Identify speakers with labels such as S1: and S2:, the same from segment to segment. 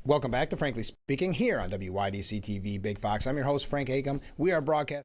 S1: Welcome back to Frankly Speaking here on WYDC TV Big Fox. I'm your host, Frank Acom. We are broadcasting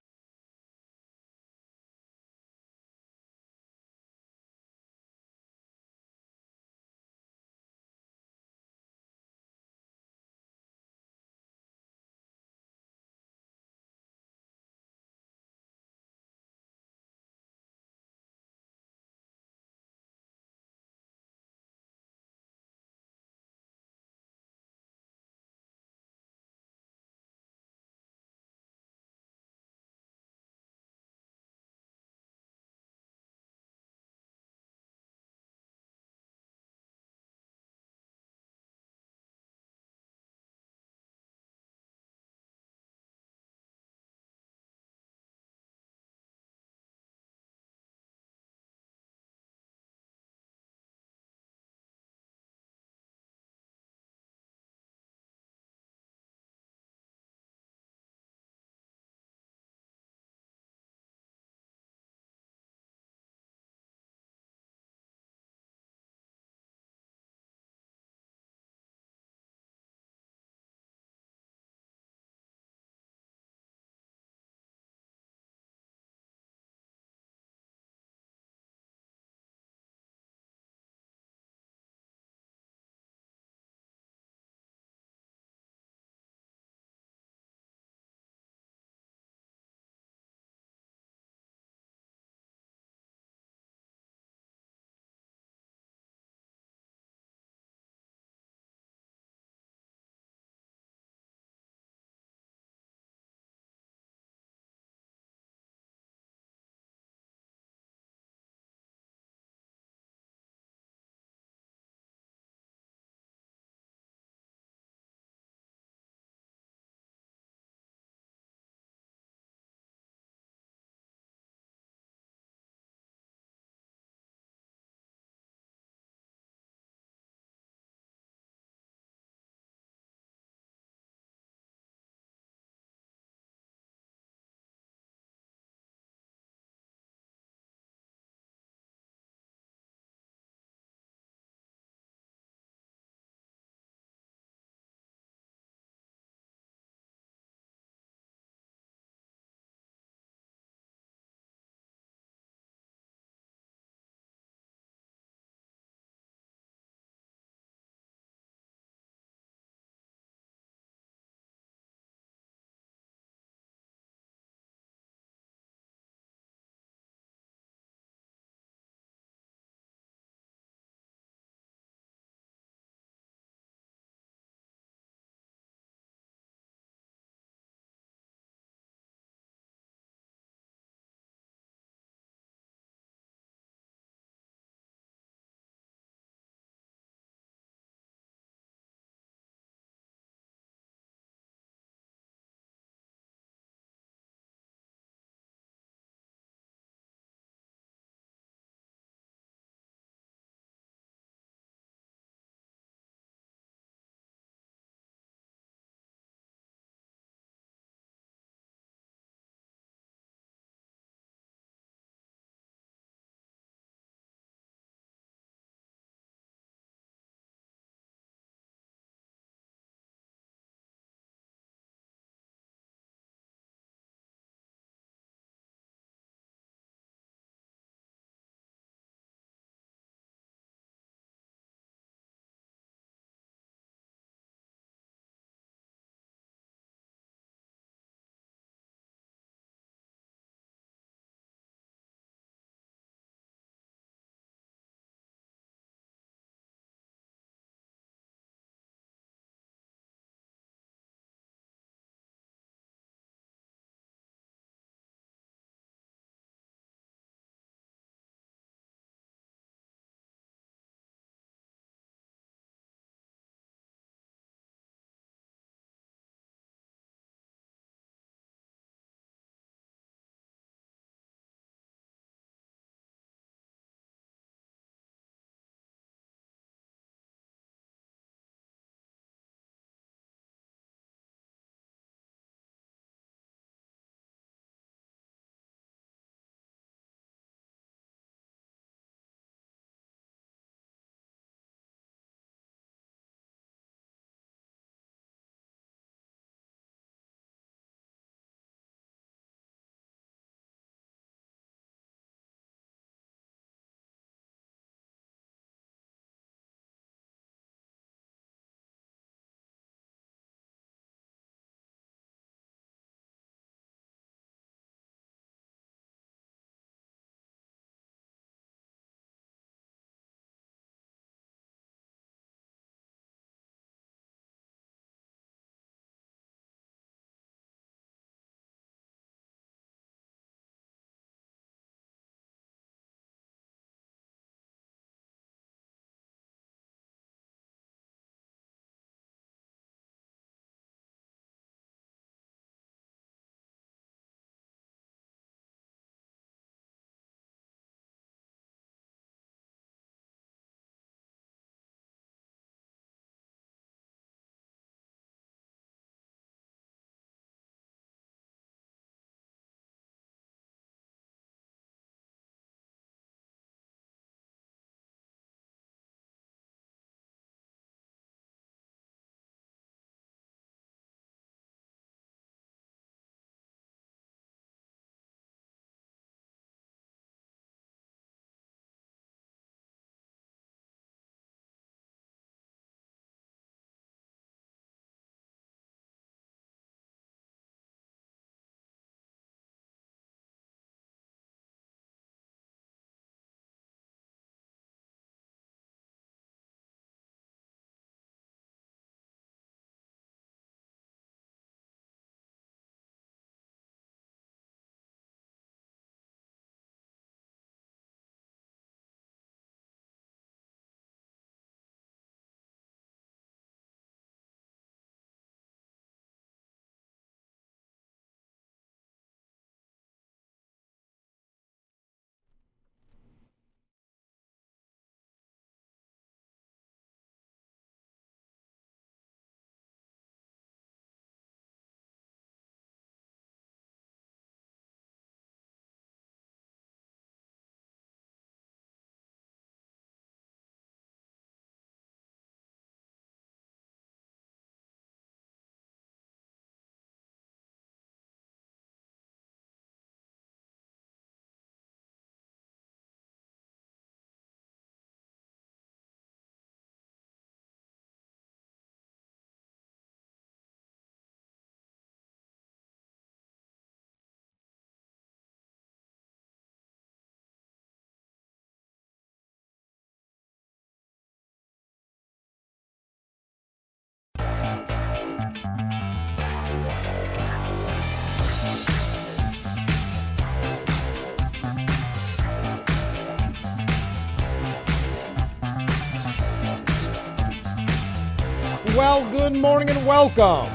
S1: Well, good morning and welcome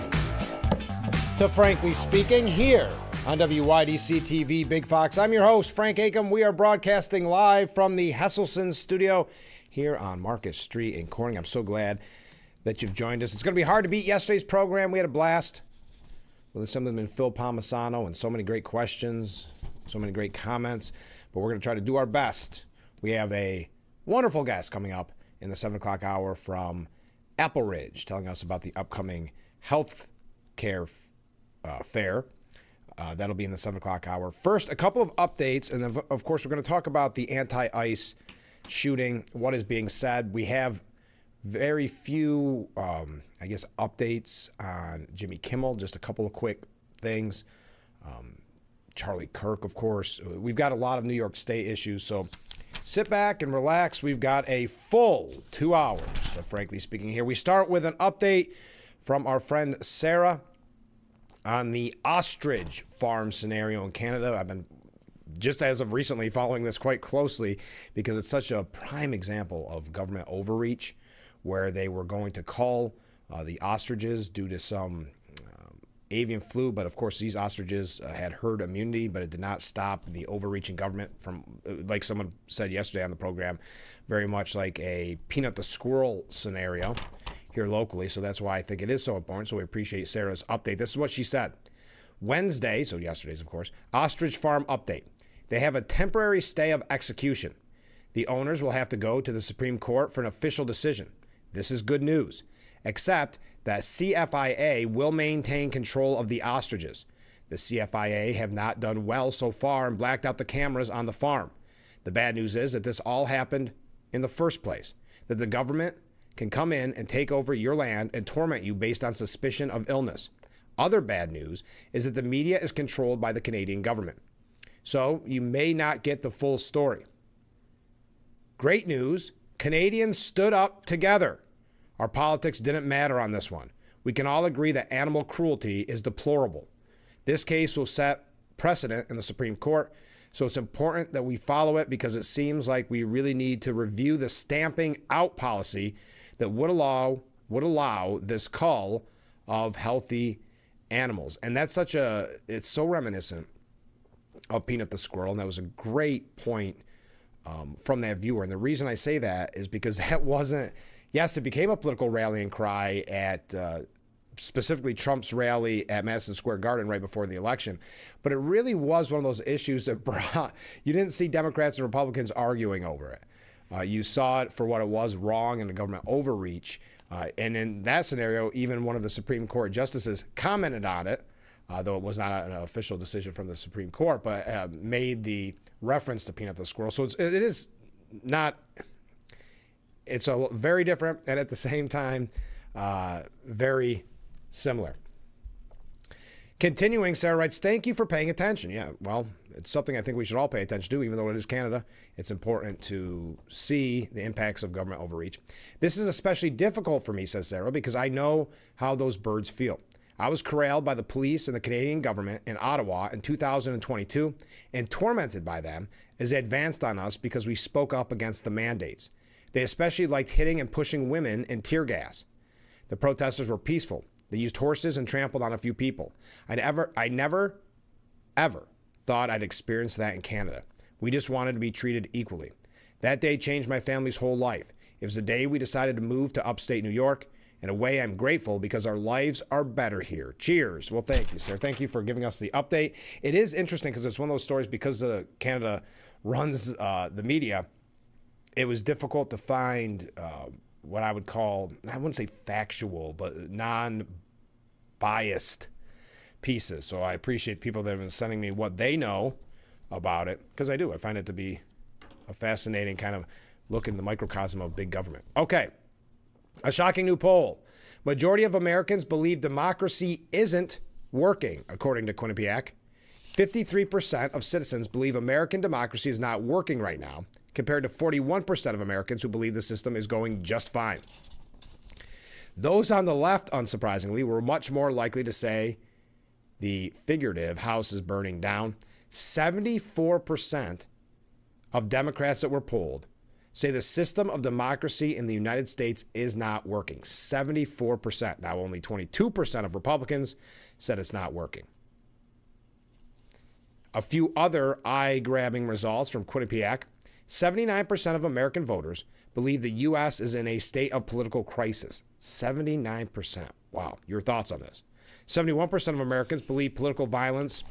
S1: to Frankly Speaking here on WYDC TV Big Fox. I'm your host, Frank Acom. We are broadcasting live from the Hesselson studio here on Market Street in Corning. I'm so glad that you've joined us. It's going to be hard to beat yesterday's program. We had a blast with Assemblyman Phil Palmisano and so many great questions, so many great comments, but we're going to try to do our best. We have a wonderful guest coming up in the 7 o'clock hour from Apple Ridge, telling us about the upcoming health care fair. That'll be in the 7 o'clock hour. First, a couple of updates, and then, of course, we're going to talk about the anti-ICE shooting, what is being said. We have very few, updates on Jimmy Kimmel, just a couple of quick things. Charlie Kirk, of course. We've got a lot of New York State issues, so sit back and relax. We've got a full 2 hours of Frankly Speaking here. We start with an update from our friend Sarah on the ostrich farm scenario in Canada. I've been, just as of recently, following this quite closely because it's such a prime example of government overreach where they were going to cull the ostriches due to some avian flu, but of course these ostriches had herd immunity, but it did not stop the overreaching government from, like someone said yesterday on the program, very much like a Peanut the Squirrel scenario here locally. So that's why I think it is so important. So we appreciate Sarah's update. This is what she said. Wednesday, so yesterday's of course, ostrich farm update. They have a temporary stay of execution. The owners will have to go to the Supreme Court for an official decision. This is good news, except that CFIA will maintain control of the ostriches. The CFIA have not done well so far and blacked out the cameras on the farm. The bad news is that this all happened in the first place, that the government can come in and take over your land and torment you based on suspicion of illness. Other bad news is that the media is controlled by the Canadian government. So you may not get the full story. Great news, Canadians stood up together. Our politics didn't matter on this one. We can all agree that animal cruelty is deplorable. This case will set precedent in the Supreme Court, so it's important that we follow it because it seems like we really need to review the stamping out policy that would allow this cull of healthy animals. And that's it's so reminiscent of Peanut the Squirrel, and that was a great point from that viewer. And the reason I say that is because that wasn't, yes, it became a political rallying cry at specifically Trump's rally at Madison Square Garden right before the election. But it really was one of those issues that you didn't see Democrats and Republicans arguing over it. You saw it for what it was, wrong and a government overreach. And in that scenario, even one of the Supreme Court justices commented on it, though it was not an official decision from the Supreme Court, but made the reference to Peanut the Squirrel. So it's a very different and at the same time very similar. Continuing, Sarah writes, thank you for paying attention. Yeah, well, it's something I think we should all pay attention to, even though it is Canada. It's important to see the impacts of government overreach. This is especially difficult for me, says Sarah, because I know how those birds feel. I was corralled by the police and the Canadian government in Ottawa in 2022 and tormented by them as they advanced on us because we spoke up against the mandates. They especially liked hitting and pushing women in tear gas. The protesters were peaceful. They used horses and trampled on a few people. I never, ever thought I'd experience that in Canada. We just wanted to be treated equally. That day changed my family's whole life. It was the day we decided to move to upstate New York. In a way, I'm grateful because our lives are better here. Cheers. Well, thank you, sir. Thank you for giving us the update. It is interesting because it's one of those stories because Canada runs the media. It was difficult to find what I would call, I wouldn't say factual, but non-biased pieces. So I appreciate people that have been sending me what they know about it, because I do. I find it to be a fascinating kind of look in the microcosm of big government. Okay, a shocking new poll. Majority of Americans believe democracy isn't working, according to Quinnipiac. 53% of citizens believe American democracy is not working right now, compared to 41% of Americans who believe the system is going just fine. Those on the left, unsurprisingly, were much more likely to say the figurative house is burning down. 74% of Democrats that were polled say the system of democracy in the United States is not working. 74%. Now, only 22% of Republicans said it's not working. A few other eye-grabbing results from Quinnipiac. 79% of American voters believe the U.S. is in a state of political crisis. 79%. Wow. Your thoughts on this? 71% of Americans believe political violence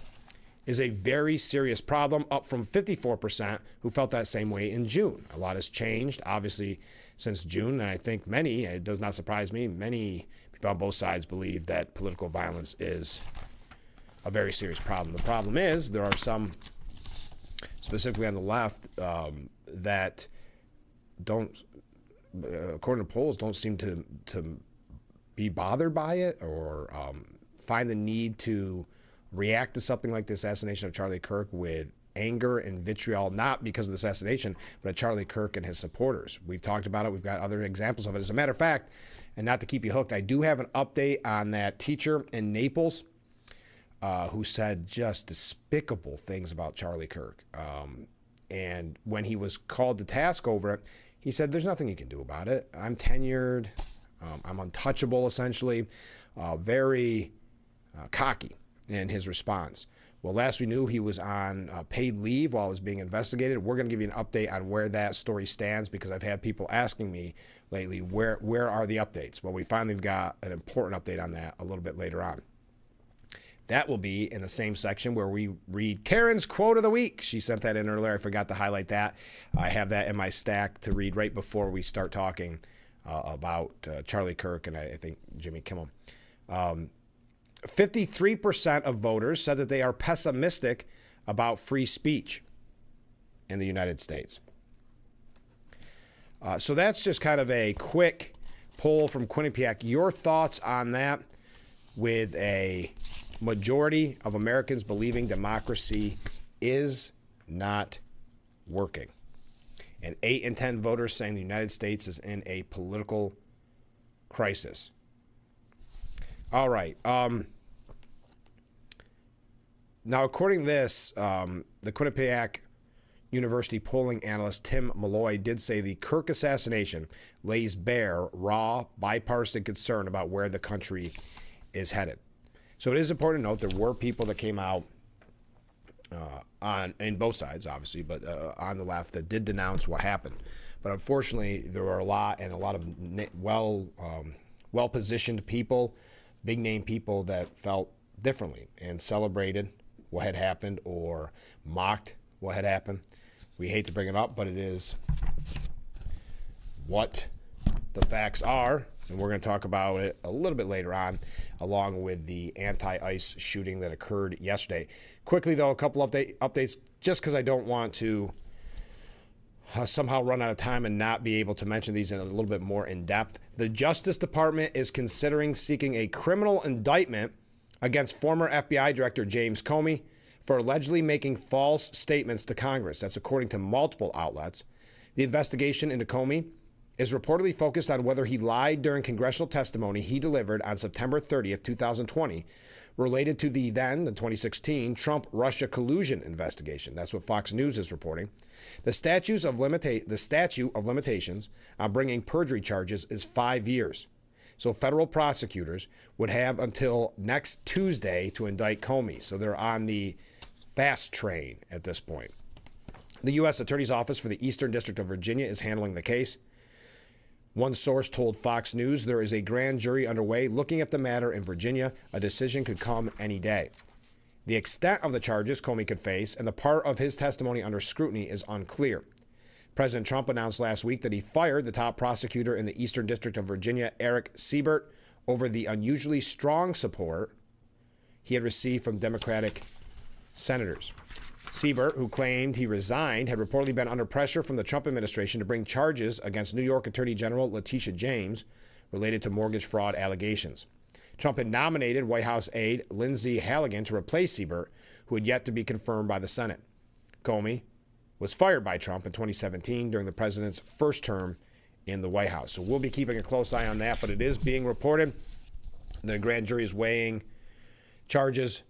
S1: is a very serious problem, up from 54% who felt that same way in June. A lot has changed, obviously, since June, and I think many, it does not surprise me, many people on both sides believe that political violence is a very serious problem. The problem is there are some, specifically on the left, that don't, according to polls, don't seem to be bothered by it or find the need to react to something like the assassination of Charlie Kirk with anger and vitriol, not because of the assassination, but at Charlie Kirk and his supporters. We've talked about it. We've got other examples of it. As a matter of fact, and not to keep you hooked, I do have an update on that teacher in Naples who said just despicable things about Charlie Kirk. And when he was called to task over it, he said, there's nothing you can do about it. I'm tenured. I'm untouchable, essentially. Very cocky in his response. Well, last we knew, he was on paid leave while it was being investigated. We're going to give you an update on where that story stands because I've had people asking me lately, where are the updates? Well, we finally got an important update on that a little bit later on. That will be in the same section where we read Karen's quote of the week. She sent that in earlier. I forgot to highlight that. I have that in my stack to read right before we start talking about Charlie Kirk and I think Jimmy Kimmel. 53% of voters said that they are pessimistic about free speech in the United States. So that's just kind of a quick poll from Quinnipiac. Your thoughts on that, with a majority of Americans believing democracy is not working. And 8 in 10 voters saying the United States is in a political crisis. All right. Now, according to this, the Quinnipiac University polling analyst Tim Malloy did say the Kirk assassination lays bare raw bipartisan concern about where the country is headed. So it is important to note there were people that came out in both sides, obviously, but on the left that did denounce what happened. But unfortunately, there were a lot of well-positioned people, big-name people that felt differently and celebrated what had happened or mocked what had happened. We hate to bring it up, but it is what the facts are, and we're going to talk about it a little bit later on, along with the anti-ICE shooting that occurred yesterday. Quickly, though, a couple updates, just because I don't want to somehow run out of time and not be able to mention these in a little bit more in depth. The Justice Department is considering seeking a criminal indictment against former FBI Director James Comey for allegedly making false statements to Congress. That's according to multiple outlets. The investigation into Comey is reportedly focused on whether he lied during congressional testimony he delivered on September 30th, 2020, related to the 2016 Trump-Russia collusion investigation. That's what Fox News is reporting. The statute of limitations on bringing perjury charges is 5 years. So federal prosecutors would have until next Tuesday to indict Comey. So they're on the fast train at this point. The U.S. Attorney's Office for the Eastern District of Virginia is handling the case. One source told Fox News there is a grand jury underway looking at the matter in Virginia. A decision could come any day. The extent of the charges Comey could face and the part of his testimony under scrutiny is unclear. President Trump announced last week that he fired the top prosecutor in the Eastern District of Virginia, Eric Siebert, over the unusually strong support he had received from Democratic senators. Siebert, who claimed he resigned, had reportedly been under pressure from the Trump administration to bring charges against New York Attorney General Letitia James related to mortgage fraud allegations. Trump had nominated White House aide Lindsey Halligan to replace Siebert, who had yet to be confirmed by the Senate. Comey was fired by Trump in 2017 during the president's first term in the White House. So we'll be keeping a close eye on that, but it is being reported the grand jury is weighing charges,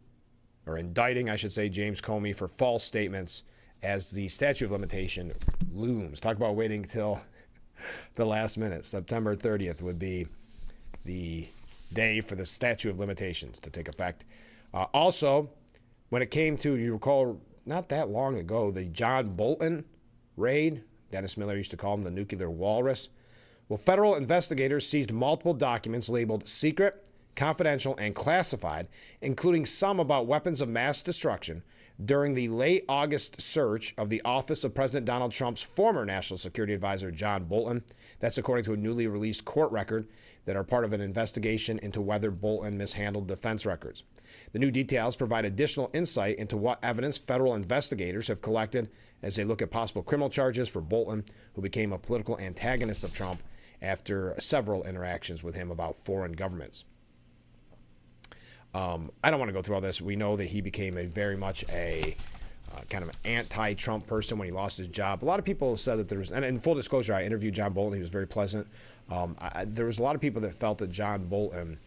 S1: or indicting, I should say, James Comey for false statements as the statute of limitation looms. Talk about waiting till the last minute. September 30th would be the day for the statute of limitations to take effect. Also, when it came to, you recall, not that long ago, the John Bolton raid, Dennis Miller used to call him the nuclear walrus. Well, federal investigators seized multiple documents labeled secret, confidential, and classified, including some about weapons of mass destruction, during the late August search of the office of President Donald Trump's former National Security Advisor, John Bolton. That's according to a newly released court record that are part of an investigation into whether Bolton mishandled defense records. The new details provide additional insight into what evidence federal investigators have collected as they look at possible criminal charges for Bolton, who became a political antagonist of Trump after several interactions with him about foreign governments. I don't want to go through all this. We know that he became very much a kind of an anti-Trump person when he lost his job. A lot of people said that there was, and in full disclosure, I interviewed John Bolton. He was very pleasant. There was a lot of people that felt that John Bolton,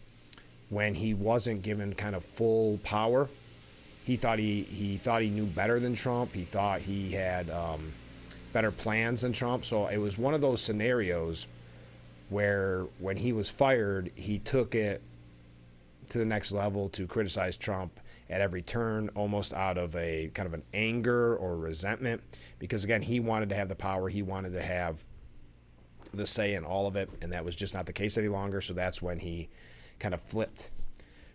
S1: when he wasn't given kind of full power, he thought he knew better than Trump. He thought he had better plans than Trump. So it was one of those scenarios where when he was fired, he took it to the next level to criticize Trump at every turn, almost out of a kind of an anger or resentment, because again, he wanted to have the power, he wanted to have the say in all of it, and that was just not the case any longer. So that's when he kind of flipped.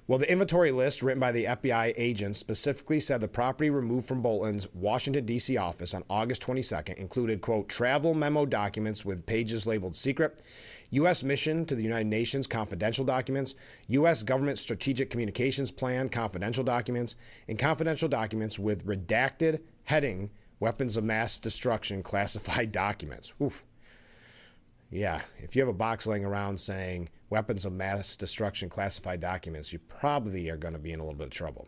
S1: Well, the inventory list written by the FBI agents specifically said the property removed from Bolton's Washington, D.C. office on August 22nd included, quote, travel memo documents with pages labeled secret, U.S. mission to the United Nations confidential documents, U.S. government strategic communications plan confidential documents, and confidential documents with redacted heading weapons of mass destruction classified documents. Oof. Yeah, if you have a box laying around saying weapons of mass destruction classified documents, you probably are going to be in a little bit of trouble.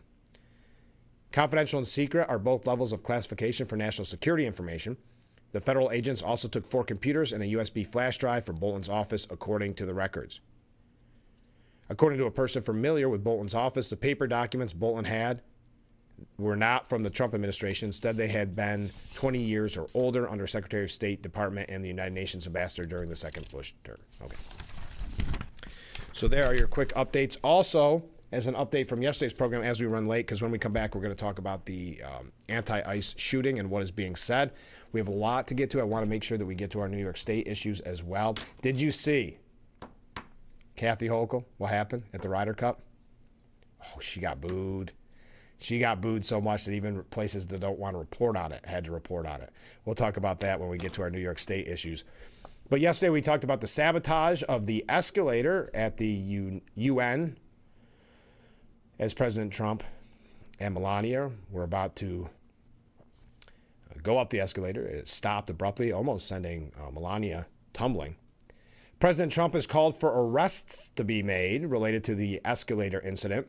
S1: Confidential and secret are both levels of classification for national security information. The federal agents also took 4 computers and a USB flash drive from Bolton's office, according to the records. According to a person familiar with Bolton's office, the paper documents Bolton had were not from the Trump administration. Instead, they had been 20 years or older under Secretary of State Department and the United Nations ambassador during the second Bush term. Okay. So there are your quick updates. Also, as an update from yesterday's program, as we run late, because when we come back, we're going to talk about the anti-ICE shooting and what is being said. We have a lot to get to. I want to make sure that we get to our New York State issues as well. Did you see Kathy Hochul, what happened at the Ryder Cup? Oh, she got booed. She got booed so much that even places that don't want to report on it had to report on it. We'll talk about that when we get to our New York State issues. But yesterday we talked about the sabotage of the escalator at the UN as President Trump and Melania were about to go up the escalator. It stopped abruptly, almost sending Melania tumbling. President Trump has called for arrests to be made related to the escalator incident,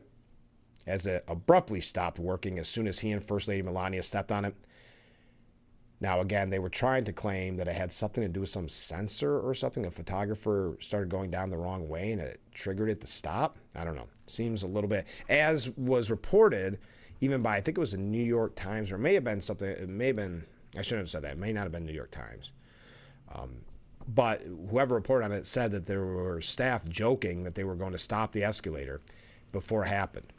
S1: as it abruptly stopped working as soon as he and First Lady Melania stepped on it. Now, again, they were trying to claim that it had something to do with some sensor or something. A photographer started going down the wrong way and it triggered it to stop. I don't know. Seems a little bit, as was reported even by, I think it was the New York Times, or it may have been something, it may have been, I shouldn't have said that. It may not have been New York Times. But whoever reported on it said that there were staff joking that they were going to stop the escalator before it happened.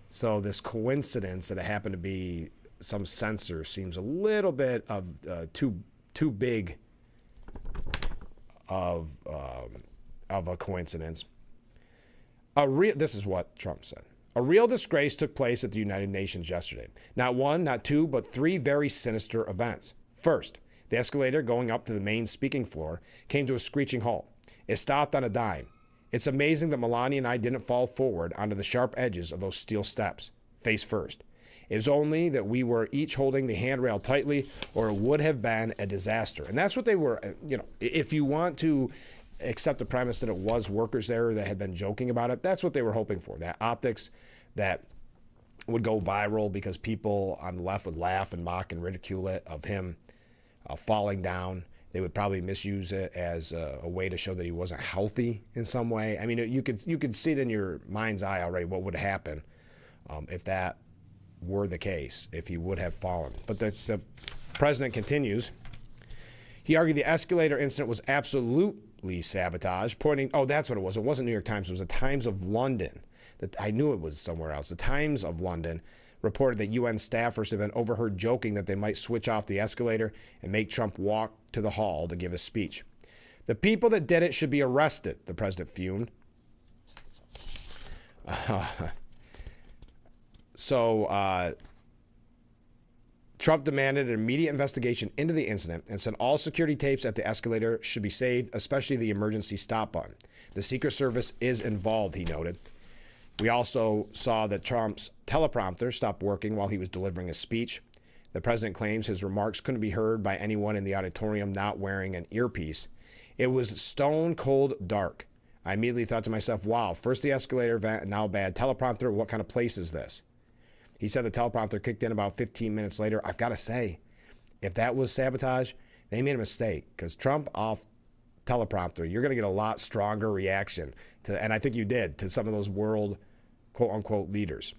S1: So this coincidence that it happened to be some sensor seems a little bit of too big of a coincidence. This is what Trump said. A real disgrace took place at the United Nations yesterday. Not one, not two, but 3 very sinister events. First, the escalator going up to the main speaking floor came to a screeching halt. It stopped on a dime. It's amazing that Melania and I didn't fall forward onto the sharp edges of those steel steps, face first. It was only that we were each holding the handrail tightly, or it would have been a disaster. And that's what they were, if you want to accept the premise that it was workers there that had been joking about it, that's what they were hoping for. That optics that would go viral because people on the left would laugh and mock and ridicule it of him falling down. They would probably misuse it as a way to show that he wasn't healthy in some way. I mean, you could see it in your mind's eye already what would happen if that were the case, if he would have fallen. But the president continues. He argued the escalator incident was absolutely sabotage, pointing, oh, that's what it was. It wasn't New York Times. It was the Times of London. I knew it was somewhere else. The Times of London reported that UN staffers had been overheard joking that they might switch off the escalator and make Trump walk to the hall to give a speech. The people that did it should be arrested, the president fumed. Trump demanded an immediate investigation into the incident and said all security tapes at the escalator should be saved, especially the emergency stop button. The Secret Service is involved, he noted. We also saw that Trump's teleprompter stopped working while he was delivering a speech. The president claims his remarks couldn't be heard by anyone in the auditorium not wearing an earpiece. It was stone cold dark. I immediately thought to myself, wow, first the escalator vent and now bad teleprompter. What kind of place is this? He said the teleprompter kicked in about 15 minutes later. I've got to say, if that was sabotage, they made a mistake, because Trump off teleprompter, you're going to get a lot stronger reaction to, and I think you did, to some of those world quote unquote leaders.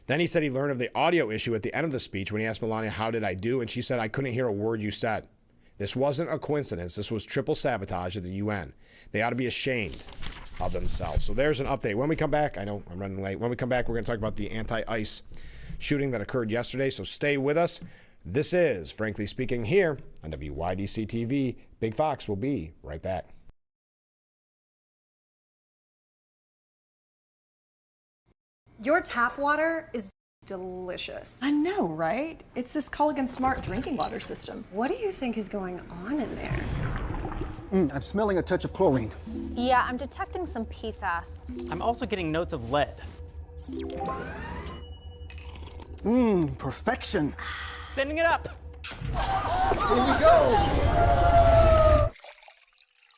S1: Then he said he learned of the audio issue at the end of the speech when he asked Melania, how did I do? And she said, I couldn't hear a word you said. This wasn't a coincidence. This was triple sabotage at the UN. They ought to be ashamed of themselves. So there's an update. When we come back, I know I'm running late. When we come back, we're going to talk about the anti-ICE shooting that occurred yesterday. So stay with us. This is Frankly Speaking here on WYDC TV. Big Fox will be right back.
S2: Your tap water is delicious.
S3: I know, right? It's this Culligan Smart drinking water system.
S2: What do you think is going on in there?
S4: I'm smelling a touch of chlorine.
S5: Yeah, I'm detecting some PFAS.
S6: I'm also getting notes of lead.
S4: Perfection.
S6: Sending it up.
S4: Here we go.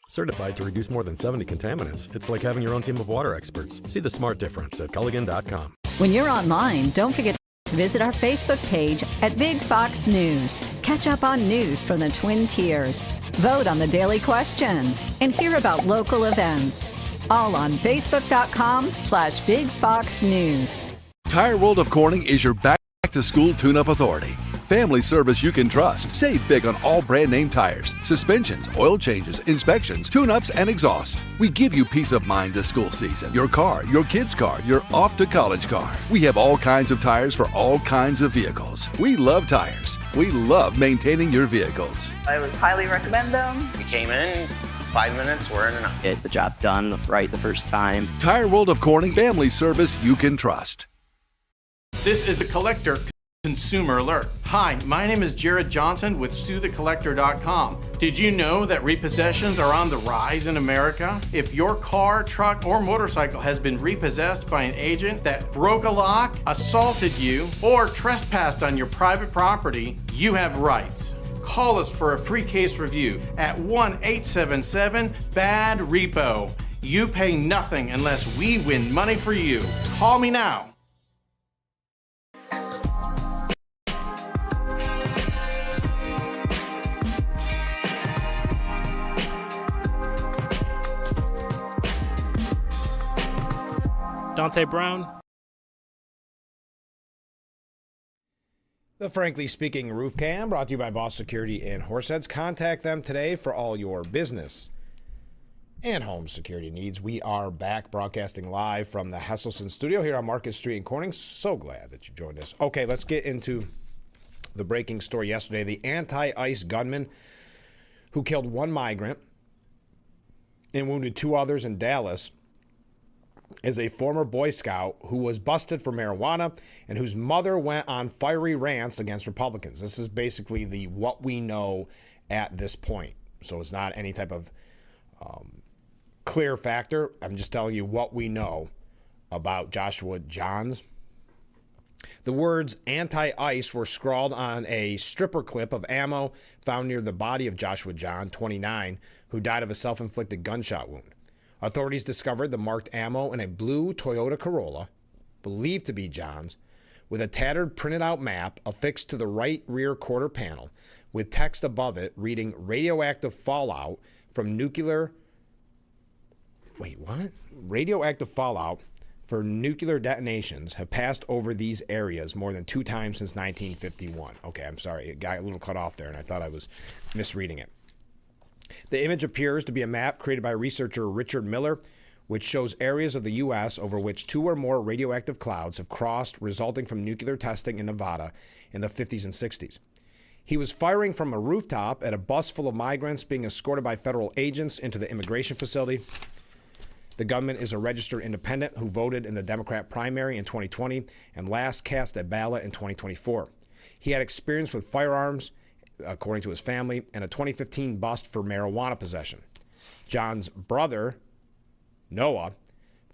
S7: Certified to reduce more than 70 contaminants. It's like having your own team of water experts. See the smart difference at Culligan.com.
S8: When you're online, don't forget to visit our Facebook page at Big Fox News. Catch up on news from the Twin Tiers. Vote on the daily question and hear about local events. All on Facebook.com/Big Fox News.
S9: Tire World of Corning is your back-to-school tune-up authority. Family service you can trust. Save big on all brand name tires, suspensions, oil changes, inspections, tune-ups, and exhaust. We give you peace of mind this school season. Your car, your kid's car, your off-to-college car. We have all kinds of tires for all kinds of vehicles. We love tires. We love maintaining your vehicles.
S10: I would highly recommend them.
S11: We came in, 5 minutes, we're in and out.
S12: Get the job done right the first time.
S9: Tire World of Corning, family service you can trust.
S13: This is a collector consumer alert. Hi, my name is Jared Johnson with SueTheCollector.com. Did you know that repossessions are on the rise in America? If your car, truck, or motorcycle has been repossessed by an agent that broke a lock, assaulted you, or trespassed on your private property, you have rights. Call us for a free case review at 1-877-BAD-REPO. You pay nothing unless we win money for you. Call me now.
S6: Dante Brown.
S1: The Frankly Speaking Roof Cam brought to you by Boss Security in Horseheads. Contact them today for all your business and home security needs. We are back broadcasting live from the Hesselson studio here on Market Street in Corning. So glad that you joined us. Okay, let's get into the breaking story yesterday. The anti-ICE gunman who killed one migrant and wounded two others in Dallas is a former Boy Scout who was busted for marijuana and whose mother went on fiery rants against Republicans. This is basically the what we know at this point. So it's not any type of clear factor. I'm just telling you what we know about Joshua Johns. The words anti-ICE were scrawled on a stripper clip of ammo found near the body of Joshua John, 29, who died of a self-inflicted gunshot wound. Authorities discovered the marked ammo in a blue Toyota Corolla, believed to be John's, with a tattered printed out map affixed to the right rear quarter panel, with text above it reading radioactive fallout from nuclear... Wait, what? Radioactive fallout for nuclear detonations have passed over these areas more than 2 times since 1951. Okay, I'm sorry. It got a little cut off there, and I thought I was misreading it. The image appears to be a map created by researcher Richard Miller, which shows areas of the U.S. over which 2 or more radioactive clouds have crossed, resulting from nuclear testing in Nevada in the 50s and 60s. He was firing from a rooftop at a bus full of migrants being escorted by federal agents into the immigration facility. The gunman is a registered independent who voted in the Democrat primary in 2020 and last cast a ballot in 2024. He had experience with firearms, according to his family, and a 2015 bust for marijuana possession. John's brother, Noah,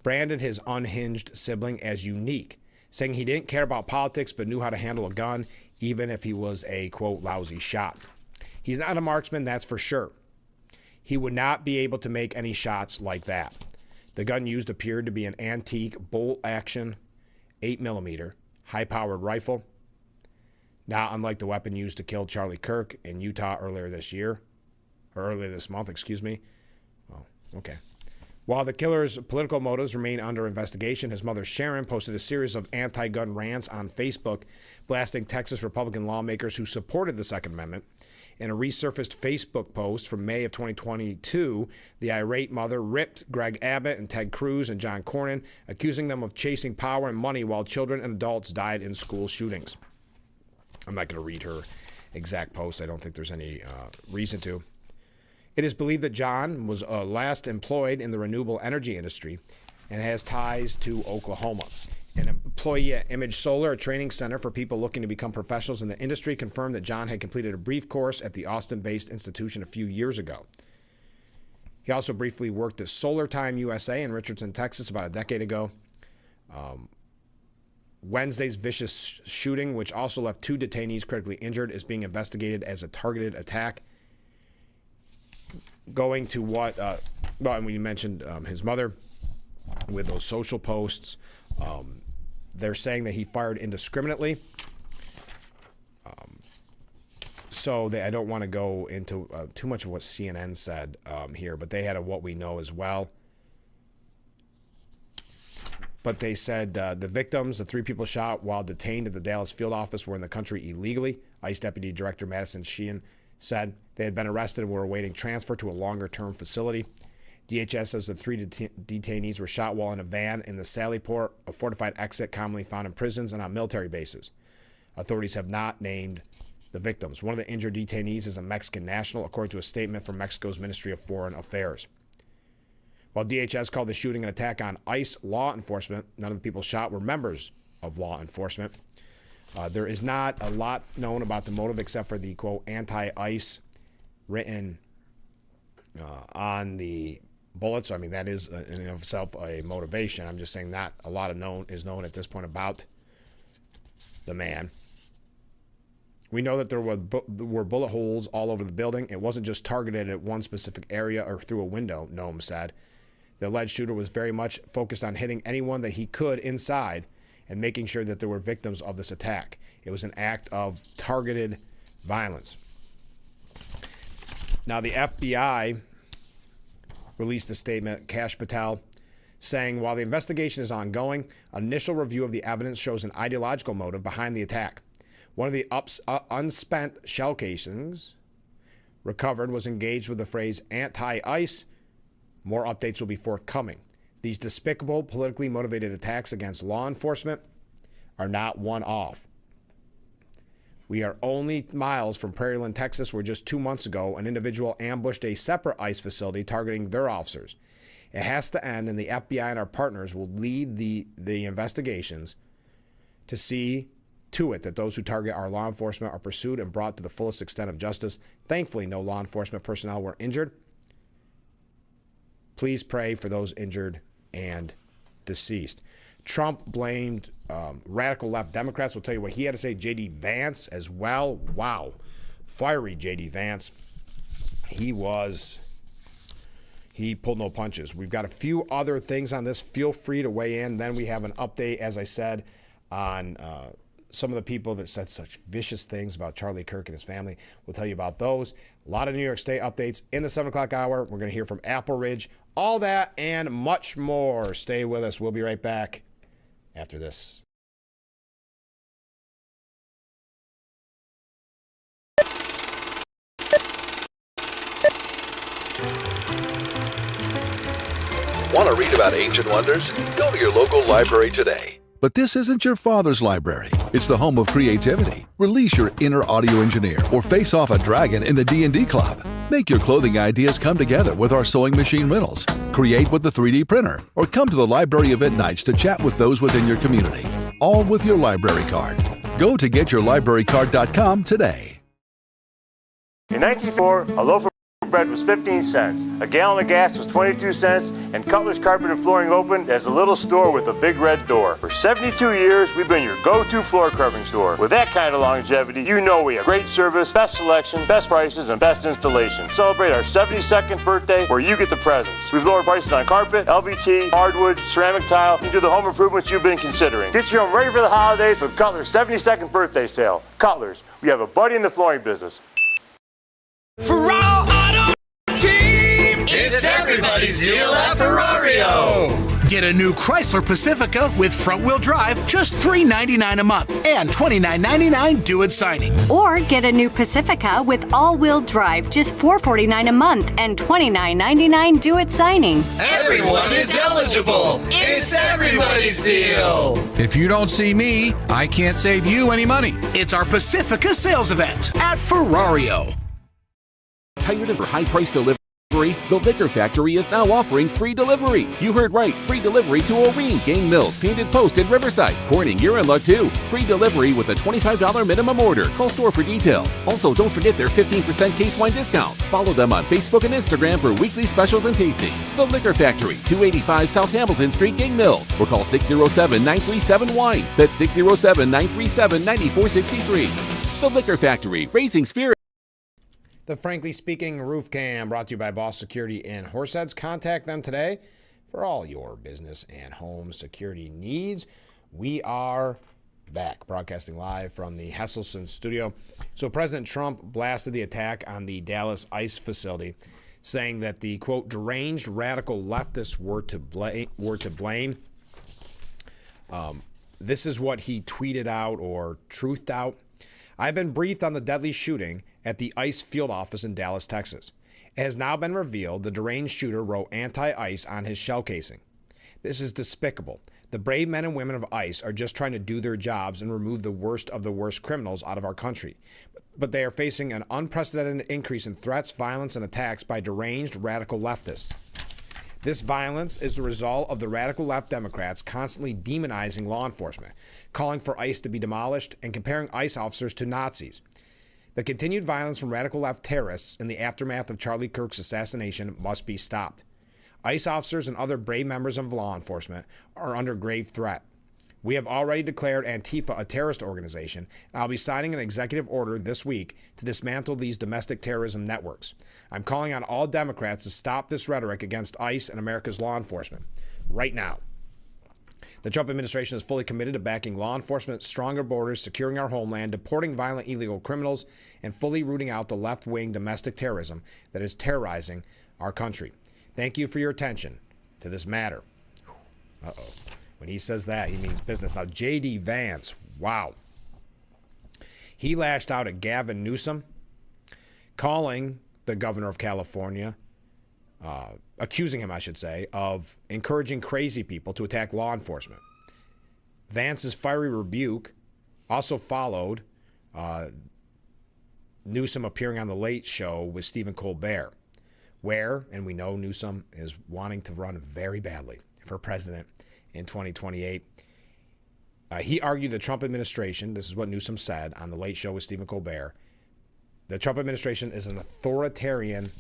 S1: branded his unhinged sibling as unique, saying he didn't care about politics but knew how to handle a gun, even if he was a, quote, lousy shot. He's not a marksman, that's for sure. He would not be able to make any shots like that. The gun used appeared to be an antique bolt-action 8mm high-powered rifle, not unlike the weapon used to kill Charlie Kirk in Utah earlier this month, excuse me. Oh, okay. While the killer's political motives remain under investigation, his mother Sharon posted a series of anti-gun rants on Facebook, blasting Texas Republican lawmakers who supported the Second Amendment. In a resurfaced Facebook post from May of 2022, the irate mother ripped Greg Abbott and Ted Cruz and John Cornyn, accusing them of chasing power and money while children and adults died in school shootings. I'm not going to read her exact post. I don't think there's any reason to. It is believed that John was last employed in the renewable energy industry and has ties to Oklahoma. An employee at Image Solar, a training center for people looking to become professionals in the industry, confirmed that John had completed a brief course at the Austin-based institution a few years ago. He also briefly worked at Solar Time USA in Richardson, Texas about a decade ago. Wednesday's vicious shooting, which also left 2 detainees critically injured, is being investigated as a targeted attack. Going to what, and we mentioned his mother with those social posts. They're saying that he fired indiscriminately. I don't want to go into too much of what CNN said here, but they had a what we know as well. But they said the victims, the 3 people shot while detained at the Dallas field office, were in the country illegally. ICE Deputy Director Madison Sheehan said they had been arrested and were awaiting transfer to a longer-term facility. DHS says the 3 detainees were shot while in a van in the Sallyport, a fortified exit commonly found in prisons and on military bases. Authorities have not named the victims. One of the injured detainees is a Mexican national, according to a statement from Mexico's Ministry of Foreign Affairs. While DHS called the shooting an attack on ICE law enforcement, none of the people shot were members of law enforcement. There is not a lot known about the motive except for the, quote, anti-ICE written on the bullets. I mean, that is in and of itself a motivation. I'm just saying not a lot is known at this point about the man. We know that there were bullet holes all over the building. It wasn't just targeted at one specific area or through a window, Noam said. The alleged shooter was very much focused on hitting anyone that he could inside and making sure that there were victims of this attack. It was an act of targeted violence. Now, the FBI released a statement, Kash Patel, saying, while the investigation is ongoing, initial review of the evidence shows an ideological motive behind the attack. One of the unspent shell casings recovered was engaged with the phrase anti-ICE. More updates will be forthcoming. These despicable, politically motivated attacks against law enforcement are not one-off. We are only miles from Prairieland, Texas, where just 2 months ago, an individual ambushed a separate ICE facility targeting their officers. It has to end, and the FBI and our partners will lead the investigations to see to it that those who target our law enforcement are pursued and brought to the fullest extent of justice. Thankfully, no law enforcement personnel were injured. Please pray for those injured and deceased. Trump blamed radical left Democrats. We'll tell you what he had to say. J.D. Vance as well. Wow. Fiery J.D. Vance. He pulled no punches. We've got a few other things on this. Feel free to weigh in. Then we have an update, as I said, on some of the people that said such vicious things about Charlie Kirk and his family. We'll tell you about those. A lot of New York State updates in the 7 o'clock hour. We're going to hear from Apple Ridge. All that and much more. Stay with us. We'll be right back after this.
S9: Want to read about ancient wonders? Go to your local library today. But this isn't your father's library. It's the home of creativity. Release your inner audio engineer or face off a dragon in the D&D club. Make your clothing ideas come together with our sewing machine rentals. Create with the 3D printer or come to the library event nights to chat with those within your community. All with your library card. Go to getyourlibrarycard.com today.
S14: In 1904, a loaf of bread was 15 cents, a gallon of gas was 22 cents, and Cutler's Carpet and Flooring opened as a little store with a big red door. For 72 years, we've been your go-to floor covering store. With that kind of longevity, you know we have great service, best selection, best prices, and best installation. Celebrate our 72nd birthday where you get the presents. We've lowered prices on carpet, LVT, hardwood, ceramic tile, and do the home improvements you've been considering. Get your home ready for the holidays with Cutler's 72nd birthday sale. Cutler's, we have a buddy in the flooring business.
S15: For all auto team,
S16: it's everybody's deal at Ferrario.
S15: Get a new Chrysler Pacifica with front-wheel drive, just $399 a month, and $29.99 due at signing.
S17: Or get a new Pacifica with all-wheel drive, just $449 a month, and $29.99 due at signing.
S16: Everyone is eligible. It's everybody's deal.
S15: If you don't see me, I can't save you any money. It's our Pacifica sales event at Ferrario.
S18: Tired of high-price delivery? The Liquor Factory is now offering free delivery. You heard right, free delivery to Oreen, Gang Mills, Painted Post, and Riverside. Corning, you're in luck too. Free delivery with a $25 minimum order. Call store for details. Also, don't forget their 15% case wine discount. Follow them on Facebook and Instagram for weekly specials and tastings. The Liquor Factory, 285 South Hamilton Street, Gang Mills. Or call 607-937-WINE. That's 607-937-9463. The Liquor Factory, raising spirit.
S1: The Frankly Speaking Roof Cam, brought to you by Boss Security in Horseheads. Contact them today for all your business and home security needs. We are back, broadcasting live from the Hesselson studio. So President Trump blasted the attack on the Dallas ICE facility, saying that the, quote, deranged radical leftists were to blame. This is what he tweeted out or truthed out. I've been briefed on the deadly shooting at the ICE field office in Dallas, Texas. It has now been revealed the deranged shooter wrote anti-ICE on his shell casing. This is despicable. The brave men and women of ICE are just trying to do their jobs and remove the worst of the worst criminals out of our country. But they are facing an unprecedented increase in threats, violence, and attacks by deranged radical leftists. This violence is the result of the radical left Democrats constantly demonizing law enforcement, calling for ICE to be demolished, and comparing ICE officers to Nazis. The continued violence from radical left terrorists in the aftermath of Charlie Kirk's assassination must be stopped. ICE officers and other brave members of law enforcement are under grave threat. We have already declared Antifa a terrorist organization, and I'll be signing an executive order this week to dismantle these domestic terrorism networks. I'm calling on all Democrats to stop this rhetoric against ICE and America's law enforcement right now. The Trump administration is fully committed to backing law enforcement, stronger borders, securing our homeland, deporting violent illegal criminals, and fully rooting out the left-wing domestic terrorism that is terrorizing our country. Thank you for your attention to this matter. Uh-oh. When he says that, he means business. Now, J.D. Vance, wow. He lashed out at Gavin Newsom, calling the governor of California, accusing him, I should say, of encouraging crazy people to attack law enforcement. Vance's fiery rebuke also followed Newsom appearing on The Late Show with Stephen Colbert, where, and we know Newsom is wanting to run very badly for president in 2028. He argued the Trump administration, this is what Newsom said on The Late Show with Stephen Colbert, the Trump administration is an authoritarian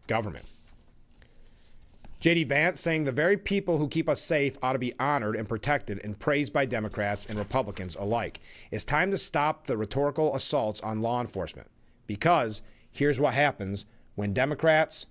S1: government. J.D. Vance saying the very people who keep us safe ought to be honored and protected and praised by Democrats and Republicans alike. It's time to stop the rhetorical assaults on law enforcement, because here's what happens when Democrats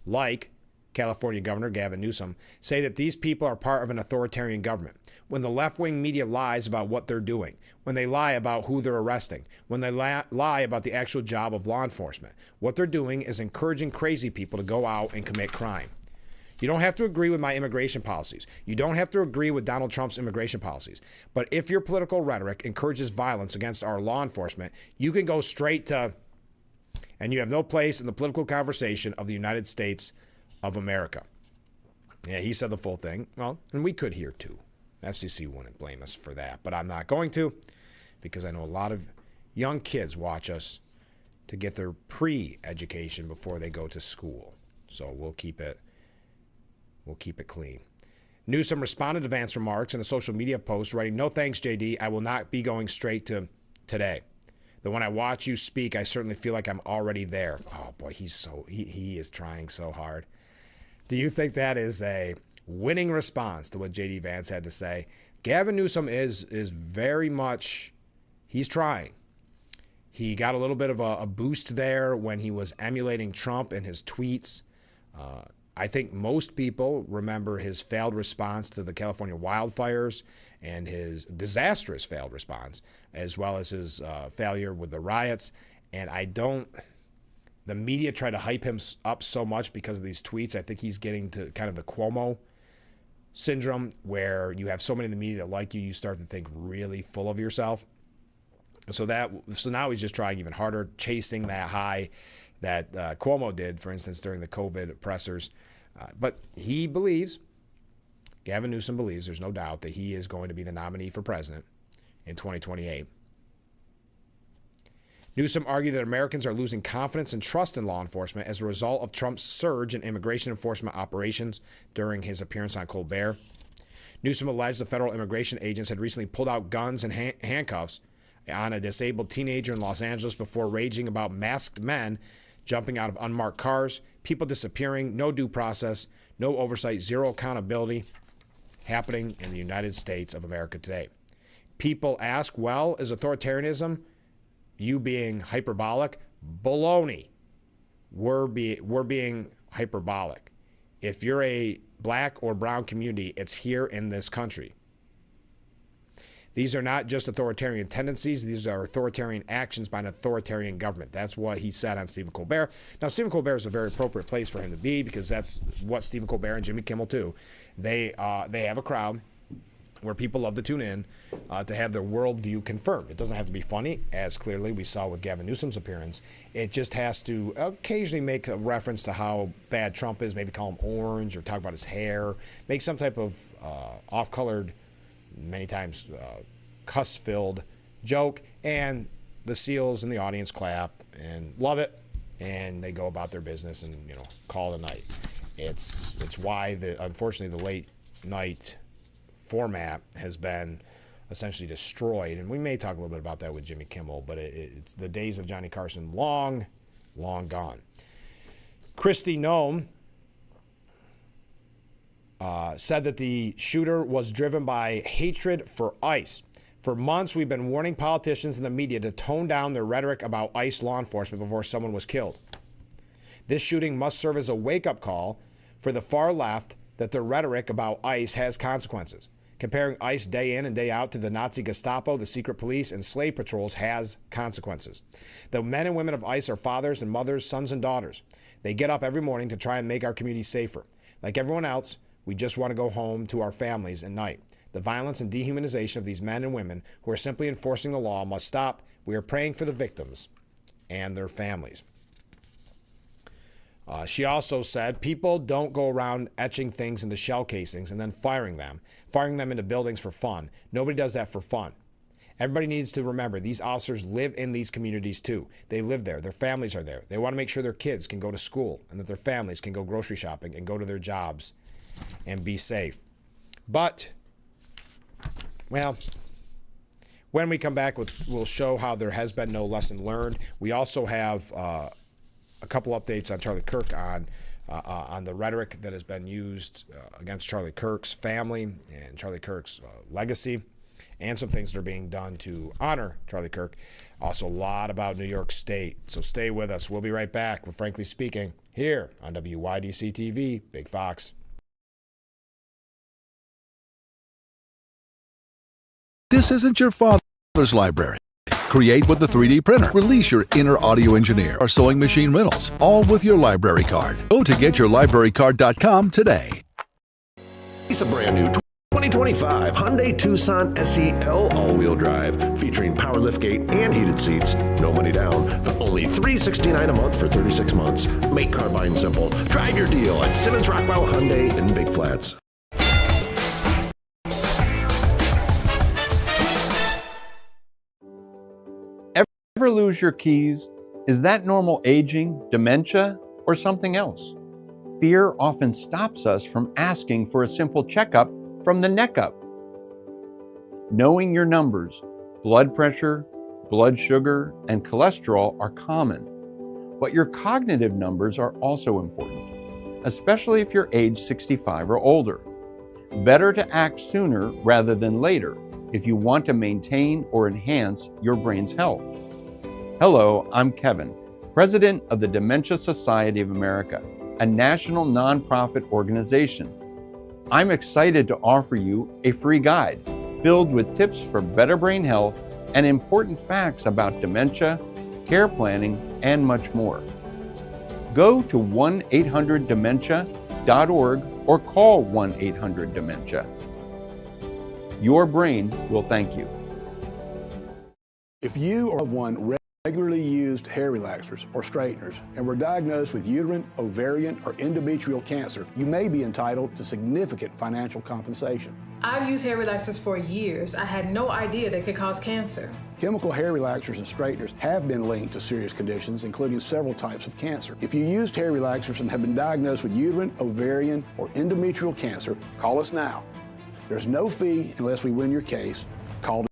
S1: like California Governor Gavin Newsom, say that these people are part of an authoritarian government. When the left-wing media lies about what they're doing, when they lie about who they're arresting, when they lie about the actual job of law enforcement, what they're doing is encouraging crazy people to go out and commit crime. You don't have to agree with my immigration policies. You don't have to agree with Donald Trump's immigration policies. But if your political rhetoric encourages violence against our law enforcement, you can go straight to, and you have no place in the political conversation of the United States of America. Yeah, he said the full thing. Well, and we could hear too. FCC wouldn't blame us for that, but I'm not going to, because I know a lot of young kids watch us to get their pre-education before they go to school. So we'll keep it clean. Newsom responded to Vance's remarks in a social media post, writing, "No thanks, JD. I will not be going straight to today. Though when I watch you speak, I certainly feel like I'm already there." Oh boy, he is trying so hard. Do you think that is a winning response to what JD Vance had to say? Gavin Newsom is very much, he's trying. He got a little bit of a boost there when he was emulating Trump in his tweets. I think most people remember his failed response to the California wildfires and his disastrous failed response, as well as his failure with the riots. And the media try to hype him up so much because of these tweets. I think he's getting to kind of the Cuomo syndrome, where you have so many in the media that like you start to think really full of yourself. So now he's just trying even harder, chasing that high that Cuomo did, for instance, during the COVID pressers. But Gavin Newsom believes, there's no doubt, that he is going to be the nominee for president in 2028. Newsom argued that Americans are losing confidence and trust in law enforcement as a result of Trump's surge in immigration enforcement operations during his appearance on Colbert. Newsom alleged the federal immigration agents had recently pulled out guns and handcuffs on a disabled teenager in Los Angeles before raging about masked men jumping out of unmarked cars, people disappearing, no due process, no oversight, zero accountability happening in the United States of America today. People ask, well, is authoritarianism you being hyperbolic? Baloney. We're being hyperbolic. If you're a black or brown community, it's here in this country. These are not just authoritarian tendencies. These are authoritarian actions by an authoritarian government. That's what he said on Stephen Colbert. Now, Stephen Colbert is a very appropriate place for him to be, because that's what Stephen Colbert and Jimmy Kimmel do. They have a crowd where people love to tune in to have their worldview confirmed. It doesn't have to be funny, as clearly we saw with Gavin Newsom's appearance. It just has to occasionally make a reference to how bad Trump is, maybe call him orange or talk about his hair, make some type of off-colored, many times cuss-filled joke, and the SEALs in the audience clap and love it, and they go about their business and call it a night. It's why unfortunately the late night format has been essentially destroyed, and we may talk a little bit about that with Jimmy Kimmel, but it's the days of Johnny Carson long gone. Kristi Noem said that the shooter was driven by hatred for ICE. For months, we've been warning politicians and the media to tone down their rhetoric about ICE law enforcement before someone was killed. This shooting must serve as a wake-up call for the far left that the rhetoric about ICE has consequences. Comparing ICE day in and day out to the Nazi Gestapo, the secret police, and slave patrols has consequences. The men and women of ICE are fathers and mothers, sons and daughters. They get up every morning to try and make our community safer. Like everyone else, we just want to go home to our families at night. The violence and dehumanization of these men and women who are simply enforcing the law must stop. We are praying for the victims and their families. She also said, people don't go around etching things into shell casings and then firing them into buildings for fun. Nobody does that for fun. Everybody needs to remember, these officers live in these communities too. They live there. Their families are there. They want to make sure their kids can go to school and that their families can go grocery shopping and go to their jobs and be safe. But, well, when we come back, we'll show how there has been no lesson learned. We also have a couple updates on Charlie Kirk on the rhetoric that has been used against Charlie Kirk's family and Charlie Kirk's legacy. and some things that are being done to honor Charlie Kirk. Also, a lot about New York State. So stay with us. We'll be right back with Frankly Speaking here on WYDC TV, Big Fox.
S9: This isn't your father's library. Create with the 3D printer. Release your inner audio engineer or sewing machine rentals, all with your library card. Go to getyourlibrarycard.com today.
S19: It's a brand new 2025 Hyundai Tucson SEL all-wheel drive featuring power liftgate and heated seats. No money down for only $369 a month for 36 months. Make car buying simple. Drive your deal at Simmons Rockwell Hyundai in Big Flats.
S20: Ever lose your keys? Is that normal aging, dementia, or something else? Fear often stops us from asking for a simple checkup from the neck up. Knowing your numbers, blood pressure, blood sugar, and cholesterol are common, but your cognitive numbers are also important, especially if you're age 65 or older. Better to act sooner rather than later if you want to maintain or enhance your brain's health. Hello, I'm Kevin, President of the Dementia Society of America, a national nonprofit organization. I'm excited to offer you a free guide filled with tips for better brain health and important facts about dementia, care planning, and much more. Go to 1-800-DEMENTIA.org or call 1-800-DEMENTIA. Your brain will thank you.
S21: If you or one regularly used hair relaxers or straighteners and were diagnosed with uterine, ovarian, or endometrial cancer, you may be entitled to significant financial compensation.
S22: I've used hair relaxers for years. I had no idea they could cause cancer.
S21: Chemical hair relaxers and straighteners have been linked to serious conditions, including several types of cancer. If you used hair relaxers and have been diagnosed with uterine, ovarian, or endometrial cancer, call us now. There's no fee unless we win your case. Call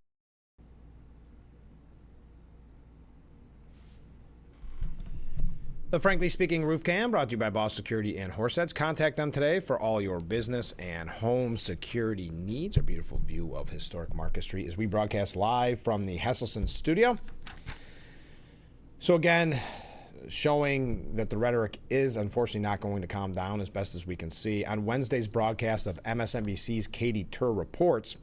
S1: The Frankly Speaking Roof Cam brought to you by Boss Security and Horseheads. Contact them today for all your business and home security needs. A beautiful view of historic Market Street as we broadcast live from the Hesselson studio. So again, showing that the rhetoric is unfortunately not going to calm down as best as we can see. On Wednesday's broadcast of MSNBC's Katie Tur reports,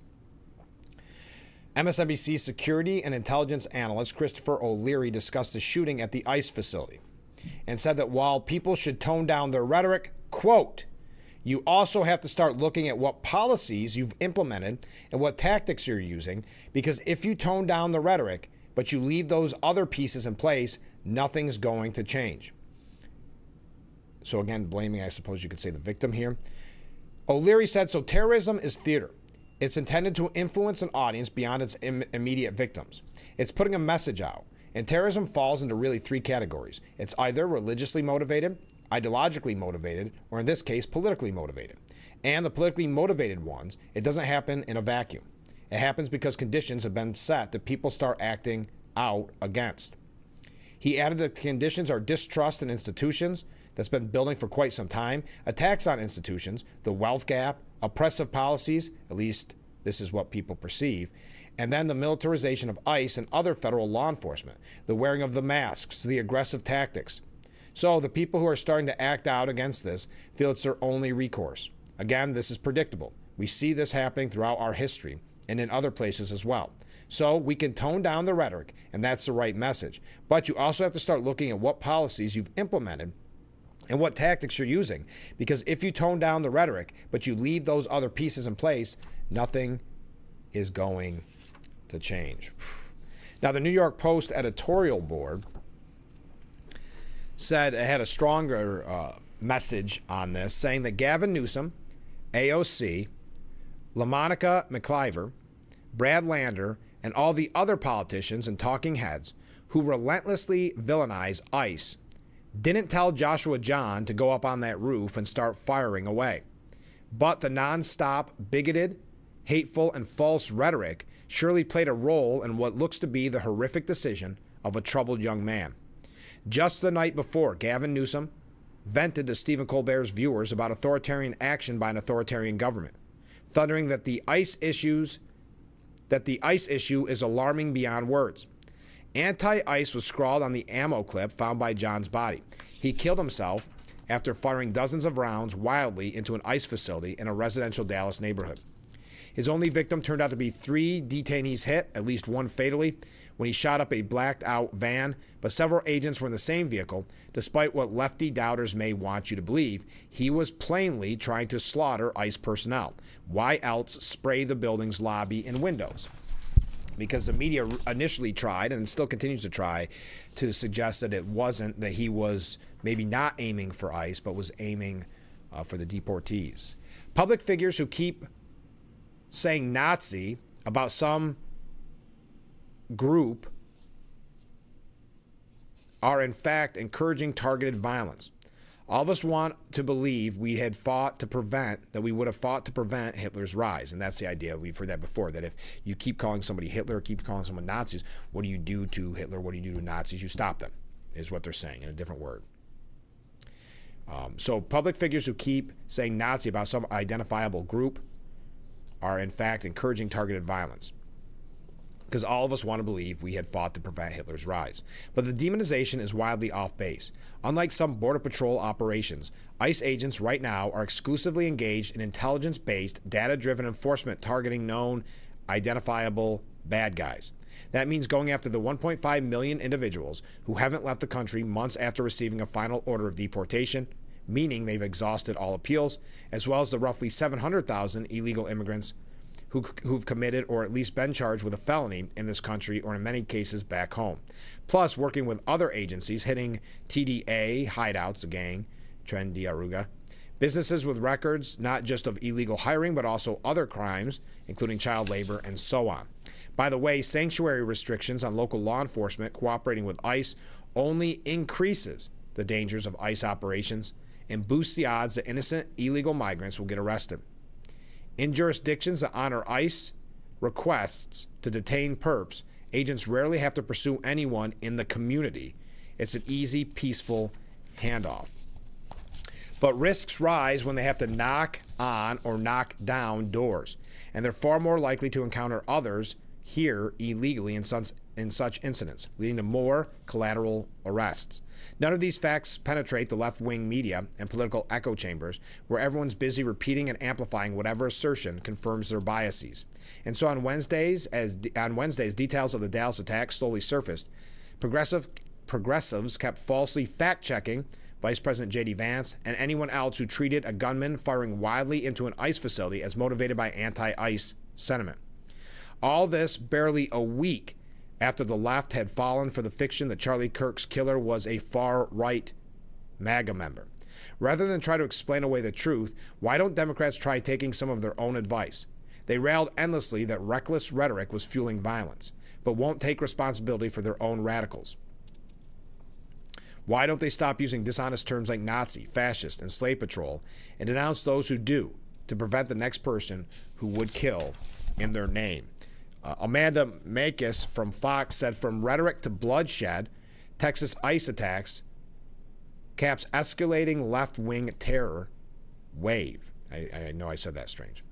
S1: MSNBC security and intelligence analyst Christopher O'Leary discussed the shooting at the ICE facility and said that while people should tone down their rhetoric, quote, you also have to start looking at what policies you've implemented and what tactics you're using, because if you tone down the rhetoric, but you leave those other pieces in place, nothing's going to change. So again, blaming, I suppose you could say, the victim here. O'Leary said, so terrorism is theater. It's intended to influence an audience beyond its immediate victims. It's putting a message out. And terrorism falls into really three categories. It's either religiously motivated, ideologically motivated, or in this case, politically motivated. And the politically motivated ones, it doesn't happen in a vacuum. It happens because conditions have been set that people start acting out against. He added that the conditions are distrust in institutions that's been building for quite some time, attacks on institutions, the wealth gap, oppressive policies, at least this is what people perceive, and then the militarization of ICE and other federal law enforcement, the wearing of the masks, the aggressive tactics. So the people who are starting to act out against this feel it's their only recourse. Again, this is predictable. We see this happening throughout our history and in other places as well. So we can tone down the rhetoric, and that's the right message. But you also have to start looking at what policies you've implemented and what tactics you're using. Because if you tone down the rhetoric, but you leave those other pieces in place, nothing is going to change. Now, the New York Post editorial board said it had a stronger message on this, saying that Gavin Newsom, AOC, LaMonica McIver, Brad Lander, and all the other politicians and talking heads who relentlessly villainize ICE didn't tell Joshua John to go up on that roof and start firing away. But the nonstop, bigoted, hateful, and false rhetoric surely played a role in what looks to be the horrific decision of a troubled young man. Just the night before, Gavin Newsom vented to Stephen Colbert's viewers about authoritarian action by an authoritarian government, thundering that the ICE issues that the ICE issue is alarming beyond words. Anti-ICE was scrawled on the ammo clip found by John's body. He killed himself after firing dozens of rounds wildly into an ICE facility in a residential Dallas neighborhood. His only victim turned out to be 3 detainees hit, at least one fatally, when he shot up a blacked-out van, but several agents were in the same vehicle. Despite what lefty doubters may want you to believe, he was plainly trying to slaughter ICE personnel. Why else spray the building's lobby and windows? Because the media initially tried, and still continues to try, to suggest that it wasn't, that he was maybe not aiming for ICE, but was aiming for the deportees. Public figures who keep saying Nazi about some group are in fact encouraging targeted violence. All of us want to believe we would have fought to prevent Hitler's rise. And that's the idea. We've heard that before, that if you keep calling somebody Hitler, keep calling someone Nazis, what do you do to Hitler? What do you do to Nazis? You stop them, is what they're saying in a different word. So public figures who keep saying Nazi about some identifiable group are in fact encouraging targeted violence, because all of us want to believe we had fought to prevent Hitler's rise. But the demonization is wildly off base. Unlike some Border Patrol operations, ICE agents right now are exclusively engaged in intelligence-based, data-driven enforcement targeting known, identifiable bad guys. That means going after the 1.5 million individuals who haven't left the country months after receiving a final order of deportation, meaning they've exhausted all appeals, as well as the roughly 700,000 illegal immigrants who've committed or at least been charged with a felony in this country or in many cases back home. Plus, working with other agencies hitting TDA, hideouts, a gang, Tren de Arruga, businesses with records not just of illegal hiring but also other crimes, including child labor and so on. By the way, sanctuary restrictions on local law enforcement cooperating with ICE only increases the dangers of ICE operations and boosts the odds that innocent illegal migrants will get arrested. In jurisdictions that honor ICE requests to detain perps, agents rarely have to pursue anyone in the community. It's an easy, peaceful handoff. But risks rise when they have to knock on or knock down doors, and they're far more likely to encounter others here illegally in such incidents, leading to more collateral arrests. None of these facts penetrate the left-wing media and political echo chambers, where everyone's busy repeating and amplifying whatever assertion confirms their biases. And so on Wednesdays, details of the Dallas attack slowly surfaced, progressives kept falsely fact-checking Vice President J.D. Vance and anyone else who treated a gunman firing wildly into an ICE facility as motivated by anti-ICE sentiment. All this barely a week after the left had fallen for the fiction that Charlie Kirk's killer was a far-right MAGA member. Rather than try to explain away the truth, why don't Democrats try taking some of their own advice? They railed endlessly that reckless rhetoric was fueling violence, but won't take responsibility for their own radicals. Why don't they stop using dishonest terms like Nazi, fascist, and slave patrol and denounce those who do to prevent the next person who would kill in their name? Amanda Makis from Fox said, from rhetoric to bloodshed, Texas ICE attacks caps escalating left-wing terror wave. I know I said that strange.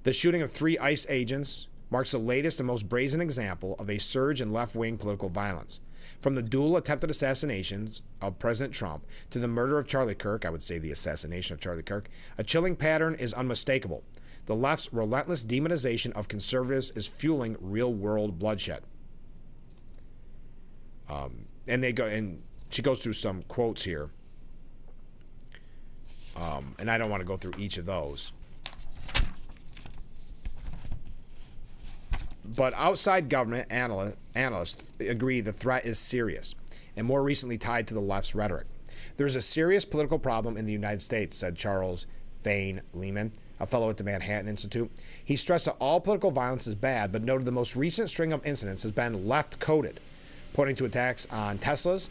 S1: The shooting of 3 ICE agents marks the latest and most brazen example of a surge in left-wing political violence. From the dual attempted assassinations of President Trump to the murder of Charlie Kirk, I would say the assassination of Charlie Kirk, a chilling pattern is unmistakable. The left's relentless demonization of conservatives is fueling real-world bloodshed. And she goes through some quotes here, and I don't want to go through each of those. But outside government analysts agree the threat is serious and more recently tied to the left's rhetoric. There's a serious political problem in the United States, said Charles Fain Lehman, a fellow at the Manhattan Institute. He stressed that all political violence is bad, but noted the most recent string of incidents has been left-coded, pointing to attacks on Teslas,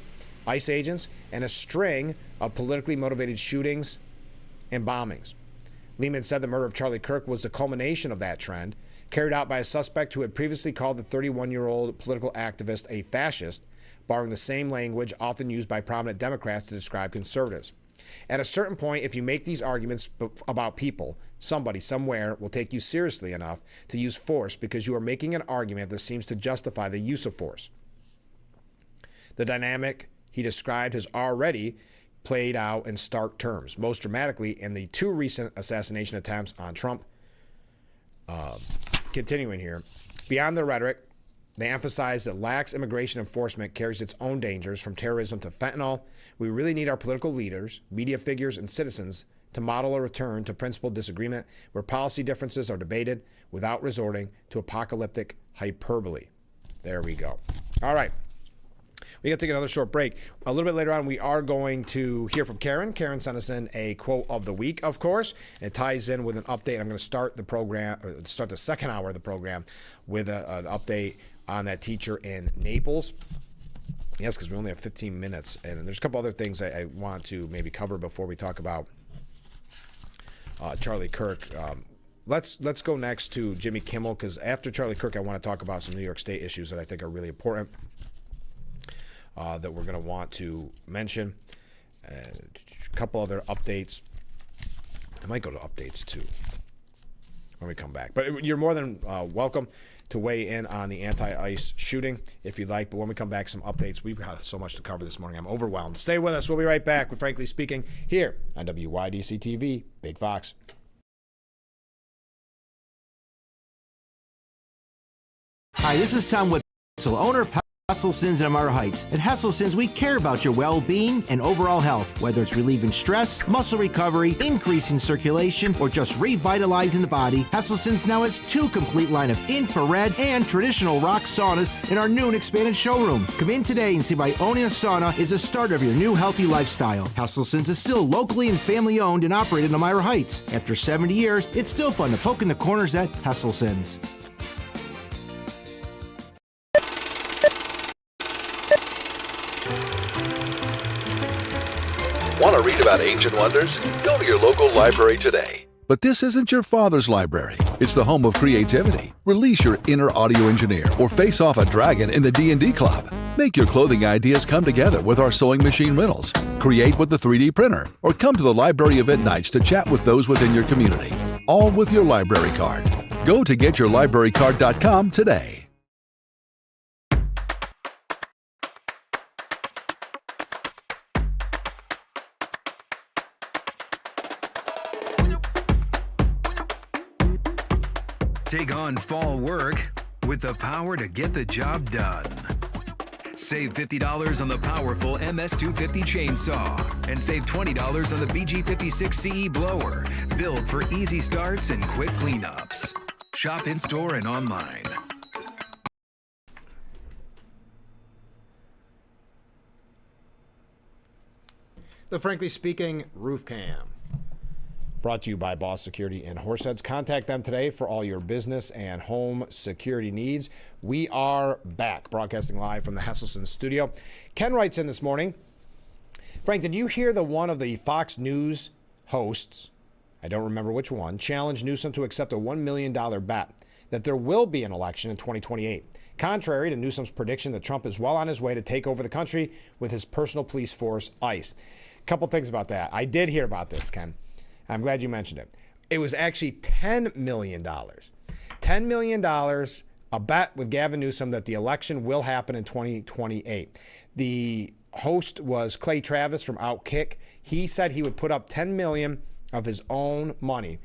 S1: ICE agents, and a string of politically motivated shootings and bombings. Lehman said the murder of Charlie Kirk was the culmination of that trend, carried out by a suspect who had previously called the 31-year-old political activist a fascist, borrowing the same language often used by prominent Democrats to describe conservatives. At a certain point, if you make these arguments about people, somebody somewhere will take you seriously enough to use force because you are making an argument that seems to justify the use of force. The dynamic he described has already played out in stark terms, most dramatically in the 2 recent assassination attempts on Trump. Continuing here, beyond the rhetoric, they emphasize that lax immigration enforcement carries its own dangers, from terrorism to fentanyl. We really need our political leaders, media figures, and citizens to model a return to principled disagreement where policy differences are debated without resorting to apocalyptic hyperbole. There we go. All right. We got to take another short break. A little bit later on, we are going to hear from Karen. Karen sent us in a quote of the week, of course. It ties in with an update. I'm going to start the program, or start the second hour of the program with an update on that teacher in Naples. Yes, because we only have 15 minutes. And there's a couple other things I want to maybe cover before we talk about Charlie Kirk. Let's go next to Jimmy Kimmel, because after Charlie Kirk, I want to talk about some New York State issues that I think are really important. That we're going to want to mention. A couple other updates. I might go to updates too when we come back. But you're more than welcome to weigh in on the anti-ICE shooting if you'd like. But when we come back, some updates. We've got so much to cover this morning. I'm overwhelmed. Stay with us. We'll be right back with Frankly Speaking here on WYDC TV, Big Fox.
S2: Hi, this is Tom Witzel, owner of Hesselson's in Amara Heights. At Hesselson's, we care about your well-being and overall health, whether it's relieving stress, muscle recovery, increasing circulation, or just revitalizing the body. Hesselson's now has 2 complete line of infrared and traditional rock saunas in our new and expanded showroom. Come in today and see why owning a sauna is a start of your new healthy lifestyle. Hesselson's is still locally and family-owned and operated in Amara Heights. After 70 years, it's still fun to poke in the corners at Hesselson's.
S9: Want to read about ancient wonders? Go to your local library today. But this isn't your father's library. It's the home of creativity. Release your inner audio engineer or face off a dragon in the D&D club. Make your clothing ideas come together with our sewing machine riddles. Create with the 3D printer or come to the library event nights to chat with those within your community. All with your library card. Go to getyourlibrarycard.com today.
S3: Take on fall work with the power to get the job done. Save $50 on the powerful MS250 chainsaw and save $20 on the BG56 CE blower, built for easy starts and quick cleanups. Shop in-store and online.
S1: The Frankly Speaking Roof Cam. Brought to you by Boss Security in Horseheads. Contact them today for all your business and home security needs. We are back, broadcasting live from the Hesselson studio. Ken writes in this morning, Frank, did you hear the one of the Fox News hosts, I don't remember which one, challenged Newsom to accept a $1 million bet that there will be an election in 2028, contrary to Newsom's prediction that Trump is well on his way to take over the country with his personal police force, ICE. A couple things about that. I did hear about this, Ken. I'm glad you mentioned it. It was actually $10 million. $10 million, a bet with Gavin Newsom that the election will happen in 2028. The host was Clay Travis from Outkick. He said he would put up $10 million of his own money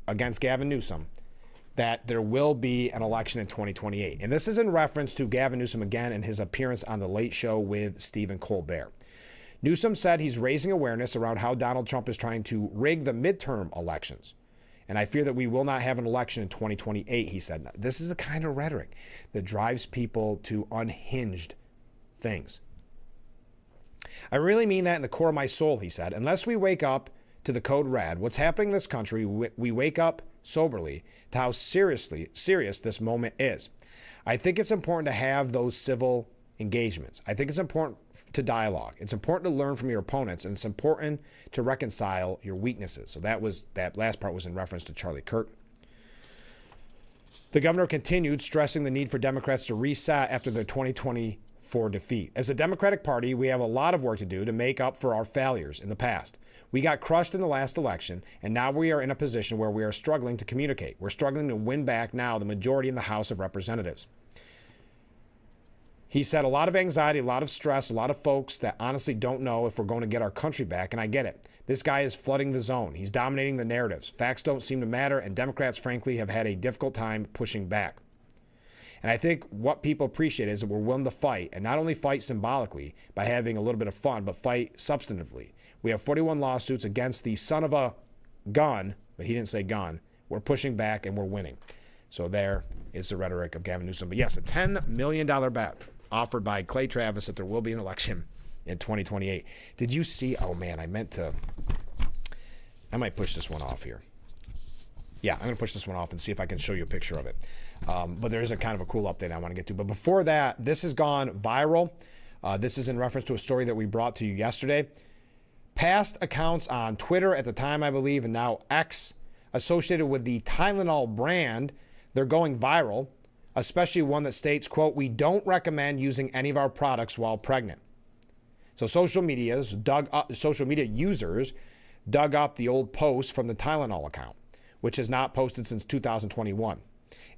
S1: against Gavin Newsom that there will be an election in 2028. And this is in reference to Gavin Newsom again in his appearance on The Late Show with Stephen Colbert. Newsom said he's raising awareness around how Donald Trump is trying to rig the midterm elections. And I fear that we will not have an election in 2028, he said. This is the kind of rhetoric that drives people to unhinged things. I really mean that in the core of my soul, he said. Unless we wake up to the code red, what's happening in this country, we wake up soberly to how serious this moment is. I think it's important to have those civil engagements. I think it's important to dialogue. It's important to learn from your opponents, and it's important to reconcile your weaknesses. So that last part was in reference to Charlie Kirk. The governor continued stressing the need for Democrats to reset after their 2020 for defeat. As a Democratic Party, we have a lot of work to do to make up for our failures in the past. We got crushed in the last election, and now we are in a position where we are struggling to communicate. We're struggling to win back now the majority in the House of Representatives. He said a lot of anxiety, a lot of stress, a lot of folks that honestly don't know if we're going to get our country back, and I get it. This guy is flooding the zone. He's dominating the narratives. Facts don't seem to matter, and Democrats, frankly, have had a difficult time pushing back. And I think what people appreciate is that we're willing to fight, and not only fight symbolically by having a little bit of fun, but fight substantively. We have 41 lawsuits against the son of a gun, but he didn't say gun. We're pushing back, and we're winning. So there is the rhetoric of Gavin Newsom. But yes, a $10 million bet offered by Clay Travis that there will be an election in 2028. Did you see? Oh, man, I might push this one off here. Yeah, I'm going to push this one off and see if I can show you a picture of it. But there is a kind of a cool update I want to get to. But before that, this has gone viral. This is in reference to a story that we brought to you yesterday. Past accounts on Twitter at the time, I believe, and now X, associated with the Tylenol brand, they're going viral, especially one that states, quote, "We don't recommend using any of our products while pregnant." So social media users dug up the old post from the Tylenol account, which has not posted since 2021.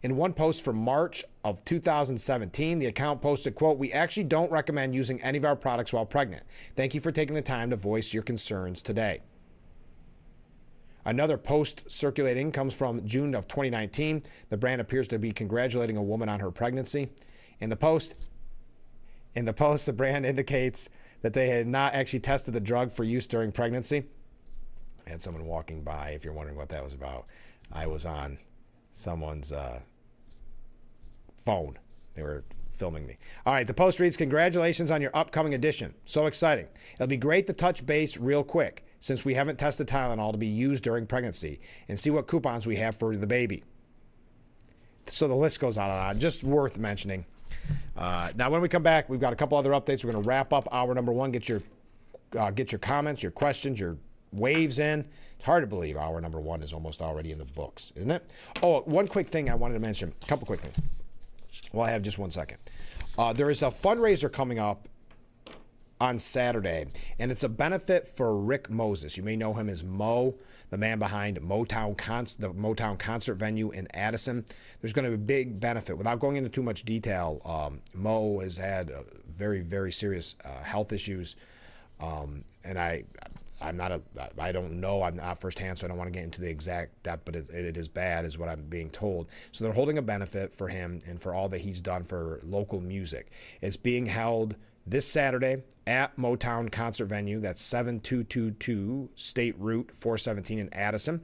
S1: In one post from March of 2017, the account posted, quote, "We actually don't recommend using any of our products while pregnant. Thank you for taking the time to voice your concerns today." Another post circulating comes from June of 2019. The brand appears to be congratulating a woman on her pregnancy. In the post, the brand indicates that they had not actually tested the drug for use during pregnancy. I had someone walking by, if you're wondering what that was about. I was on someone's phone. They were filming me. All right, the post reads, "Congratulations on your upcoming edition. So exciting. It'll be great to touch base real quick, since we haven't tested Tylenol to be used during pregnancy, and see what coupons we have for the baby." So the list goes on and on. Just worth mentioning. Now, when we come back, we've got a couple other updates. We're going to wrap up hour number one. Get your comments, your questions, your waves in. It's hard to believe hour number one is almost already in the books, isn't it? Oh, one quick thing I wanted to mention. A couple quick things. Well, I have just 1 second. There is a fundraiser coming up on Saturday, and it's a benefit for Rick Moses. You may know him as Mo, the man behind the Motown concert venue in Addison. There's going to be a big benefit. Without going into too much detail, Mo has had very, very serious health issues, and I don't know. I'm not firsthand, so I don't want to get into the exact depth, but it is bad, is what I'm being told. So they're holding a benefit for him and for all that he's done for local music. It's being held this Saturday at Motown Concert Venue. That's 7222 State Route 417 in Addison.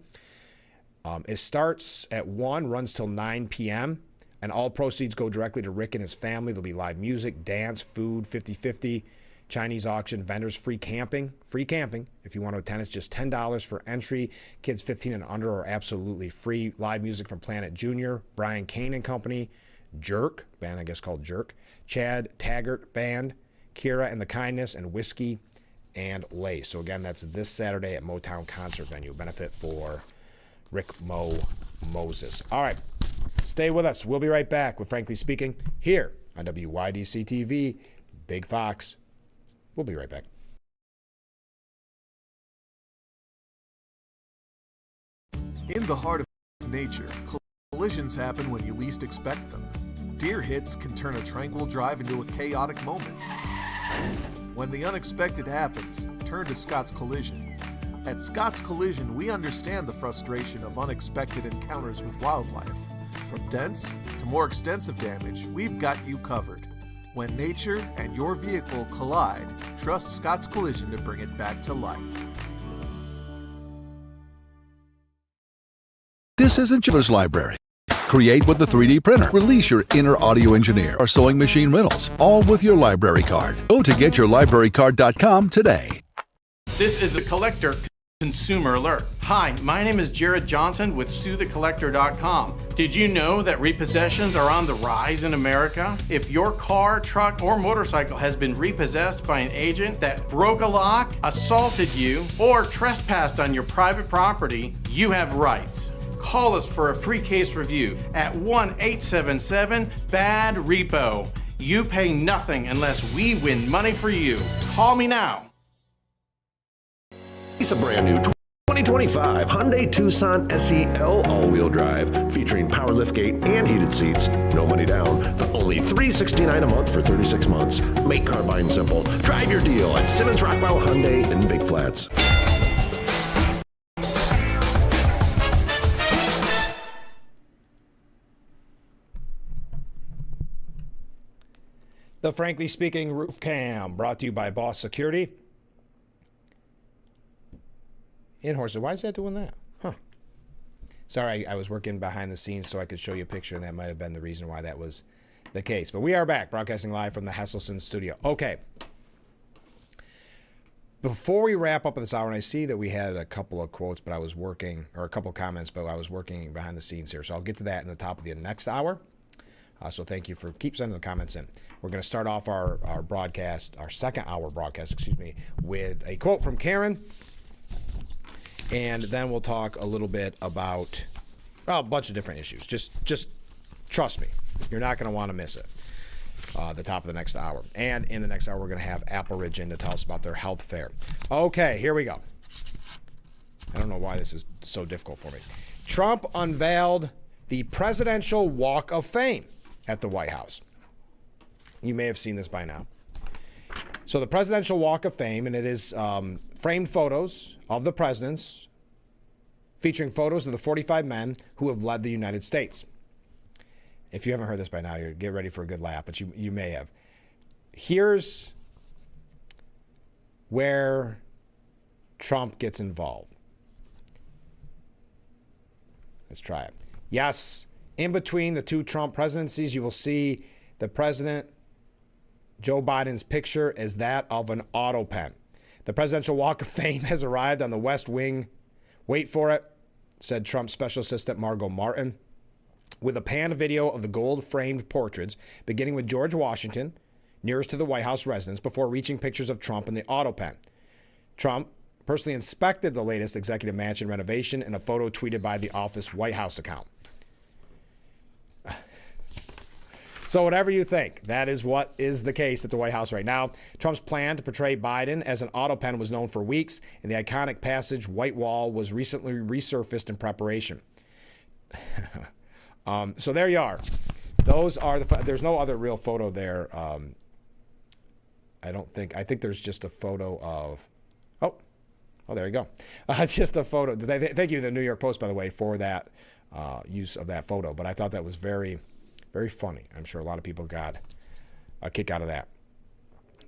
S1: It starts at 1, runs till 9 p.m., and all proceeds go directly to Rick and his family. There'll be live music, dance, food, 50-50. Chinese auction, vendors, free camping. If you want to attend, it's just $10 for entry. Kids 15 and under are absolutely free. Live music from Planet Junior, Brian Kane and Company, Jerk, band I guess called Jerk, Chad Taggart Band, Kira and the Kindness, and Whiskey and Lace. So again, that's this Saturday at Motown Concert Venue. Benefit for Rick Moses. All right, stay with us. We'll be right back with Frankly Speaking here on WYDC TV, Big Fox. We'll be right back.
S4: In the heart of nature, collisions happen when you least expect them. Deer hits can turn a tranquil drive into a chaotic moment. When the unexpected happens, turn to Scott's Collision. At Scott's Collision, we understand the frustration of unexpected encounters with wildlife. From dents to more extensive damage, we've got you covered. When nature and your vehicle collide, trust Scott's Collision to bring it back to life.
S9: This isn't Children's Library. Create with the 3D printer. Release your inner audio engineer or sewing machine rentals, all with your library card. Go to getyourlibrarycard.com today.
S13: This is a collector consumer alert. Hi, my name is Jared Johnson with SueTheCollector.com. Did you know that repossessions are on the rise in America? If your car, truck, or motorcycle has been repossessed by an agent that broke a lock, assaulted you, or trespassed on your private property, you have rights. Call us for a free case review at 1-877-BAD-REPO. You pay nothing unless we win money for you. Call me now.
S19: It's a brand new 2025 Hyundai Tucson SEL all-wheel drive featuring power liftgate and heated seats. No money down for only $369 a month for 36 months. Make car buying simple. Drive your deal at Simmons Rockwell Hyundai in Big Flats.
S1: The Frankly Speaking Roof Cam, brought to you by Boss Security. In Horses, why is that doing that? Huh. Sorry, I was working behind the scenes so I could show you a picture, and that might have been the reason why that was the case. But we are back, broadcasting live from the Hesselson studio. Okay. Before we wrap up this hour, and I see that we had a couple of quotes, but I was working, or a couple of comments, but I was working behind the scenes here. So I'll get to that in the top of the next hour. So thank you for keep sending the comments in. We're going to start off our broadcast, our second hour broadcast, with a quote from Karen. And then we'll talk a little bit about, well, a bunch of different issues. Just trust me. You're not going to want to miss it. The top of the next hour. And in the next hour, we're going to have Apple Ridge in to tell us about their health fair. Okay, here we go. I don't know why this is so difficult for me. Trump unveiled the Presidential Walk of Fame at the White House. You may have seen this by now. So the Presidential Walk of Fame, and it is framed photos of the presidents featuring photos of the 45 men who have led the United States. If you haven't heard this by now, you get ready for a good laugh, but you may have. Here's where Trump gets involved. Let's try it. Yes, in between the two Trump presidencies, you will see the president, Joe Biden's picture is that of an auto pen. The Presidential Walk of Fame has arrived on the West Wing. Wait for it, said Trump's special assistant Margot Martin, with a panned video of the gold-framed portraits, beginning with George Washington, nearest to the White House residence, before reaching pictures of Trump in the auto pen. Trump personally inspected the latest executive mansion renovation in a photo tweeted by the office White House account. So whatever you think, that is what is the case at the White House right now. Trump's plan to portray Biden as an auto pen was known for weeks, and the iconic passage White Wall was recently resurfaced in preparation. So there you are. Those are there's no other real photo there. I think there's just a photo of, oh, there you go. It's just a photo. Thank you, the New York Post, by the way, for that use of that photo. But I thought that was very, very funny. I'm sure a lot of people got a kick out of that.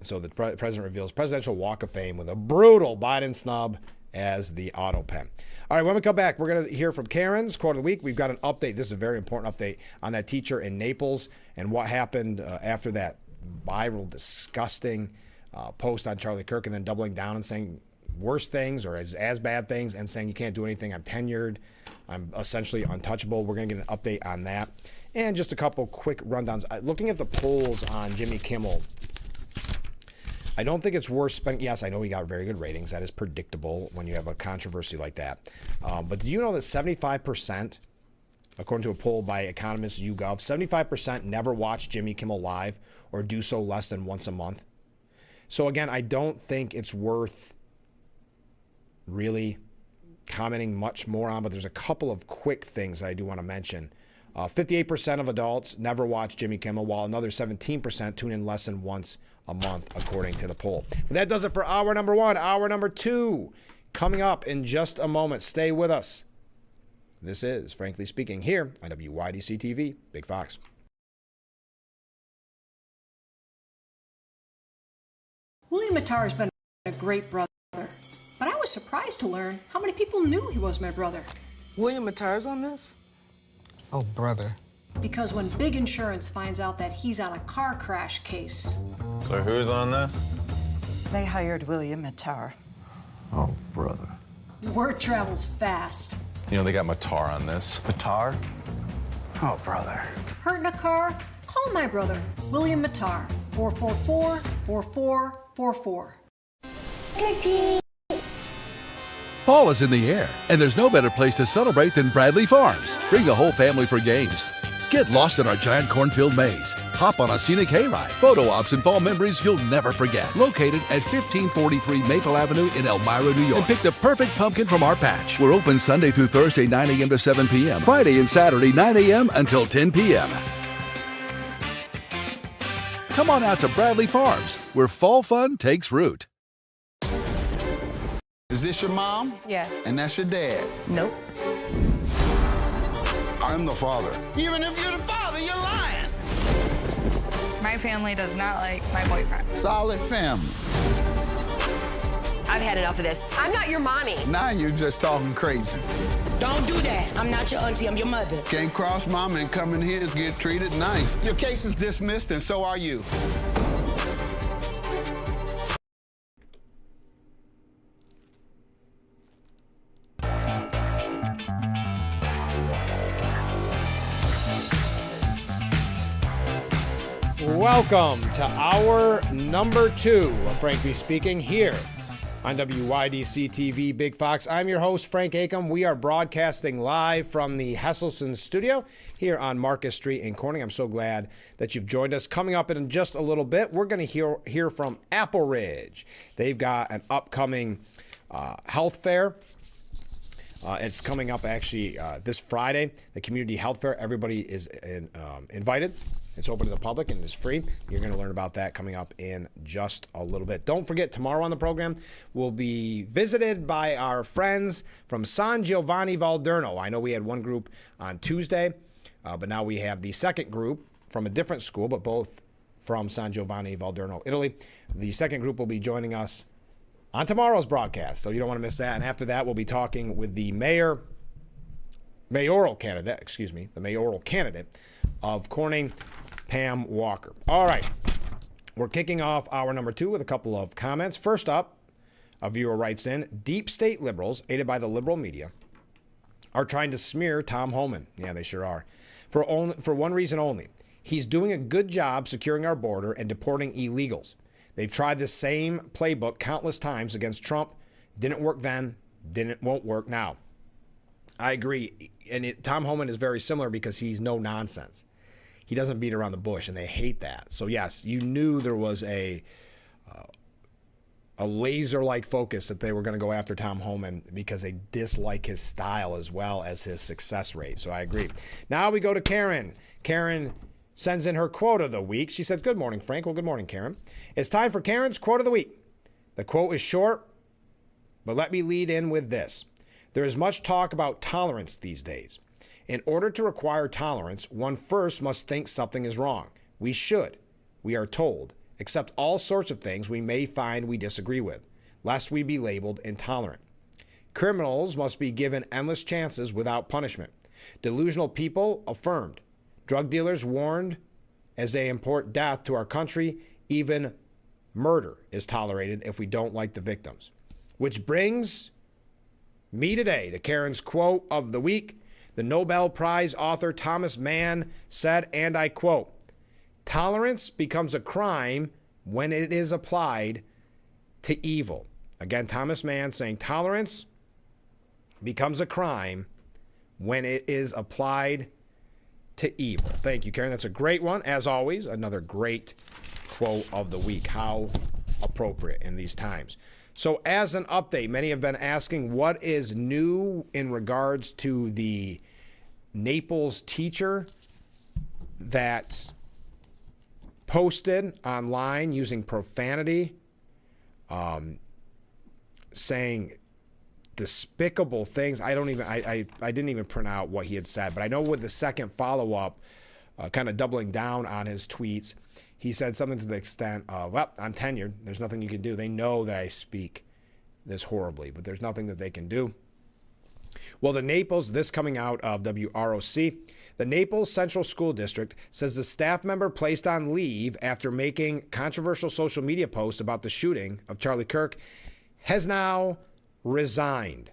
S1: So the president reveals Presidential Walk of Fame with a brutal Biden snub as the auto pen. All right, when we come back, we're going to hear from Karen's Quote of the Week. We've got an update. This is a very important update on that teacher in Naples and what happened after that viral, disgusting post on Charlie Kirk, and then doubling down and saying worse things or as bad things and saying you can't do anything. I'm tenured. I'm essentially untouchable. We're going to get an update on that. And just a couple quick rundowns. Looking at the polls on Jimmy Kimmel, I don't think it's worth spending. Yes, I know he got very good ratings. That is predictable when you have a controversy like that. But did you know that 75%, according to a poll by economist YouGov, 75% never watch Jimmy Kimmel live or do so less than once a month? So again, I don't think it's worth really commenting much more on, but there's a couple of quick things that I do want to mention. 58% of adults never watch Jimmy Kimmel, while another 17% tune in less than once a month, according to the poll. But that does it for hour number one. Hour number two coming up in just a moment. Stay with us. This is Frankly Speaking here on WYDC TV, Big Fox.
S5: William Mattar has been a great brother, but I was surprised to learn how many people knew he was my brother.
S7: William Mattar's on this?
S23: Oh, brother.
S5: Because when Big Insurance finds out that he's on a car crash case.
S24: So who's on this?
S25: They hired William Mattar.
S24: Oh, brother.
S5: Word travels fast.
S24: You know, they got Mattar on this. Mattar?
S25: Oh, brother.
S5: Hurt in a car? Call my brother, William Mattar. 444-4444.
S9: Fall is in the air, and there's no better place to celebrate than Bradley Farms. Bring the whole family for games. Get lost in our giant cornfield maze. Hop on a scenic hayride. Photo ops and fall memories you'll never forget. Located at 1543 Maple Avenue in Elmira, New York. And pick the perfect pumpkin from our patch. We're open Sunday through Thursday, 9 a.m. to 7 p.m. Friday and Saturday, 9 a.m. until 10 p.m. Come on out to Bradley Farms, where fall fun takes root.
S6: Is this your mom?
S8: Yes.
S6: And that's your dad?
S8: Nope.
S6: I'm the father.
S8: Even if you're the father, you're lying. My family does not like my boyfriend.
S6: Solid family.
S8: I've had enough of this. I'm not your mommy.
S6: Now you're just talking crazy.
S10: Don't do that. I'm not your auntie, I'm your mother.
S6: Can't cross mama and come in here and get treated nice. Your case is dismissed and so are you.
S1: Welcome to hour number 2 of Frankly Speaking here on WYDC TV Big Fox. I'm your host, Frank Acom. We are broadcasting live from the Hesselson studio here on Marcus Street in Corning. I'm so glad that you've joined us. Coming up in just a little bit, we're going to hear from Apple Ridge. They've got an upcoming health fair. It's coming up actually this Friday, the community health fair. Everybody is invited. It's open to the public and it's free. You're going to learn about that coming up in just a little bit. Don't forget, tomorrow on the program, we'll be visited by our friends from San Giovanni Valderno. I know we had one group on Tuesday, but now we have the second group from a different school, but both from San Giovanni Valderno, Italy. The second group will be joining us on tomorrow's broadcast, so you don't want to miss that. And after that, we'll be talking with the mayoral candidate of Corning, Pam Walker. All right, we're kicking off hour number 2 with a couple of comments. First up, a viewer writes in, deep state liberals, aided by the liberal media, are trying to smear Tom Homan. Yeah, they sure are. For one reason only. He's doing a good job securing our border and deporting illegals. They've tried the same playbook countless times against Trump. Didn't work then, won't work now. I agree. And Tom Homan is very similar because he's no nonsense. He doesn't beat around the bush, and they hate that. So, yes, you knew there was a laser-like focus that they were going to go after Tom Homan because they dislike his style as well as his success rate. So I agree. Now we go to Karen. Karen sends in her quote of the week. She said, good morning, Frank. Well, good morning, Karen. It's time for Karen's quote of the week. The quote is short, but let me lead in with this. There is much talk about tolerance these days. In order to require tolerance, one first must think something is wrong. We should, we are told, accept all sorts of things we may find we disagree with, lest we be labeled intolerant. Criminals must be given endless chances without punishment. Delusional people affirmed. Drug dealers warned as they import death to our country. Even murder is tolerated if we don't like the victims. Which brings me today to Karen's quote of the week. The Nobel Prize author Thomas Mann said, and I quote, tolerance becomes a crime when it is applied to evil. Again, Thomas Mann saying tolerance becomes a crime when it is applied to evil. Thank you, Karen. That's a great one. As always, another great quote of the week. How appropriate in these times. So as an update, many have been asking what is new in regards to the Naples teacher that posted online using profanity, saying despicable things. I didn't even print out what he had said, but I know with the second follow-up, kind of doubling down on his tweets, he said something to the extent of, well, I'm tenured. There's nothing you can do. They know that I speak this horribly, but there's nothing that they can do. Well, the Naples, this coming out of WROC, the Naples Central School District says the staff member placed on leave after making controversial social media posts about the shooting of Charlie Kirk has now resigned.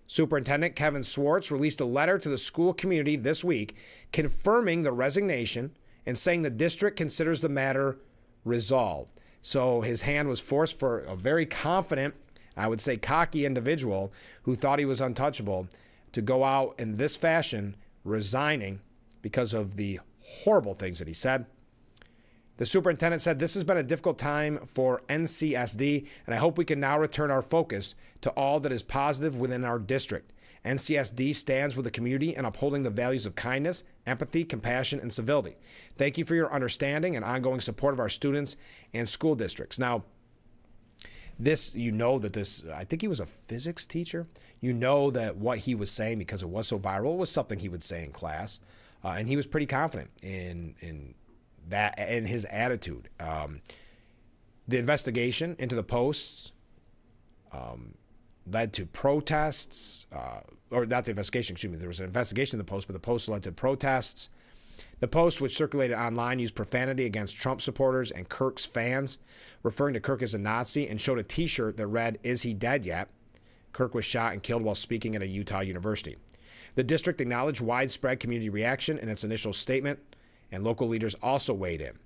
S1: Superintendent Kevin Swartz released a letter to the school community this week confirming the resignation and saying the district considers the matter resolved. So his hand was forced for a very confident, I would say cocky individual who thought he was untouchable to go out in this fashion, resigning because of the horrible things that he said. The superintendent said, "This has been a difficult time for NCSD, and I hope we can now return our focus to all that is positive within our district. NCSD stands with the community in upholding the values of kindness, empathy, compassion, and civility. Thank you for your understanding and ongoing support of our students and school districts." Now, this, I think he was a physics teacher. You know that what he was saying, because it was so viral, was something he would say in class. And he was pretty confident in that and his attitude. The investigation into the posts led to protests, or not the investigation, excuse me. There was an investigation of the post, but the post led to protests. The post, which circulated online, used profanity against Trump supporters and Kirk's fans, referring to Kirk as a Nazi, and showed a T-shirt that read, "Is he dead yet?" Kirk was shot and killed while speaking at a Utah university. The district acknowledged widespread community reaction in its initial statement, and local leaders also weighed in.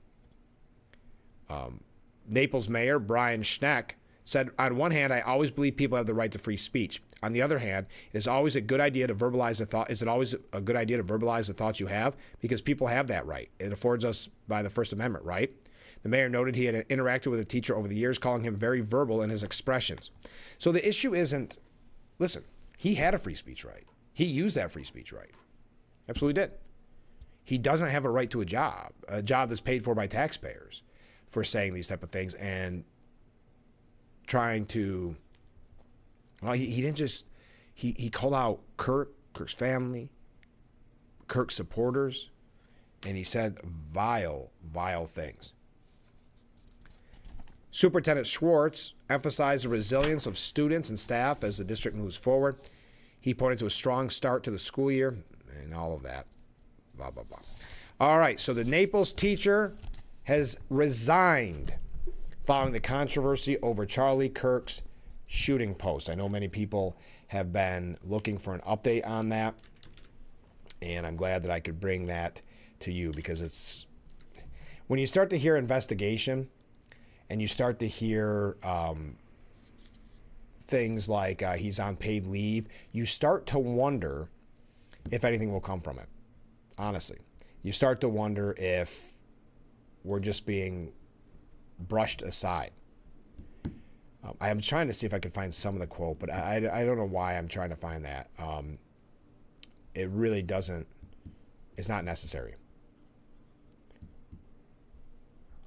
S1: Naples Mayor Brian Schneck said, "On one hand, I always believe people have the right to free speech. On the other hand, it is always a good idea to verbalize a thought. Is it always a good idea to verbalize the thoughts you have? Because people have that right. It affords us by the First Amendment, right?" The mayor noted he had interacted with a teacher over the years, calling him very verbal in his expressions. So the issue isn't, listen, he had a free speech right. He used that free speech right. Absolutely did. He doesn't have a right to a job that's paid for by taxpayers, for saying these type of things and trying to, well, he didn't just, he called out Kirk's family, Kirk's supporters, and he said vile things. Superintendent Schwartz emphasized the resilience of students and staff as the district moves forward. He pointed to a strong start to the school year and all of that, blah, blah, blah. All right, so the Naples teacher has resigned following the controversy over Charlie Kirk's shooting post. I know many people have been looking for an update on that, and I'm glad that I could bring that to you, because it's, when you start to hear investigation and you start to hear things like he's on paid leave, you start to wonder if anything will come from it. Honestly, you start to wonder if we're just being brushed aside. I'm trying to see if I can find some of the quote, but I don't know why I'm trying to find that. It really doesn't, it's not necessary.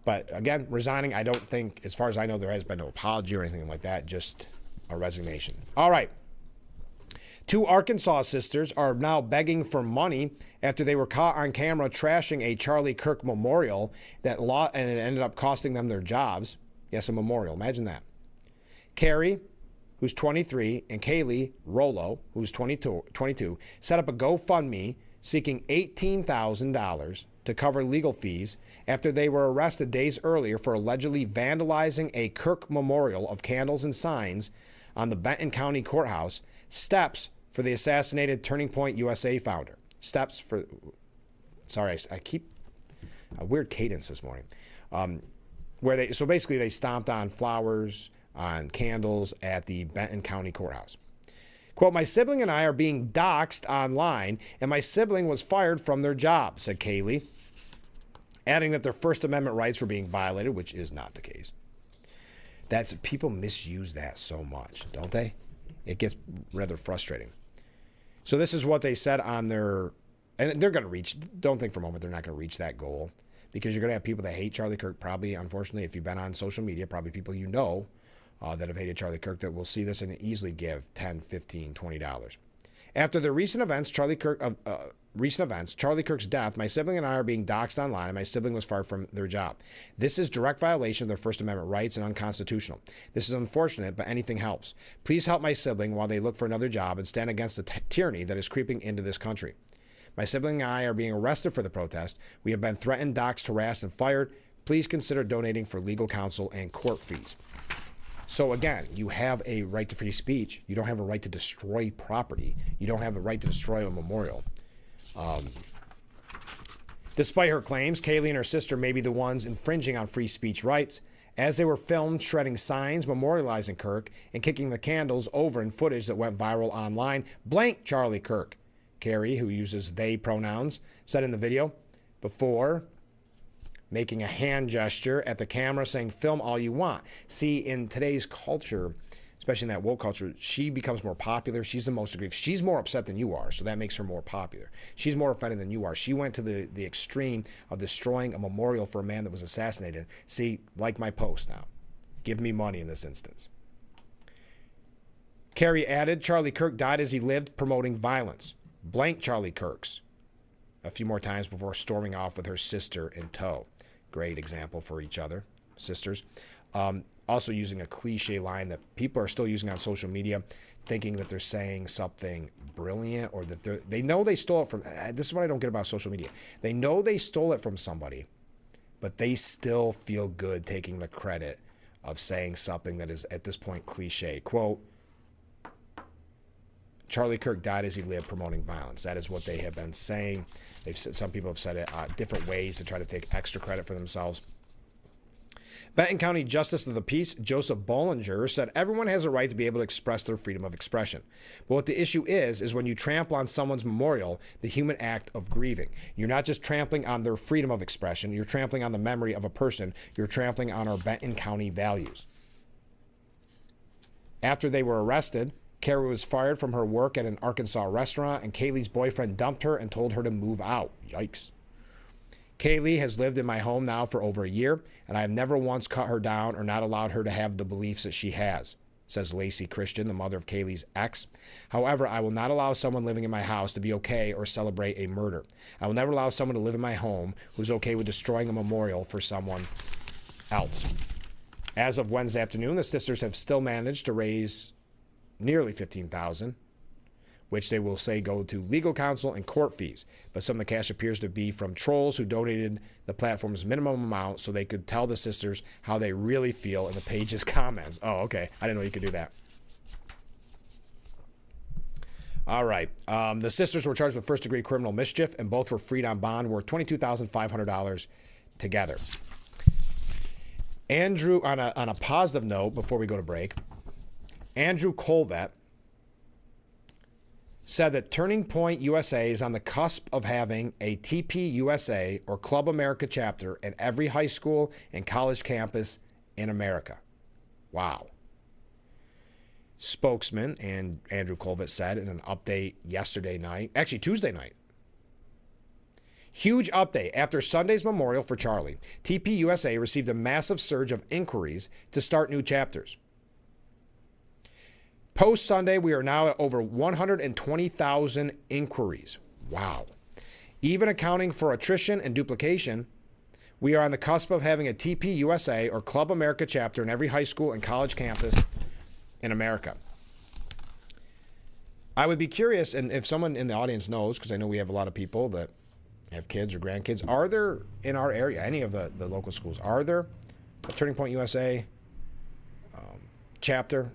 S1: But again, resigning, I don't think, as far as I know, there has been no apology or anything like that, just a resignation. All right. 2 Arkansas sisters are now begging for money after they were caught on camera trashing a Charlie Kirk memorial and it ended up costing them their jobs. Yes, a memorial. Imagine that. Carrie, who's 23, and Kaylee Rollo, who's 22, set up a GoFundMe seeking $18,000 to cover legal fees after they were arrested days earlier for allegedly vandalizing a Kirk memorial of candles and signs on the Benton County Courthouse steps for the assassinated Turning Point USA founder. I keep a weird cadence this morning. So basically they stomped on flowers, on candles at the Benton County Courthouse. Quote, "My sibling and I are being doxxed online, and my sibling was fired from their job," said Kaylee, adding that their First Amendment rights were being violated, which is not the case. People misuse that so much, don't they? It gets rather frustrating. So this is what they said on their, and they're going to reach, don't think for a moment they're not going to reach that goal, because you're going to have people that hate Charlie Kirk, probably, unfortunately, if you've been on social media, probably people you know that have hated Charlie Kirk, that will see this and easily give $10, $15, $20. After the recent events, Charlie Kirk's death, my sibling and I are being doxxed online, and my sibling was fired from their job. This is direct violation of their First Amendment rights and unconstitutional. This is unfortunate, but anything helps. Please help my sibling while they look for another job and stand against the tyranny that is creeping into this country. My sibling and I are being arrested for the protest. We have been threatened, doxxed, harassed, and fired. Please consider donating for legal counsel and court fees. So again, you have a right to free speech. You don't have a right to destroy property. You don't have a right to destroy a memorial. Despite her claims, Kaylee and her sister may be the ones infringing on free speech rights, as they were filmed shredding signs memorializing Kirk and kicking the candles over in footage that went viral online. Blank Charlie Kirk. Carrie, who uses they pronouns, said in the video before making a hand gesture at the camera saying, film all you want. See, in today's culture, especially in that woke culture, she becomes more popular. She's the most aggrieved. She's more upset than you are, so that makes her more popular. She's more offended than you are. She went to the extreme of destroying a memorial for a man that was assassinated. See, like my post now. Give me money in this instance. Carrie added, Charlie Kirk died as he lived, promoting violence. Blank Charlie Kirk's. A few more times before storming off with her sister in tow. Great example for each other, sisters. Also using a cliche line that people are still using on social media, thinking that they're saying something brilliant or that they know they stole it from, this is what I don't get about social media. They know they stole it from somebody, but they still feel good taking the credit of saying something that is at this point cliche. Quote, Charlie Kirk died as he lived, promoting violence. That is what they have been saying. Some people have said it different ways to try to take extra credit for themselves. Benton County Justice of the Peace Joseph Bollinger said everyone has a right to be able to express their freedom of expression. But what the issue is when you trample on someone's memorial, the human act of grieving. You're not just trampling on their freedom of expression, you're trampling on the memory of a person, you're trampling on our Benton County values. After they were arrested, Carrie was fired from her work at an Arkansas restaurant, and Kaylee's boyfriend dumped her and told her to move out. Yikes. Kaylee has lived in my home now for over a year, and I have never once cut her down or not allowed her to have the beliefs that she has, says Lacey Christian, the mother of Kaylee's ex. However, I will not allow someone living in my house to be okay or celebrate a murder. I will never allow someone to live in my home who's okay with destroying a memorial for someone else. As of Wednesday afternoon, the sisters have still managed to raise nearly $15,000, which they will say go to legal counsel and court fees. But some of the cash appears to be from trolls who donated the platform's minimum amount so they could tell the sisters how they really feel in the page's comments. Oh, okay. I didn't know you could do that. All right. The sisters were charged with first-degree criminal mischief, and both were freed on bond worth $22,500 together. Andrew, on a positive note, before we go to break, Andrew Colvett said that Turning Point USA is on the cusp of having a TPUSA or Club America chapter in every high school and college campus in America. Wow. Spokesman and Andrew Colvett said in an update Tuesday night. Huge update. After Sunday's memorial for Charlie, TPUSA received a massive surge of inquiries to start new chapters. Post-Sunday, we are now at over 120,000 inquiries. Wow. Even accounting for attrition and duplication, we are on the cusp of having a TPUSA or Club America chapter in every high school and college campus in America. I would be curious, and if someone in the audience knows, because I know we have a lot of people that have kids or grandkids, are there in our area, any of the local schools, are there a Turning Point USA chapter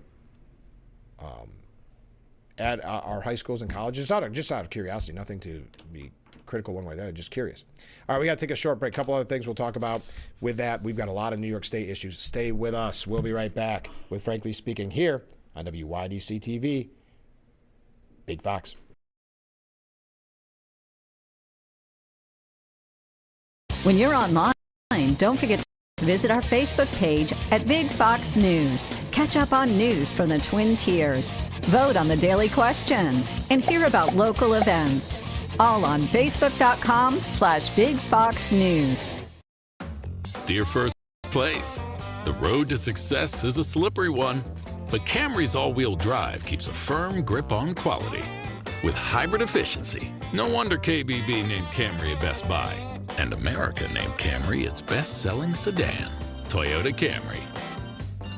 S1: at our high schools and colleges? Just out of curiosity, nothing to be critical one way or the other, just curious. All right, we got to take a short break. A couple other things we'll talk about with that. We've got a lot of New York State issues. Stay with us. We'll be right back with Frankly Speaking here on WYDC TV. Big Fox.
S11: When you're online, don't forget to visit our Facebook page at Big Fox News. Catch up on news from the Twin Tiers. Vote on the daily question and hear about local events. All on Facebook.com/Big Fox News.
S12: Dear First Place, the road to success is a slippery one, but Camry's all-wheel drive keeps a firm grip on quality. With hybrid efficiency, no wonder KBB named Camry a Best Buy, and America named Camry its best-selling sedan, Toyota Camry.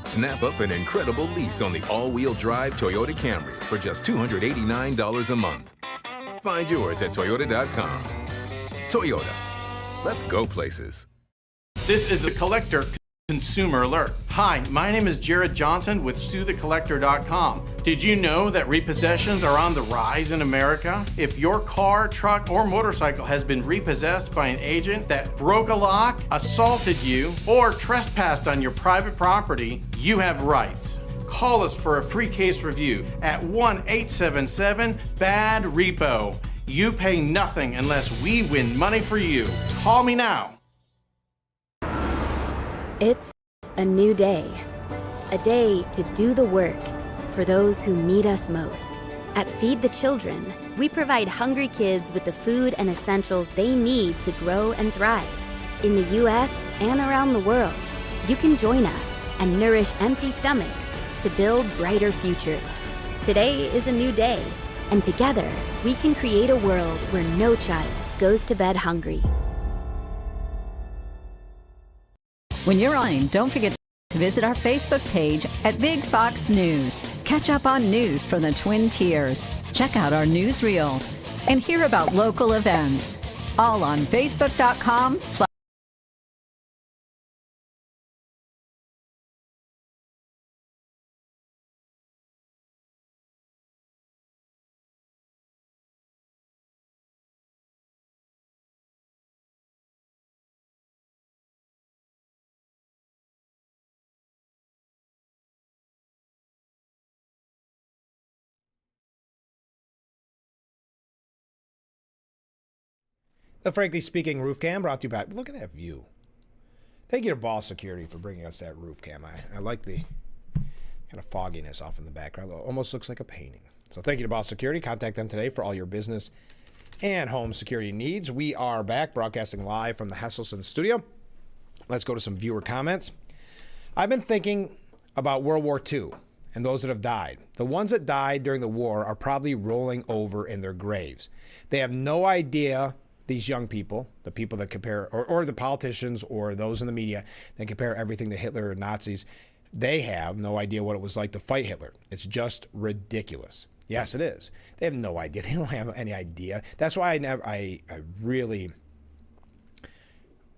S14: Snap up an incredible lease on the all-wheel drive Toyota Camry for just $289 a month. Find yours at Toyota.com. Toyota. Let's go places.
S13: This is a Collector Consumer Alert. Hi, my name is Jared Johnson with SueTheCollector.com. Did you know that repossessions are on the rise in America? If your car, truck, or motorcycle has been repossessed by an agent that broke a lock, assaulted you, or trespassed on your private property, you have rights. Call us for a free case review at 1-877-BAD-REPO. You pay nothing unless we win money for you. Call me now.
S15: It's a new day. A day to do the work for those who need us most. At Feed the Children, we provide hungry kids with the food and essentials they need to grow and thrive. In the U.S. and around the world, you can join us and nourish empty stomachs to build brighter futures. Today is a new day, and together we can create a world where no child goes to bed hungry.
S11: When you're online, don't forget to visit our Facebook page at Big Fox News. Catch up on news from the Twin Tiers. Check out our newsreels and hear about local events. All on Facebook.com/.
S1: The Frankly Speaking roof cam brought to you by. Look at that view. Thank you to Ball Security for bringing us that roof cam. I like the kind of fogginess off in the background. It almost looks like a painting. So thank you to Ball Security. Contact them today for all your business and home security needs. We are back broadcasting live from the Hesselson studio. Let's go to some viewer comments. I've been thinking about World War II and those that have died. The ones that died during the war are probably rolling over in their graves. They have no idea. These young people, the people that compare, or the politicians or those in the media that compare everything to Hitler and Nazis, they have no idea what it was like to fight Hitler. It's just ridiculous. Yes, it is. They have no idea. They don't have any idea. That's why I really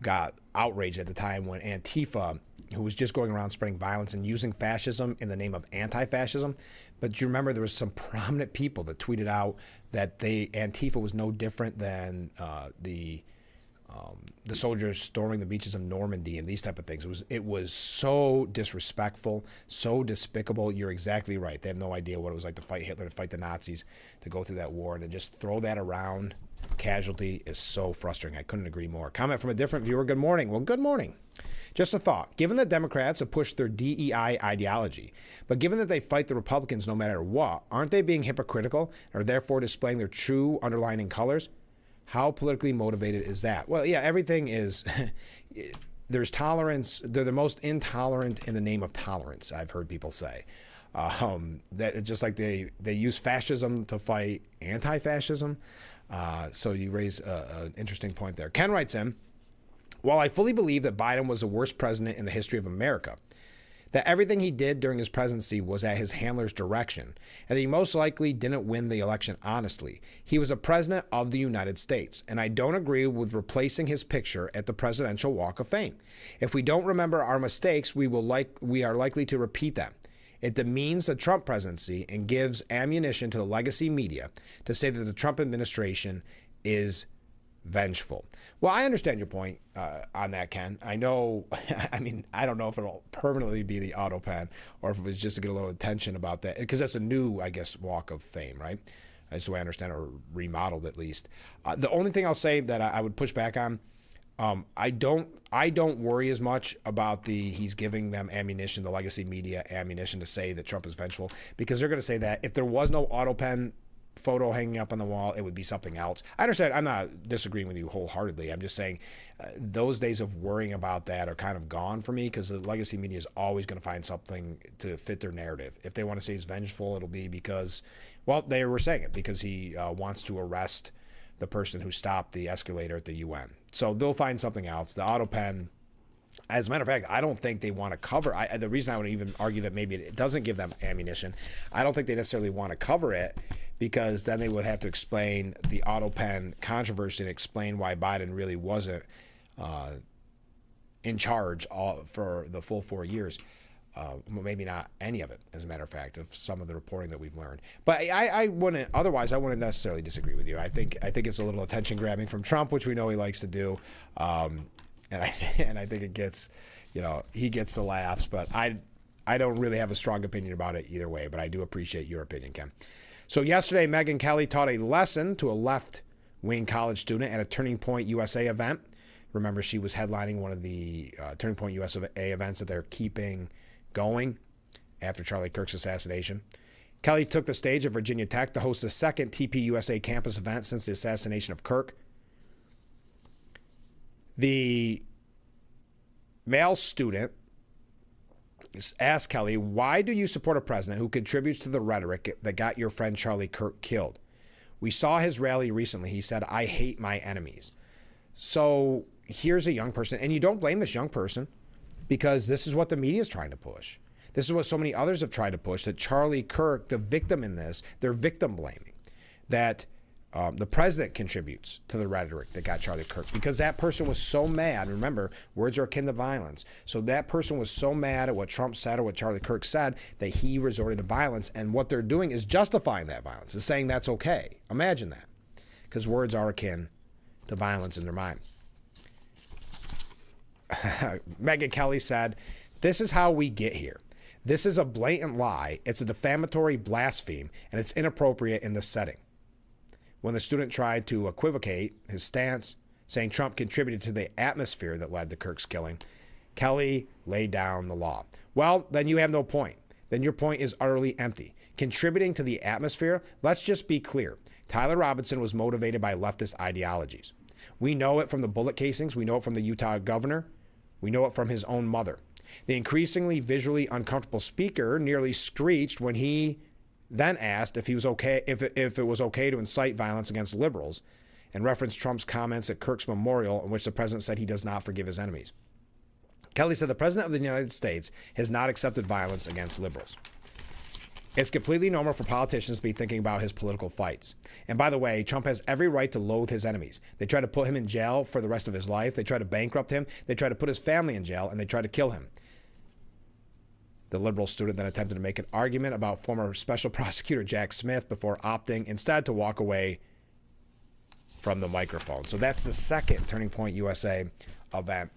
S1: got outraged at the time when Antifa, who was just going around spreading violence and using fascism in the name of anti-fascism. But you remember there was some prominent people that tweeted out that Antifa was no different than the soldiers storming the beaches of Normandy and these type of things. It was so disrespectful, so despicable. You're exactly right. They have no idea what it was like to fight Hitler, to fight the Nazis, to go through that war, and to just throw that around. Casualty is so frustrating. I couldn't agree more. Comment from a different viewer. Good morning. Well, good morning. Just a thought. Given that Democrats have pushed their DEI ideology, but given that they fight the Republicans no matter what, aren't they being hypocritical and are therefore displaying their true underlying colors? How politically motivated is that? Well, yeah, everything is. There's tolerance. They're the most intolerant in the name of tolerance, I've heard people say. That just like they use fascism to fight anti-fascism. So you raise an interesting point there. Ken writes in, while I fully believe that Biden was the worst president in the history of America, that everything he did during his presidency was at his handler's direction, and that he most likely didn't win the election honestly, he was a president of the United States, and I don't agree with replacing his picture at the Presidential Walk of Fame. If we don't remember our mistakes, we are likely to repeat them. It demeans the Trump presidency and gives ammunition to the legacy media to say that the Trump administration is vengeful. Well, I understand your point on that, Ken. I know, I mean, I don't know if it'll permanently be the auto pen or if it was just to get a little attention about that, because that's a new, I guess, Walk of Fame, right? That's the way I understand it, or remodeled at least. The only thing I'll say that I would push back on, I don't worry as much about he's giving them ammunition, the legacy media ammunition to say that Trump is vengeful, because they're going to say that if there was no auto pen photo hanging up on the wall, it would be something else. I understand. I'm not disagreeing with you wholeheartedly. I'm just saying those days of worrying about that are kind of gone for me, because the legacy media is always going to find something to fit their narrative. If they want to say he's vengeful, it'll be because, well, they were saying it because he wants to arrest the person who stopped the escalator at the UN. So they'll find something else. The auto pen, as a matter of fact, I don't think they want to cover. The reason I would even argue that maybe it doesn't give them ammunition, I don't think they necessarily want to cover it, because then they would have to explain the auto pen controversy and explain why Biden really wasn't in charge for the full 4 years. Maybe not any of it, as a matter of fact, of some of the reporting that we've learned. But I wouldn't necessarily disagree with you. I think it's a little attention grabbing from Trump, which we know he likes to do. And I think it gets, he gets the laughs, but I don't really have a strong opinion about it either way, but I do appreciate your opinion, Ken. So yesterday, Megyn Kelly taught a lesson to a left-wing college student at a Turning Point USA event. Remember, she was headlining one of the Turning Point USA events that they're keeping going after Charlie Kirk's assassination. Kelly took the stage at Virginia Tech to host the second TPUSA campus event since the assassination of Kirk. The male student asked Kelly, why do you support a president who contributes to the rhetoric that got your friend Charlie Kirk killed? We saw his rally recently. He said, I hate my enemies. So here's a young person, and you don't blame this young person because this is what the media is trying to push. This is what so many others have tried to push, that Charlie Kirk, the victim in this, they're victim blaming, that the president contributes to the rhetoric that got Charlie Kirk because that person was so mad. Remember, words are akin to violence. So that person was so mad at what Trump said or what Charlie Kirk said that he resorted to violence. And what they're doing is justifying that violence, is saying that's okay. Imagine that, because words are akin to violence in their mind. Megyn Kelly said, this is how we get here. This is a blatant lie. It's a defamatory blaspheme, and it's inappropriate in this setting. When the student tried to equivocate his stance, saying Trump contributed to the atmosphere that led to Kirk's killing, Kelly laid down the law. Well, then you have no point. Then your point is utterly empty. Contributing to the atmosphere, let's just be clear. Tyler Robinson was motivated by leftist ideologies. We know it from the bullet casings. We know it from the Utah governor. We know it from his own mother. The increasingly visually uncomfortable speaker nearly screeched when he then asked if he was okay, if it was okay to incite violence against liberals, and referenced Trump's comments at Kirk's memorial in which the president said he does not forgive his enemies. Kelly said the president of the United States has not accepted violence against liberals. It's completely normal for politicians to be thinking about his political fights. And by the way, Trump has every right to loathe his enemies. They try to put him in jail for the rest of his life. They try to bankrupt him. They try to put his family in jail, and they try to kill him. The liberal student then attempted to make an argument about former special prosecutor Jack Smith before opting instead to walk away from the microphone. So that's the second Turning Point USA event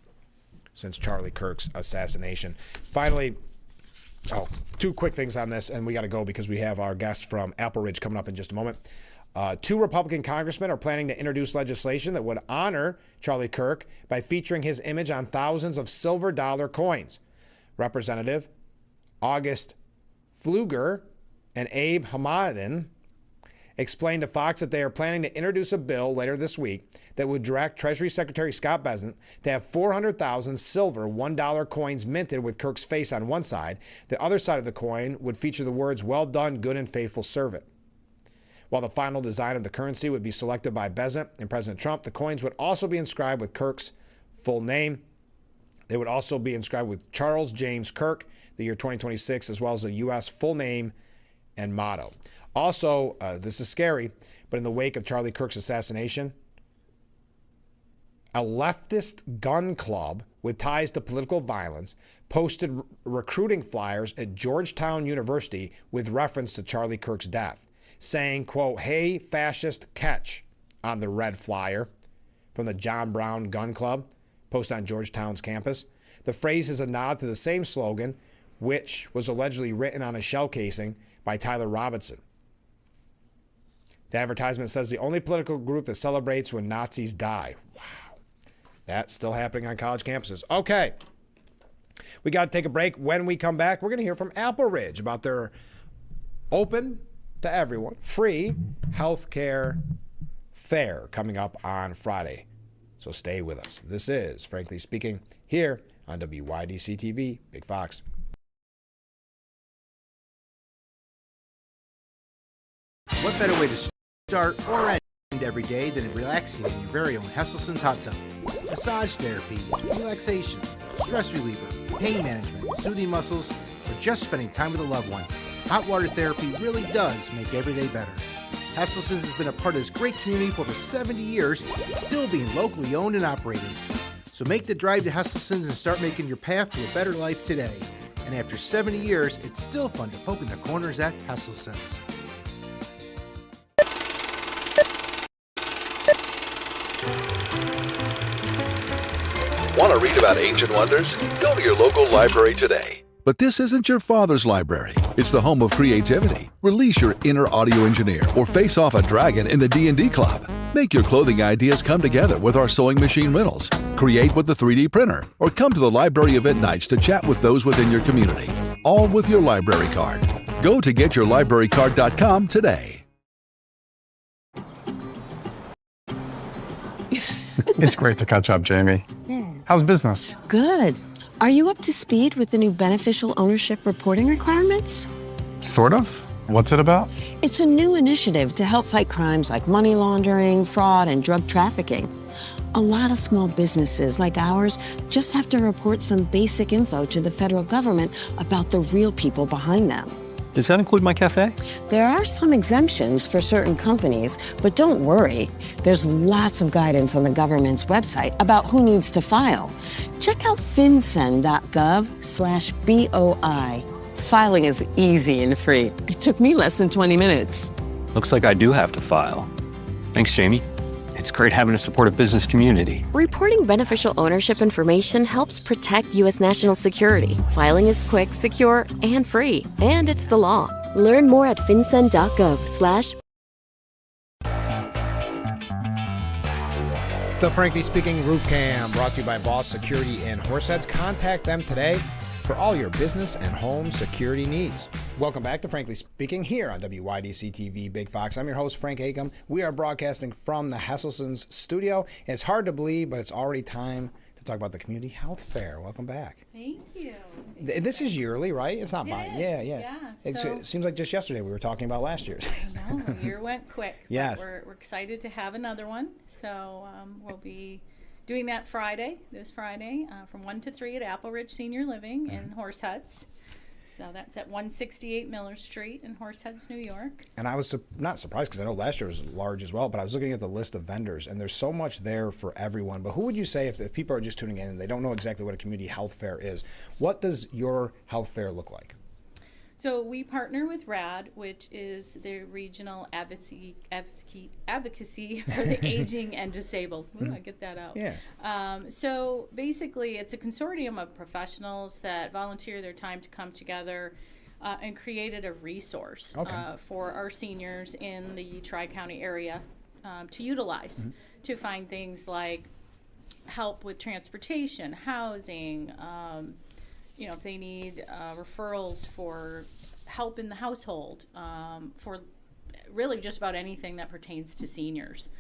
S1: since Charlie Kirk's assassination. Finally, two quick things on this, and we got to go because we have our guest from Apple Ridge coming up in just a moment. Two Republican congressmen are planning to introduce legislation that would honor Charlie Kirk by featuring his image on thousands of silver dollar coins. Representative August Pfluger and Abe Hamadin explained to Fox that they are planning to introduce a bill later this week that would direct Treasury Secretary Scott Bessent to have 400,000 silver $1 coins minted with Kirk's face on one side. The other side of the coin would feature the words, "Well done, good and faithful servant." While the final design of the currency would be selected by Bessent and President Trump, the coins would also be inscribed with Kirk's full name. They would also be inscribed with Charles James Kirk, the year 2026, as well as the U.S. full name and motto. Also, this is scary, but in the wake of Charlie Kirk's assassination, a leftist gun club with ties to political violence posted recruiting flyers at Georgetown University with reference to Charlie Kirk's death, saying, quote, "Hey, fascist, catch," on the red flyer from the John Brown Gun Club, posted on Georgetown's campus. The phrase is a nod to the same slogan, which was allegedly written on a shell casing by Tyler Robinson. The advertisement says the only political group that celebrates when Nazis die. Wow. That's still happening on college campuses. Okay. We got to take a break. When we come back, we're going to hear from Apple Ridge about their open to everyone, free healthcare fair coming up on Friday. So stay with us. This is Frankly Speaking here on WYDC TV, Big Fox.
S2: What better way to start or end every day than relaxing in your very own Hesselson's hot tub? Massage therapy, relaxation, stress reliever, pain management, soothing muscles, or just spending time with a loved one. Hot water therapy really does make every day better. Hesselson's has been a part of this great community for over 70 years, still being locally owned and operated. So make the drive to Hesselson's and start making your path to a better life today. And after 70 years, it's still fun to poke in the corners at Hesselson's.
S9: Want to read about ancient wonders? Go to your local library today. But this isn't your father's library. It's the home of creativity. Release your inner audio engineer or face off a dragon in the D&D club. Make your clothing ideas come together with our sewing machine rentals. Create with the 3D printer or come to the library event nights to chat with those within your community. All with your library card. Go to getyourlibrarycard.com today.
S23: It's great to catch up, Jamie. How's business?
S16: Good. Are you up to speed with the new beneficial ownership reporting requirements?
S23: Sort of. What's it about?
S16: It's a new initiative to help fight crimes like money laundering, fraud, and drug trafficking. A lot of small businesses like ours just have to report some basic info to the federal government about the real people behind them.
S17: Does that include my cafe?
S16: There are some exemptions for certain companies, but don't worry. There's lots of guidance on the government's website about who needs to file. Check out fincen.gov/BOI. Filing is easy and free. It took me less than 20 minutes.
S17: Looks like I do have to file. Thanks, Jamie. It's great having a supportive business community.
S18: Reporting beneficial ownership information helps protect U.S. national security. Filing is quick, secure, and free. And it's the law. Learn more at fincen.gov/.
S1: The Frankly Speaking Roof Cam, brought to you by Boss Security in Horseheads. Contact them today for all your business and home security needs. Welcome back to Frankly Speaking here on WYDC TV Big Fox. I'm your host, Frank Acom. We are broadcasting from the Hesselson's studio. It's hard to believe, but it's already time to talk about the Community Health Fair. Welcome back.
S20: Thank you.
S1: This is yearly, right? It's not
S20: It
S1: by.
S20: is.
S1: Yeah. It seems like just yesterday we were talking about last year's.
S20: I know, the year went quick.
S1: Yes.
S20: But we're excited to have another one. So we'll be doing that this Friday, from 1 to 3 at Apple Ridge Senior Living in Horseheads. So that's at 168 Miller Street in Horseheads, New York.
S1: And I was not surprised because I know last year was large as well, but I was looking at the list of vendors and there's so much there for everyone. But who would you say, if people are just tuning in and they don't know exactly what a community health fair is, what does your health fair look like?
S20: So we partner with RAD, which is the Regional Advocacy for the Aging and Disabled. Ooh, I get that out.
S1: Yeah.
S20: So basically, it's a consortium of professionals that volunteer their time to come together and created a resource for our seniors in the Tri-County area to utilize to find things like help with transportation, housing, if they need referrals for help in the household, for really just about anything that pertains to seniors.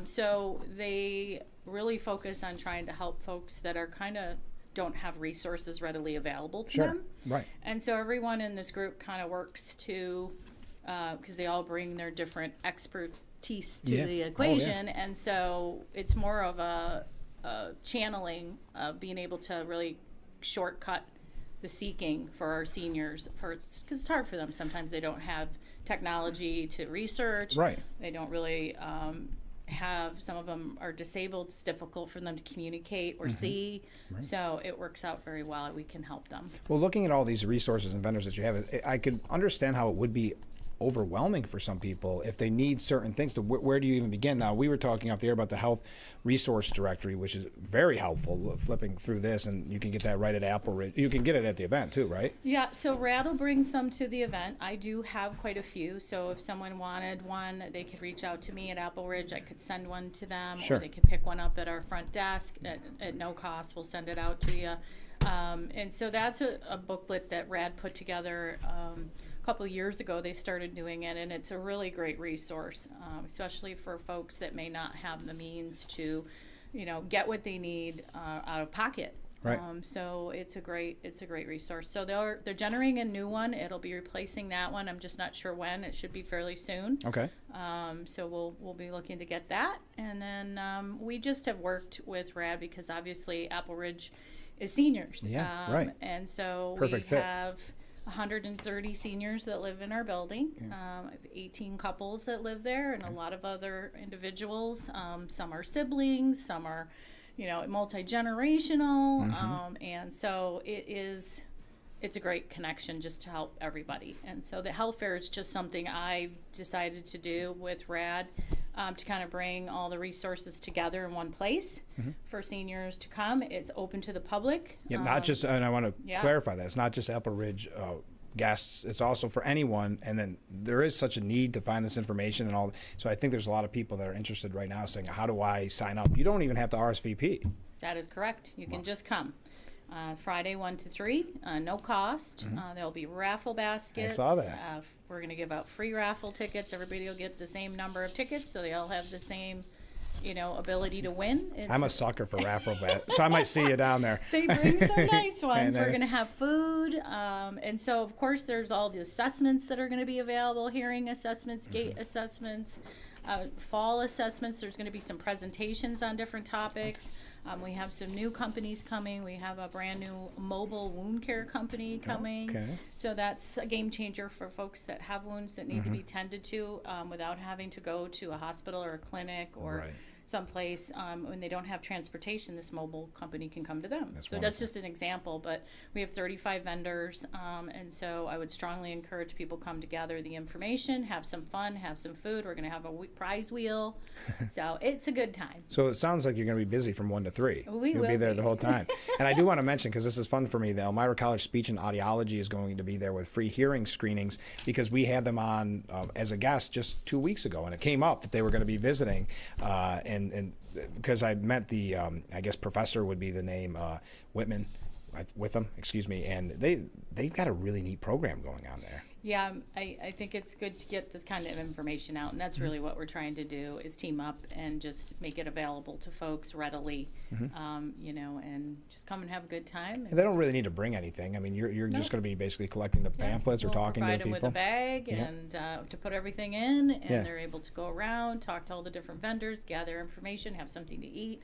S20: So they really focus on trying to help folks that are kind of don't have resources readily available to them.
S1: Right.
S20: And so everyone in this group kind of works to, because they all bring their different expertise to the equation. And so it's more of a channeling of being able to really shortcut the seeking for our seniors, because it's hard for them. Sometimes they don't have technology to research.
S1: Right.
S20: They don't really have, some of them are disabled. It's difficult for them to communicate or see. Right. So it works out very well. We can help them.
S1: Well, looking at all these resources and vendors that you have, I could understand how it would be overwhelming for some people if they need certain things. Where do you even begin? Now, we were talking off the air about the health resource directory, which is very helpful, flipping through this, and you can get that right at Apple Ridge. You can get it at the event too, right?
S20: Yeah, so RAD will bring some to the event. I do have quite a few, so if someone wanted one, they could reach out to me at Apple Ridge. I could send one to them,
S1: Sure.
S20: Or they could pick one up at our front desk at no cost. We'll send it out to you. And so that's a booklet that RAD put together a couple of years ago. They started doing it, and it's a really great resource, especially for folks that may not have the means to, get what they need out of pocket.
S1: Right.
S20: So it's a great resource. So they're generating a new one. It'll be replacing that one. I'm just not sure when. It should be fairly soon.
S1: Okay.
S20: So we'll be looking to get that, and then we just have worked with RAD because obviously Apple Ridge is seniors.
S1: Yeah. Right.
S20: And so
S1: Perfect
S20: we
S1: fit.
S20: have 130 seniors that live in our building. I have 18 couples that live there, and a lot of other individuals. Some are siblings, some are, multi-generational, and so it's a great connection just to help everybody. And so the health fair is just something I've decided to do with RAD. to kind of bring all the resources together in one place for seniors to come. It's open to the public.
S1: Yeah, not just, and I want to clarify that, it's not just Apple Ridge guests, it's also for anyone. And then there is such a need to find this information and all. So I think there's a lot of people that are interested right now saying, how do I sign up? You don't even have to RSVP.
S20: That is correct. You can just come. Friday 1 to 3, no cost. There'll be raffle baskets.
S1: I saw that.
S20: We're going to give out free raffle tickets. Everybody will get the same number of tickets, so they all have the same, ability to win.
S1: I'm a sucker for raffle baskets, so I might see you down there.
S20: They bring some nice ones. We're going to have food, and so of course there's all the assessments that are going to be available: hearing assessments, gait assessments, fall assessments. There's going to be some presentations on different topics. We have some new companies coming. We have a brand new mobile wound care company coming.
S1: Okay.
S20: So that's a game changer for folks that have wounds that need to be tended to without having to go to a hospital or a clinic or someplace. When they don't have transportation, this mobile company can come to them. That's just an example, but we have 35 vendors, and so I would strongly encourage people come to gather the information, have some fun, have some food. We're going to have a prize wheel, so it's a good time.
S1: So it sounds like you're going to be busy from 1 to 3. You'll be there the whole time. And I do want to mention, because this is fun for me, the Elmira College Speech and Audiology is going to be there with free hearing screenings, because we had them on as a guest just 2 weeks ago, and it came up that they were going to be visiting, and because I met the, I guess professor would be the name, Whitman, Witham, excuse me, and they've got a really neat program going on there.
S20: Yeah, I think it's good to get this kind of information out, and that's really what we're trying to do, is team up and just make it available to folks readily, and just come and have a good time.
S1: And they don't really need to bring anything. I mean, you're just going to be basically collecting the pamphlets or talking to the people.
S20: Provide them with a bag and to put everything in, and they're able to go around, talk to all the different vendors, gather information, have something to eat.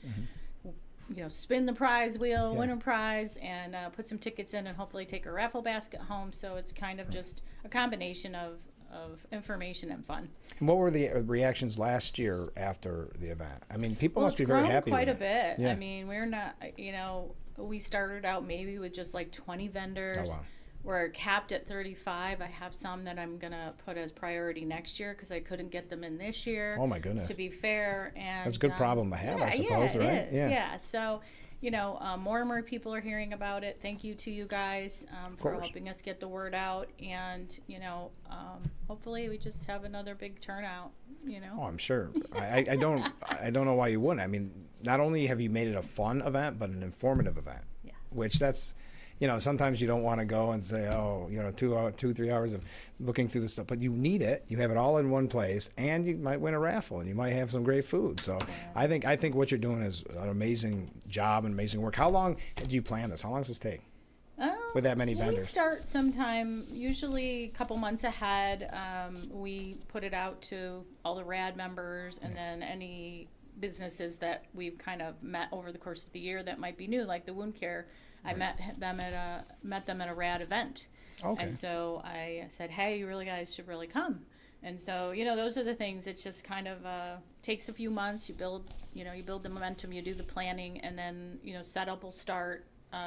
S20: Spin the prize wheel, win a prize, and put some tickets in, and hopefully take a raffle basket home. So it's kind of just a combination of information and fun.
S1: And what were the reactions last year after the event? I mean, people must be very happy
S20: quite
S1: with
S20: a bit.
S1: Yeah.
S20: I mean, we're not, we started out maybe with just like 20 vendors.
S1: Oh, wow.
S20: We're capped at 35. I have some that I'm going to put as priority next year because I couldn't get them in this year.
S1: Oh, my goodness.
S20: To be fair. And
S1: that's a good problem to have, I suppose, right?
S20: It is. Yeah. So, more and more people are hearing about it. Thank you to you guys for helping us get the word out. And, hopefully we just have another big turnout,
S1: Oh, I'm sure. I don't know why you wouldn't. I mean, not only have you made it a fun event, but an informative event.
S20: Yeah.
S1: Which that's... sometimes you don't want to go and say, 2-3 hours of looking through the stuff, but you need it. You have it all in one place, and you might win a raffle, and you might have some great food. So I think what you're doing is an amazing job and amazing work. How long do you plan this? How long does this take? With that many vendors?
S20: We start sometime, usually a couple months ahead. We put it out to all the RAD members, and then any businesses that we've kind of met over the course of the year that might be new, like the wound care. I met them at a RAD event, and so I said, "Hey, you guys should really come." And so those are the things. It just kind of takes a few months. You build the momentum. You do the planning, and then setup will start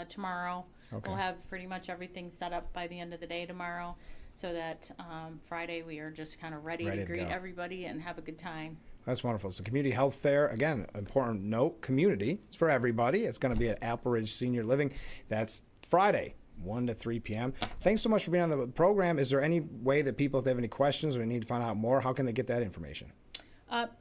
S20: tomorrow.
S1: Okay.
S20: We'll have pretty much everything set up by the end of the day tomorrow, so that Friday we are just kind of ready to greet everybody and have a good time.
S1: That's wonderful. It's a community health fair. Again, important note, community. It's for everybody. It's going to be at Apple Ridge Senior Living. That's Friday, 1 to 3 p.m. Thanks so much for being on the program. Is there any way that people, if they have any questions or they need to find out more, how can they get that information?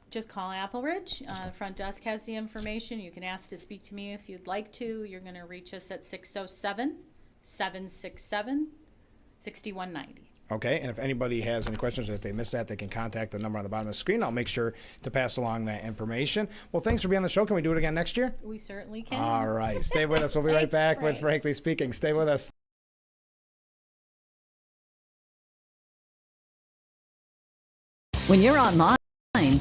S20: Just call Apple Ridge. The front desk has the information. You can ask to speak to me if you'd like to. You're going to reach us at 607-767-6190.
S1: Okay, and if anybody has any questions or if they missed that, they can contact the number on the bottom of the screen. I'll make sure to pass along that information. Well, thanks for being on the show. Can we do it again next year?
S20: We certainly can.
S1: All right. Stay with us. We'll be right back with Frankly Speaking. Stay with us.
S11: When you're online,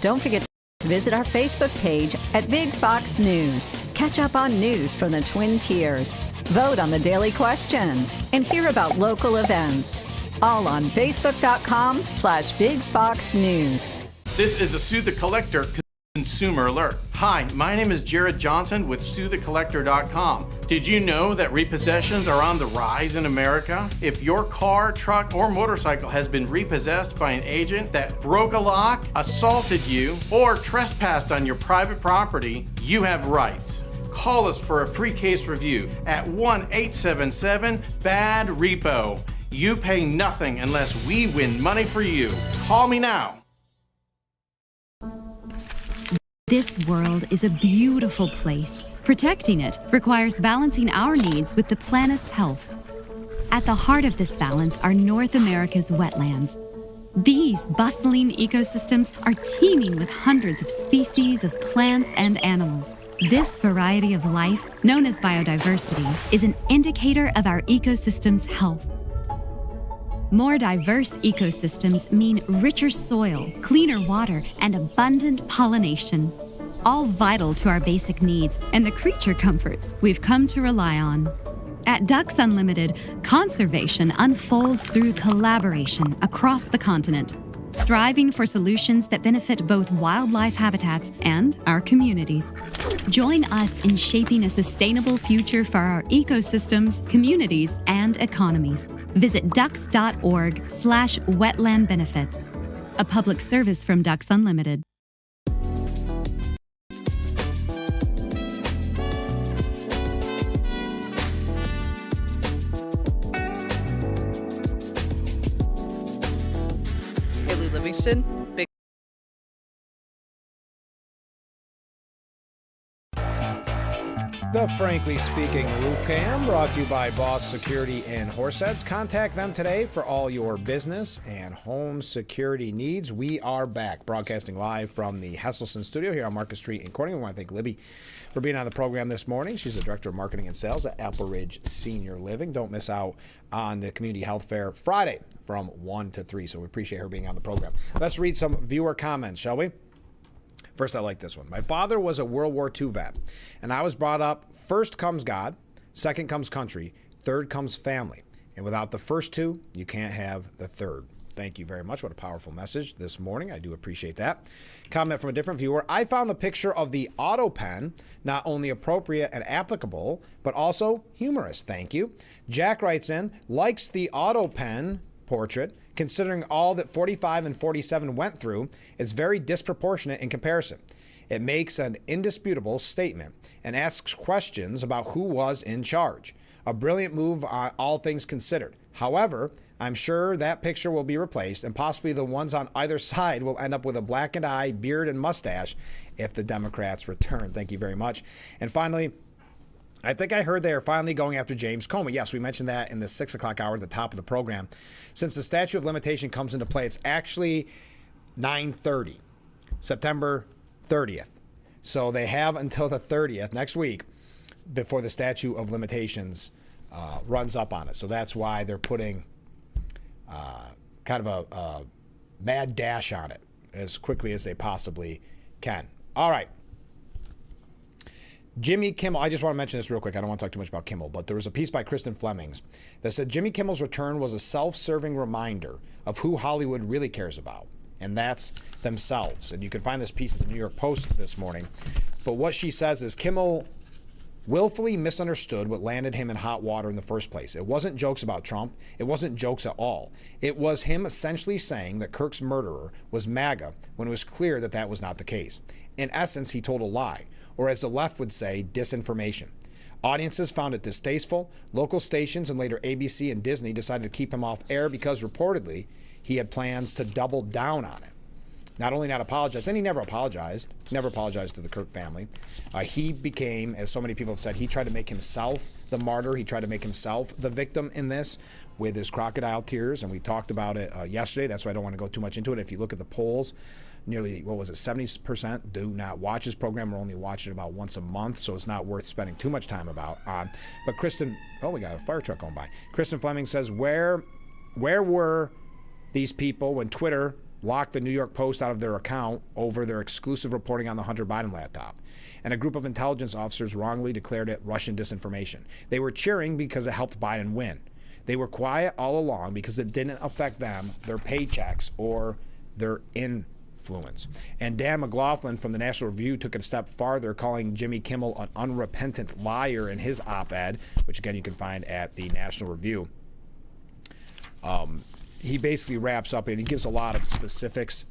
S11: don't forget to visit our Facebook page at Big Fox News. Catch up on news from the Twin Tiers. Vote on the daily question and hear about local events. All on Facebook.com/Big Fox News.
S13: This is a Sue the Collector Consumer alert. Hi, my name is Jared Johnson with SueTheCollector.com. Did you know that repossessions are on the rise in America? If your car, truck, or motorcycle has been repossessed by an agent that broke a lock, assaulted you, or trespassed on your private property, you have rights. Call us for a free case review at 1-877-BAD-REPO. You pay nothing unless we win money for you. Call me now.
S3: This world is a beautiful place. Protecting it requires balancing our needs with the planet's health. At the heart of this balance are North America's wetlands. These bustling ecosystems are teeming with hundreds of species of plants and animals. This variety of life, known as biodiversity, is an indicator of our ecosystem's health. More diverse ecosystems mean richer soil, cleaner water, and abundant pollination, all vital to our basic needs and the creature comforts we've come to rely on. At Ducks Unlimited, conservation unfolds through collaboration across the continent, striving for solutions that benefit both wildlife habitats and our communities. Join us in shaping a sustainable future for our ecosystems, communities, and economies. Visit ducks.org/wetland benefits. A public service from Ducks Unlimited.
S7: Haley Livingston, big.
S1: The Frankly Speaking Roof Cam, brought to you by Boss Security and Horseheads. Contact them today for all your business and home security needs. We are back, broadcasting live from the Hesselson studio here on Market Street in Corning. We want to thank Libby for being on the program this morning. She's the Director of Marketing and Sales at Apple Ridge Senior Living. Don't miss out on the Community Health Fair Friday from 1 to 3, so we appreciate her being on the program. Let's read some viewer comments, shall we? First, I like this one. My father was a World War II vet, and I was brought up, first comes God, second comes country, third comes family. And without the first two, you can't have the third. Thank you very much. What a powerful message this morning. I do appreciate that. Comment from a different viewer. I found the picture of the auto pen not only appropriate and applicable, but also humorous. Thank you. Jack writes in, likes the auto pen portrait. Considering all that 45 and 47 went through, it's very disproportionate in comparison. It makes an indisputable statement and asks questions about who was in charge. A brilliant move on all things considered. However, I'm sure that picture will be replaced, and possibly the ones on either side will end up with a blackened eye, beard, and mustache if the Democrats return. Thank you very much. And finally, I think I heard they are finally going after James Comey. Yes, we mentioned that in the 6 o'clock hour at the top of the program. Since the statute of limitation comes into play, it's actually 9:30, September 30th. So they have until the 30th, next week, before the statute of limitations runs up on it. So that's why they're putting kind of a mad dash on it as quickly as they possibly can. All right. Jimmy Kimmel, I just want to mention this real quick. I don't want to talk too much about Kimmel, but there was a piece by Kristen Flemings that said Jimmy Kimmel's return was a self-serving reminder of who Hollywood really cares about, and that's themselves. And you can find this piece in the New York Post this morning. But what she says is Kimmel willfully misunderstood what landed him in hot water in the first place. It wasn't jokes about Trump. It wasn't jokes at all. It was him essentially saying that Kirk's murderer was MAGA when it was clear that that was not the case. In essence, he told a lie, or as the left would say, disinformation. Audiences found it distasteful. Local stations and later ABC and Disney decided to keep him off air because reportedly he had plans to double down on it. Not only not apologize, and he never apologized to the Kirk family. He became, as so many people have said, he tried to make himself the martyr. He tried to make himself the victim in this with his crocodile tears, and we talked about it yesterday. That's why I don't want to go too much into it. If you look at the polls, nearly, 70% do not watch his program or only watch it about once a month, so it's not worth spending too much time on. But Kristen, we got a fire truck going by. Kristen Fleming says, where were these people when Twitter locked the New York Post out of their account over their exclusive reporting on the Hunter Biden laptop, and a group of intelligence officers wrongly declared it Russian disinformation? They were cheering because it helped Biden win. They were quiet all along because it didn't affect them, their paychecks, or their influence. influence. And Dan McLaughlin from the National Review took it a step farther, calling Jimmy Kimmel an unrepentant liar in his op-ed, which again you can find at the National Review. He basically wraps up and he gives a lot of specifics.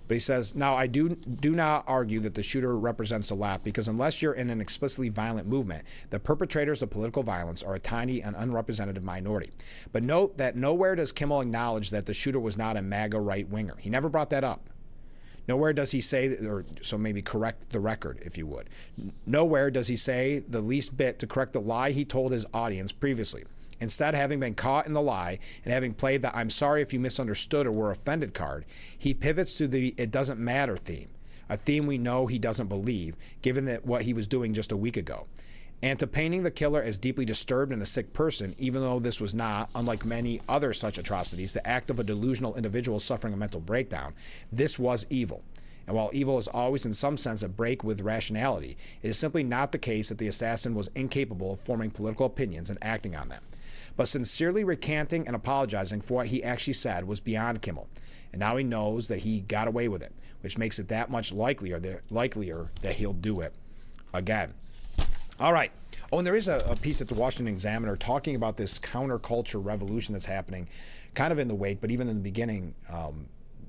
S1: But he says, now I do not argue that the shooter represents the left, because unless you're in an explicitly violent movement, the perpetrators of political violence are a tiny and unrepresentative minority. But note that nowhere does Kimmel acknowledge that the shooter was not a MAGA right-winger. He never brought that up. Nowhere does he say, or so maybe correct the record, if you would. Nowhere does he say the least bit to correct the lie he told his audience previously. Instead, having been caught in the lie and having played the "I'm sorry if you misunderstood or were offended" card, he pivots to the "it doesn't matter" theme, a theme we know he doesn't believe, given that what he was doing just a week ago, and to painting the killer as deeply disturbed and a sick person, even though this was not, unlike many other such atrocities, the act of a delusional individual suffering a mental breakdown. This was evil. And while evil is always in some sense a break with rationality, it is simply not the case that the assassin was incapable of forming political opinions and acting on them. But sincerely recanting and apologizing for what he actually said was beyond Kimmel. And now he knows that he got away with it, which makes it that much likelier that he'll do it again. All right. Oh, and there is a piece at the Washington Examiner talking about this counterculture revolution that's happening kind of in the wake, but even in the beginning,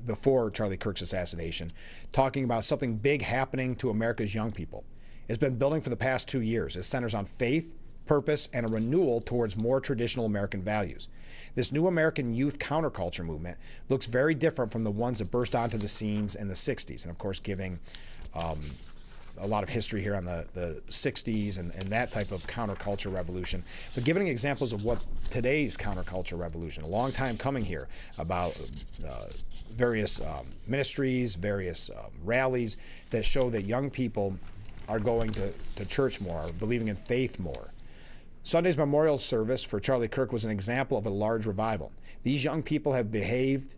S1: before Charlie Kirk's assassination, talking about something big happening to America's young people. It's been building for the past 2 years. It centers on faith, purpose, and a renewal towards more traditional American values. This new American youth counterculture movement looks very different from the ones that burst onto the scenes in the 60s, and of course giving a lot of history here on the 60s and that type of counterculture revolution, but giving examples of what today's counterculture revolution, a long time coming here, about various ministries, various rallies that show that young people are going to church more, are believing in faith more. Sunday's memorial service for Charlie Kirk was an example of a large revival. These young people have behaved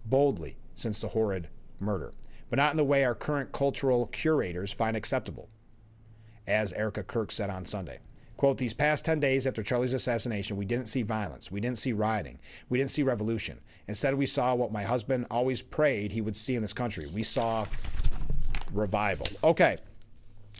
S1: boldly since the horrid murder, but not in the way our current cultural curators find acceptable. As Erica Kirk said on Sunday, quote, "These past 10 days after Charlie's assassination, we didn't see violence. We didn't see rioting. We didn't see revolution. Instead, we saw what my husband always prayed he would see in this country. We saw revival." Okay.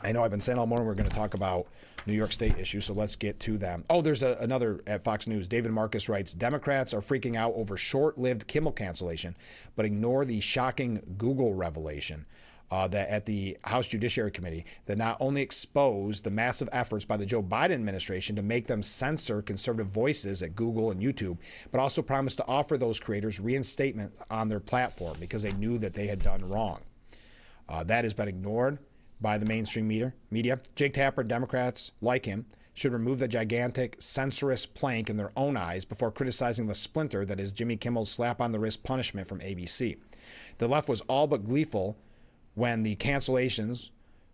S1: I know I've been saying all morning we're going to talk about New York State issues, so let's get to them. Oh, there's another at Fox News. David Marcus writes, Democrats are freaking out over short-lived Kimmel cancellation, but ignore the shocking Google revelation that at the House Judiciary Committee that not only exposed the massive efforts by the Joe Biden administration to make them censor conservative voices at Google and YouTube, but also promised to offer those creators reinstatement on their platform because they knew that they had done wrong. That has been ignored by the mainstream media. Jake Tapper and Democrats like him should remove the gigantic censorious plank in their own eyes before criticizing the splinter that is Jimmy Kimmel's slap-on-the-wrist punishment from ABC. The left was all but gleeful when the cancellations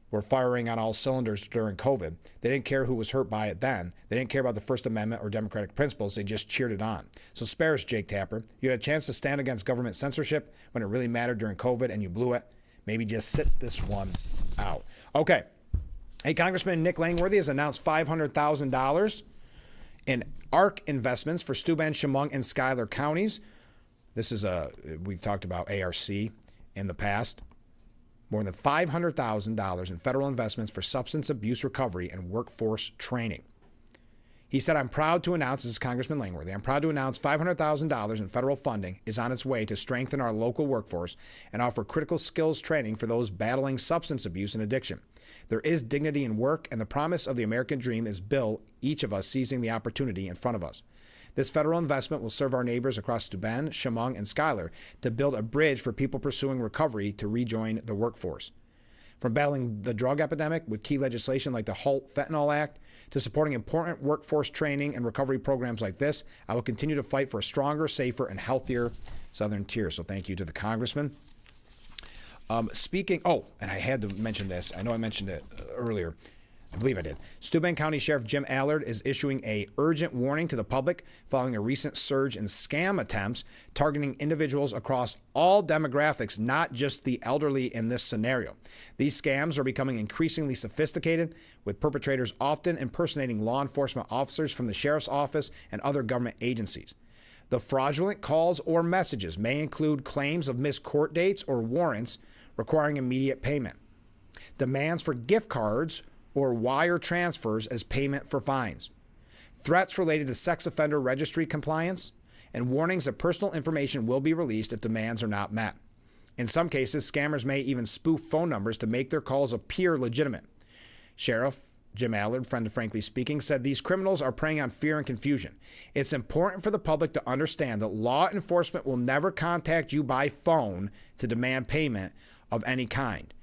S1: were firing on all cylinders during COVID. They didn't care who was hurt by it then. They didn't care about the First Amendment or democratic principles. They just cheered it on. So spare us, Jake Tapper. You had a chance to stand against government censorship when it really mattered during COVID, and you blew it. Maybe just sit this one out. Okay. Hey, Congressman Nick Langworthy has announced $500,000 in ARC investments for Steuben, Chemung, and Schuyler counties. This is we've talked about ARC in the past. More than $500,000 in federal investments for substance abuse recovery and workforce training. He said, I'm proud to announce, this is Congressman Langworthy, I'm proud to announce $500,000 in federal funding is on its way to strengthen our local workforce and offer critical skills training for those battling substance abuse and addiction. There is dignity in work, and the promise of the American dream is built, each of us seizing the opportunity in front of us. This federal investment will serve our neighbors across Steuben, Chemung, and Schuyler to build a bridge for people pursuing recovery to rejoin the workforce. From battling the drug epidemic with key legislation like the HALT Fentanyl Act to supporting important workforce training and recovery programs like this, I will continue to fight for a stronger, safer, and healthier Southern tier. So thank you to the congressman. And I had to mention this. I know I mentioned it earlier. I believe I did. Steuben County Sheriff Jim Allard is issuing an urgent warning to the public following a recent surge in scam attempts targeting individuals across all demographics, not just the elderly in this scenario. These scams are becoming increasingly sophisticated, with perpetrators often impersonating law enforcement officers from the sheriff's office and other government agencies. The fraudulent calls or messages may include claims of missed court dates or warrants requiring immediate payment, demands for gift cards or wire transfers as payment for fines, threats related to sex offender registry compliance, and warnings that personal information will be released if demands are not met. In some cases, scammers may even spoof phone numbers to make their calls appear legitimate. Sheriff Jim Allard, friend of Frankly Speaking, said these criminals are preying on fear and confusion. It's important for the public to understand that law enforcement will never contact you by phone to demand payment of any kind.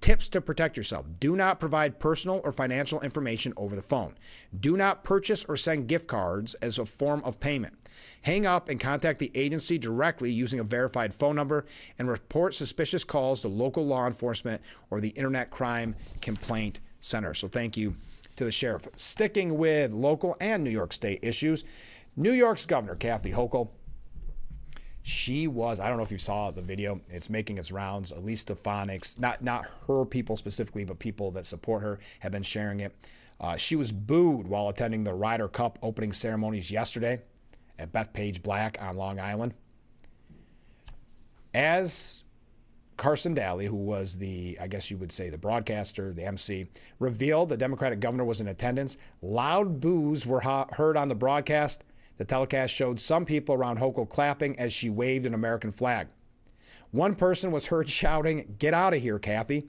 S1: Tips to protect yourself. Do not provide personal or financial information over the phone. Do not purchase or send gift cards as a form of payment. Hang up and contact the agency directly using a verified phone number, and report suspicious calls to local law enforcement or the Internet Crime Complaint Center. So thank you to the sheriff. Sticking with local and New York State issues, New York's Governor Kathy Hochul, she was, I don't know if you saw the video, it's making its rounds. Elise Stefanik's, not her people specifically, but people that support her have been sharing it. She was booed while attending the Ryder Cup opening ceremonies yesterday at Bethpage Black on Long Island. As Carson Daly, who was the, I guess you would say, the broadcaster, the MC, revealed the Democratic governor was in attendance, loud boos were heard on the broadcast. The telecast showed some people around Hochul clapping as she waved an American flag. One person was heard shouting, "Get out of here, Kathy."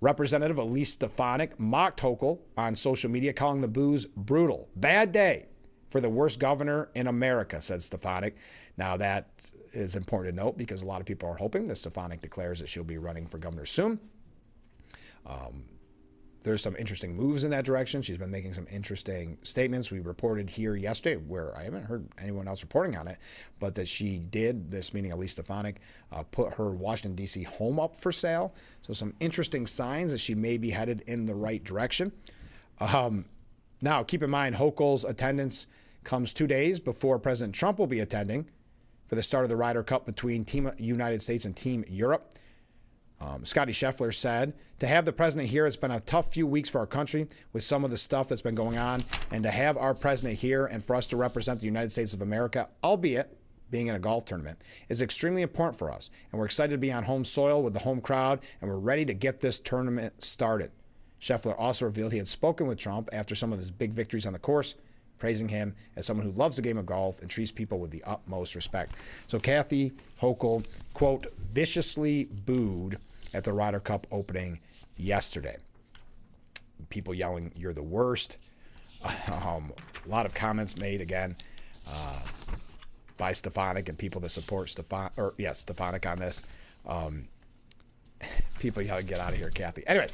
S1: Representative Elise Stefanik mocked Hochul on social media, calling the boos brutal. Bad day for the worst governor in America, said Stefanik. Now that is important to note because a lot of people are hoping that Stefanik declares that she'll be running for governor soon. There's some interesting moves in that direction. She's been making some interesting statements. We reported here yesterday, where I haven't heard anyone else reporting on it, but that she did, this meaning Elise Stefanik, put her Washington, D.C. home up for sale. So some interesting signs that she may be headed in the right direction. Now, keep in mind, Hochul's attendance comes 2 days before President Trump will be attending for the start of the Ryder Cup between Team United States and Team Europe. Scotty Scheffler said, to have the president here, it's been a tough few weeks for our country with some of the stuff that's been going on. And to have our president here and for us to represent the United States of America, albeit being in a golf tournament, is extremely important for us. And we're excited to be on home soil with the home crowd, and we're ready to get this tournament started. Scheffler also revealed he had spoken with Trump after some of his big victories on the course, praising him as someone who loves the game of golf and treats people with the utmost respect. So Kathy Hochul, quote, viciously booed at the Ryder Cup opening yesterday. People yelling, "You're the worst." A lot of comments made again by Stefanik and people that support Stefanik on this. People yelling, "Get out of here, Kathy." Anyway,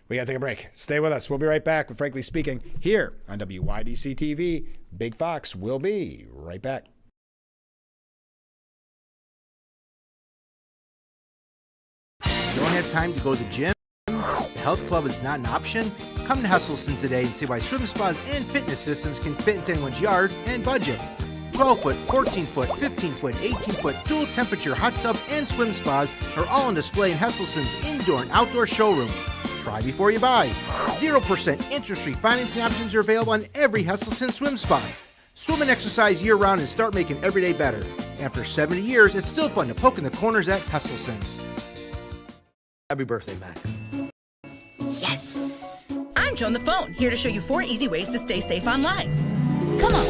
S1: we got to take a break. Stay with us. We'll be right back with Frankly Speaking here on WYDC TV. Big Fox will be right back.
S2: You don't have time to go to the gym? The health club is not an option? Come to Hesselson today and see why swim spas and fitness systems can fit into anyone's yard and budget. 12-foot, 14-foot, 15-foot, 18-foot dual temperature hot tub and swim spas are all on display in Hesselson's indoor and outdoor showroom. Try before you buy. 0% interest-free financing options are available on every Hesselson swim spa. Swim and exercise year-round and start making every day better. After 70 years, it's still fun to poke in the corners at Hesselson's.
S4: Happy birthday, Max.
S19: Yes! I'm Joan the Phone, here to show you 4 easy ways to stay safe online. Come on.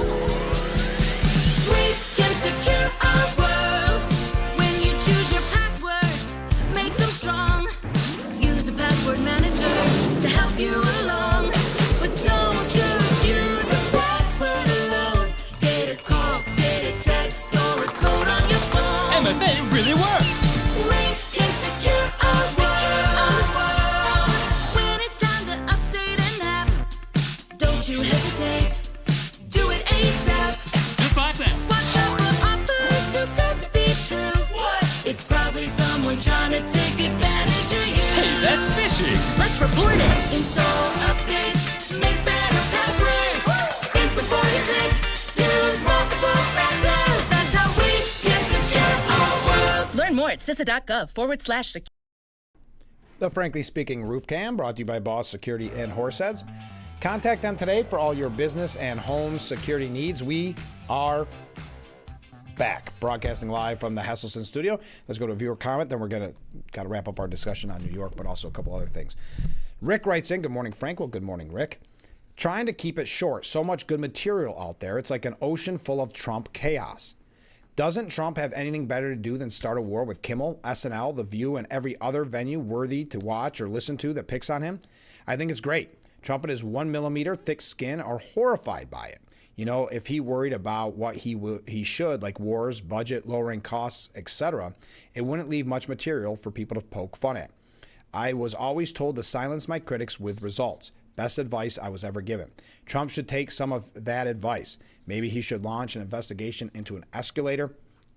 S21: We can secure our world. When you choose your passwords, make them strong. Use a password manager to help you along. But don't just use a password alone. Get a call, get a text, or a code on your phone.
S22: MFA really works.
S21: We can secure our world. When it's time to update an app, don't you hesitate. Do it ASAP.
S22: Just like that.
S21: Watch out for offers too good to be true. What? It's probably someone trying to take advantage of you.
S22: Hey, that's phishing.
S21: Let's report it. Install updates. Make better passwords. Think before you click. Use multiple factors. That's how we can secure our world.
S19: Learn more at CISA.gov/secure.
S1: The Frankly Speaking Roof Cam brought to you by Boss Security and Horseheads. Contact them today for all your business and home security needs. We are back, broadcasting live from the Hesselson studio. Let's go to a viewer comment, then we're got to wrap up our discussion on New York, but also a couple other things. Rick writes in, good morning, Frank. Well, good morning, Rick. Trying to keep it short. So much good material out there. It's like an ocean full of Trump chaos. Doesn't Trump have anything better to do than start a war with Kimmel, SNL, The View, and every other venue worthy to watch or listen to that picks on him? I think it's great. Trump and his 1 millimeter thick skin are horrified by it. You know, if he worried about what he should, like wars, budget, lowering costs, etc., it wouldn't leave much material for people to poke fun at. I was always told to silence my critics with results. Best advice I was ever given. Trump should take some of that advice. Maybe he should launch an investigation into an escalator.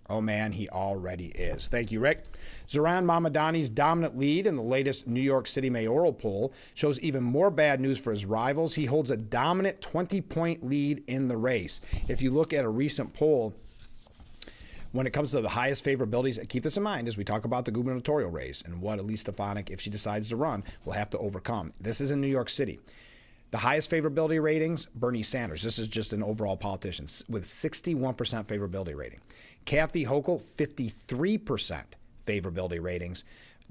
S1: Oh man, he already is. Thank you, Rick. Zohran Mamdani's dominant lead in the latest New York City mayoral poll shows even more bad news for his rivals. He holds a dominant 20-point lead in the race. If you look at a recent poll, when it comes to the highest favorabilities, keep this in mind as we talk about the gubernatorial race and what Elise Stefanik, if she decides to run, will have to overcome. This is in New York City. The highest favorability ratings, Bernie Sanders. This is just an overall politician with 61% favorability rating. Kathy Hochul, 53% favorability ratings,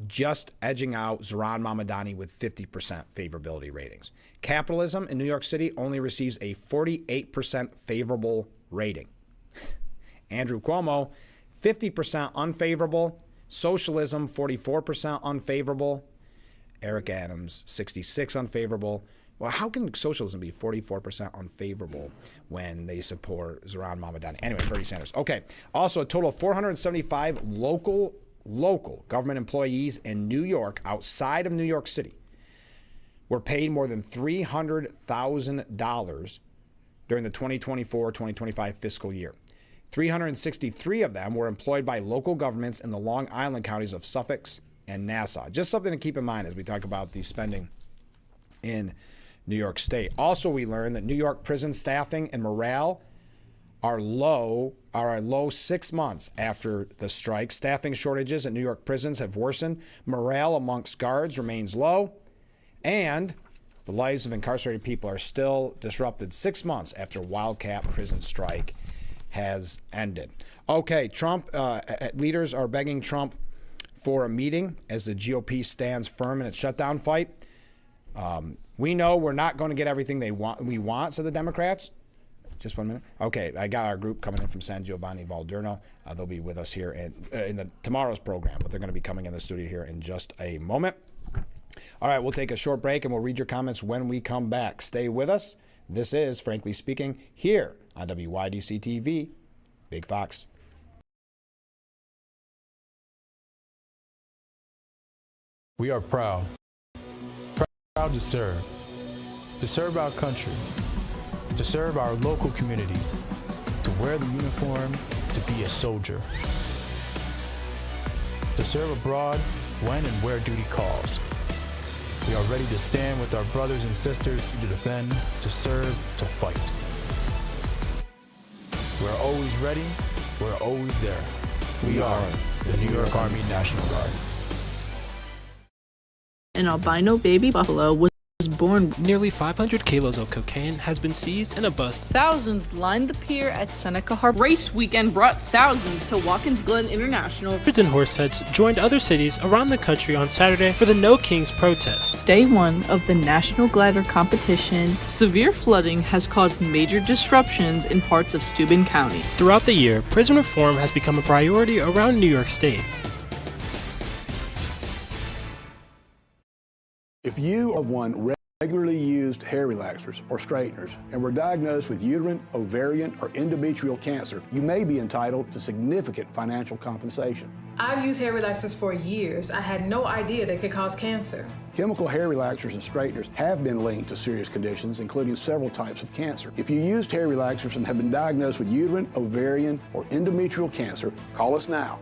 S1: just edging out Zohran Mamdani with 50% favorability ratings. Capitalism in New York City only receives a 48% favorable rating. Andrew Cuomo, 50% unfavorable. Socialism, 44% unfavorable. Eric Adams, 66% unfavorable. Well, how can socialism be 44% unfavorable when they support Zohran Mamdani? Anyway, Bernie Sanders. Okay. Also, a total of 475 local government employees in New York outside of New York City were paid more than $300,000 during the 2024-2025 fiscal year. 363 of them were employed by local governments in the Long Island counties of Suffolk and Nassau. Just something to keep in mind as we talk about the spending in New York State. Also, we learned that New York prison staffing and morale are at low 6 months after the strike. Staffing shortages at New York prisons have worsened. Morale amongst guards remains low. And the lives of incarcerated people are still disrupted 6 months after Wildcat prison strike has ended. Okay, Trump leaders are begging Trump for a meeting as the GOP stands firm in its shutdown fight. We know we're not going to get everything we want, said the Democrats. Just 1 minute. Okay, I got our group coming in from San Giovanni Valderno. They'll be with us here in tomorrow's program, but they're going to be coming in the studio here in just a moment. All right, we'll take a short break and we'll read your comments when we come back. Stay with us. This is Frankly Speaking here on WYDC TV, Big Fox.
S5: We are proud to serve our country, to serve our local communities, to wear the uniform, to be a soldier, to serve abroad when and where duty calls. We are ready to stand with our brothers and sisters to defend, to serve, to fight. We're always ready, we're always there. We are the New York Army National Guard.
S8: An albino baby buffalo was born.
S10: Nearly 500 kilos of cocaine has been seized in a bust.
S8: Thousands lined the pier at Seneca Harbor. Race weekend brought thousands to Watkins Glen International.
S10: Hundreds and horseheads joined other cities around the country on Saturday for the No Kings protest.
S8: Day one of the National Glider Competition, severe flooding has caused major disruptions in parts of Steuben County.
S10: Throughout the year, prison reform has become a priority around New York State.
S24: If you have one regularly used hair relaxers or straighteners and were diagnosed with uterine, ovarian, or endometrial cancer, you may be entitled to significant financial compensation.
S25: I've used hair relaxers for years. I had no idea they could cause cancer.
S24: Chemical hair relaxers and straighteners have been linked to serious conditions, including several types of cancer. If you used hair relaxers and have been diagnosed with uterine, ovarian, or endometrial cancer, call us now.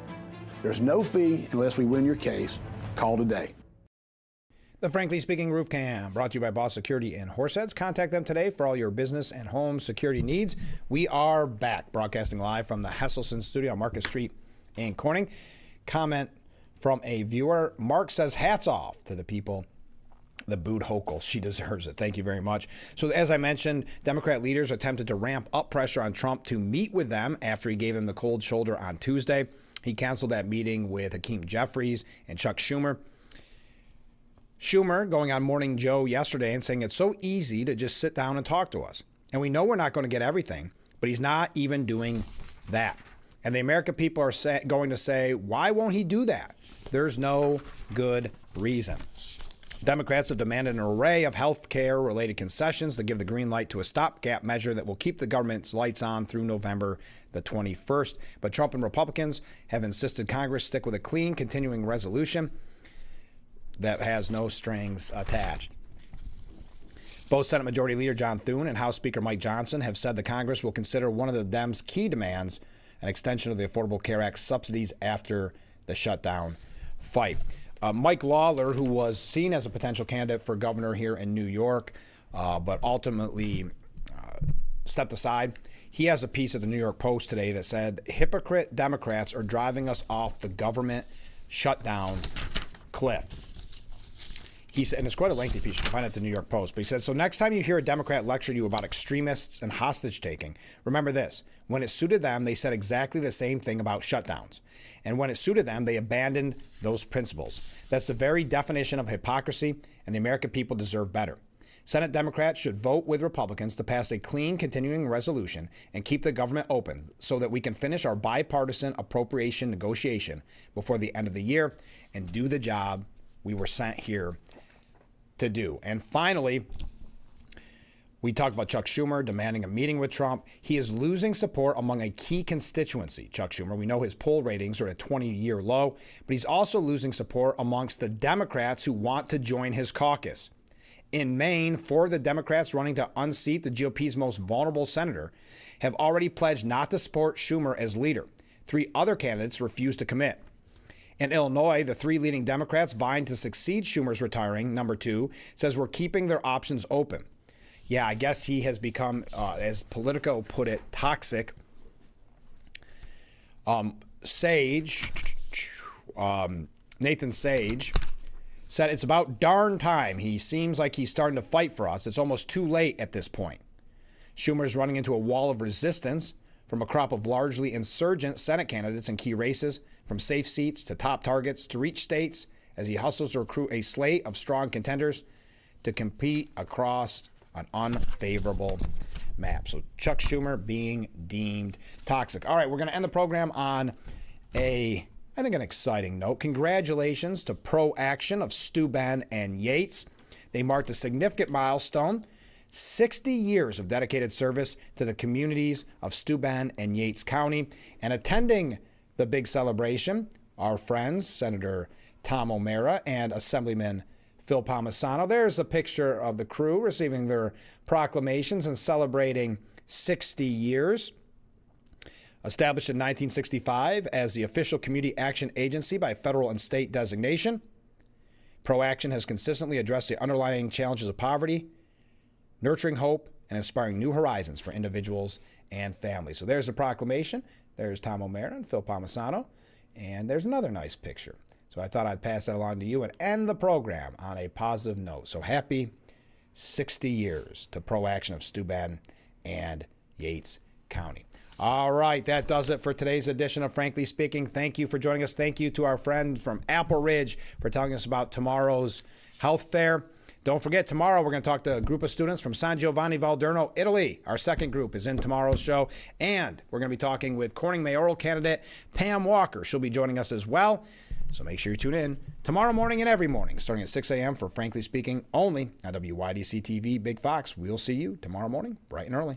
S24: There's no fee unless we win your case. Call today.
S1: The Frankly Speaking Roof Cam, brought to you by Boss Security in Horseheads. Contact them today for all your business and home security needs. We are back, broadcasting live from the Hesselson studio on Market Street in Corning. Comment from a viewer. Mark says, hats off to the people The boot Hochul. She deserves it. Thank you very much. So as I mentioned, Democrat leaders attempted to ramp up pressure on Trump to meet with them after he gave them the cold shoulder on Tuesday. He canceled that meeting with Hakeem Jeffries and Chuck Schumer. Schumer going on Morning Joe yesterday and saying it's so easy to just sit down and talk to us. And we know we're not going to get everything, but he's not even doing that. And the American people are going to say, why won't he do that? There's no good reason. Democrats have demanded an array of health care related concessions to give the green light to a stopgap measure that will keep the government's lights on through November the 21st. But Trump and Republicans have insisted Congress stick with a clean, continuing resolution that has no strings attached. Both Senate Majority Leader John Thune and House Speaker Mike Johnson have said the Congress will consider one of the Dems' key demands, an extension of the Affordable Care Act subsidies after the shutdown fight. Mike Lawler, who was seen as a potential candidate for governor here in New York, but ultimately stepped aside, he has a piece at the New York Post today that said, hypocrite Democrats are driving us off the government shutdown cliff. He said, and it's quite a lengthy piece, you can find it at the New York Post, but he said, so next time you hear a Democrat lecture you about extremists and hostage taking, remember this, when it suited them, they said exactly the same thing about shutdowns. And when it suited them, they abandoned those principles. That's the very definition of hypocrisy, and the American people deserve better. Senate Democrats should vote with Republicans to pass a clean, continuing resolution and keep the government open so that we can finish our bipartisan appropriation negotiation before the end of the year and do the job we were sent here to do. And finally, we talked about Chuck Schumer demanding a meeting with Trump. He is losing support among a key constituency, Chuck Schumer. We know his poll ratings are at a 20-year low, but he's also losing support amongst the Democrats who want to join his caucus. In Maine, 4 of the Democrats running to unseat the GOP's most vulnerable senator have already pledged not to support Schumer as leader. 3 other candidates refused to commit. In Illinois, the 3 leading Democrats vying to succeed Schumer's retiring number 2 says we're keeping their options open. Yeah, I guess he has become, as Politico put it, toxic. Nathan Sage said it's about darn time. He seems like he's starting to fight for us. It's almost too late at this point. Schumer's running into a wall of resistance from a crop of largely insurgent Senate candidates in key races, from safe seats to top targets to reach states, as he hustles to recruit a slate of strong contenders to compete across an unfavorable map. So Chuck Schumer being deemed toxic. All right, we're going to end the program on I think an exciting note. Congratulations to Pro Action of Steuben and Yates. They marked a significant milestone, 60 years of dedicated service to the communities of Steuben and Yates County. And attending the big celebration, our friends, Senator Tom O'Mara and Assemblyman Phil Palmisano. There's a picture of the crew receiving their proclamations and celebrating 60 years. Established in 1965 as the official community action agency by federal and state designation, Pro Action has consistently addressed the underlying challenges of poverty, nurturing hope, and inspiring new horizons for individuals and families. So there's the proclamation. There's Tom O'Mara and Phil Palmisano. And there's another nice picture. So I thought I'd pass that along to you and end the program on a positive note. So happy 60 years to Pro Action of Steuben and Yates County. All right, that does it for today's edition of Frankly Speaking. Thank you for joining us. Thank you to our friend from Apple Ridge for telling us about tomorrow's health fair. Don't forget, tomorrow we're going to talk to a group of students from San Giovanni Valderno, Italy. Our second group is in tomorrow's show. And we're going to be talking with Corning mayoral candidate Pam Walker. She'll be joining us as well. So make sure you tune in tomorrow morning and every morning, starting at 6 a.m. for Frankly Speaking, only on WYDC TV Big Fox. We'll see you tomorrow morning, bright and early.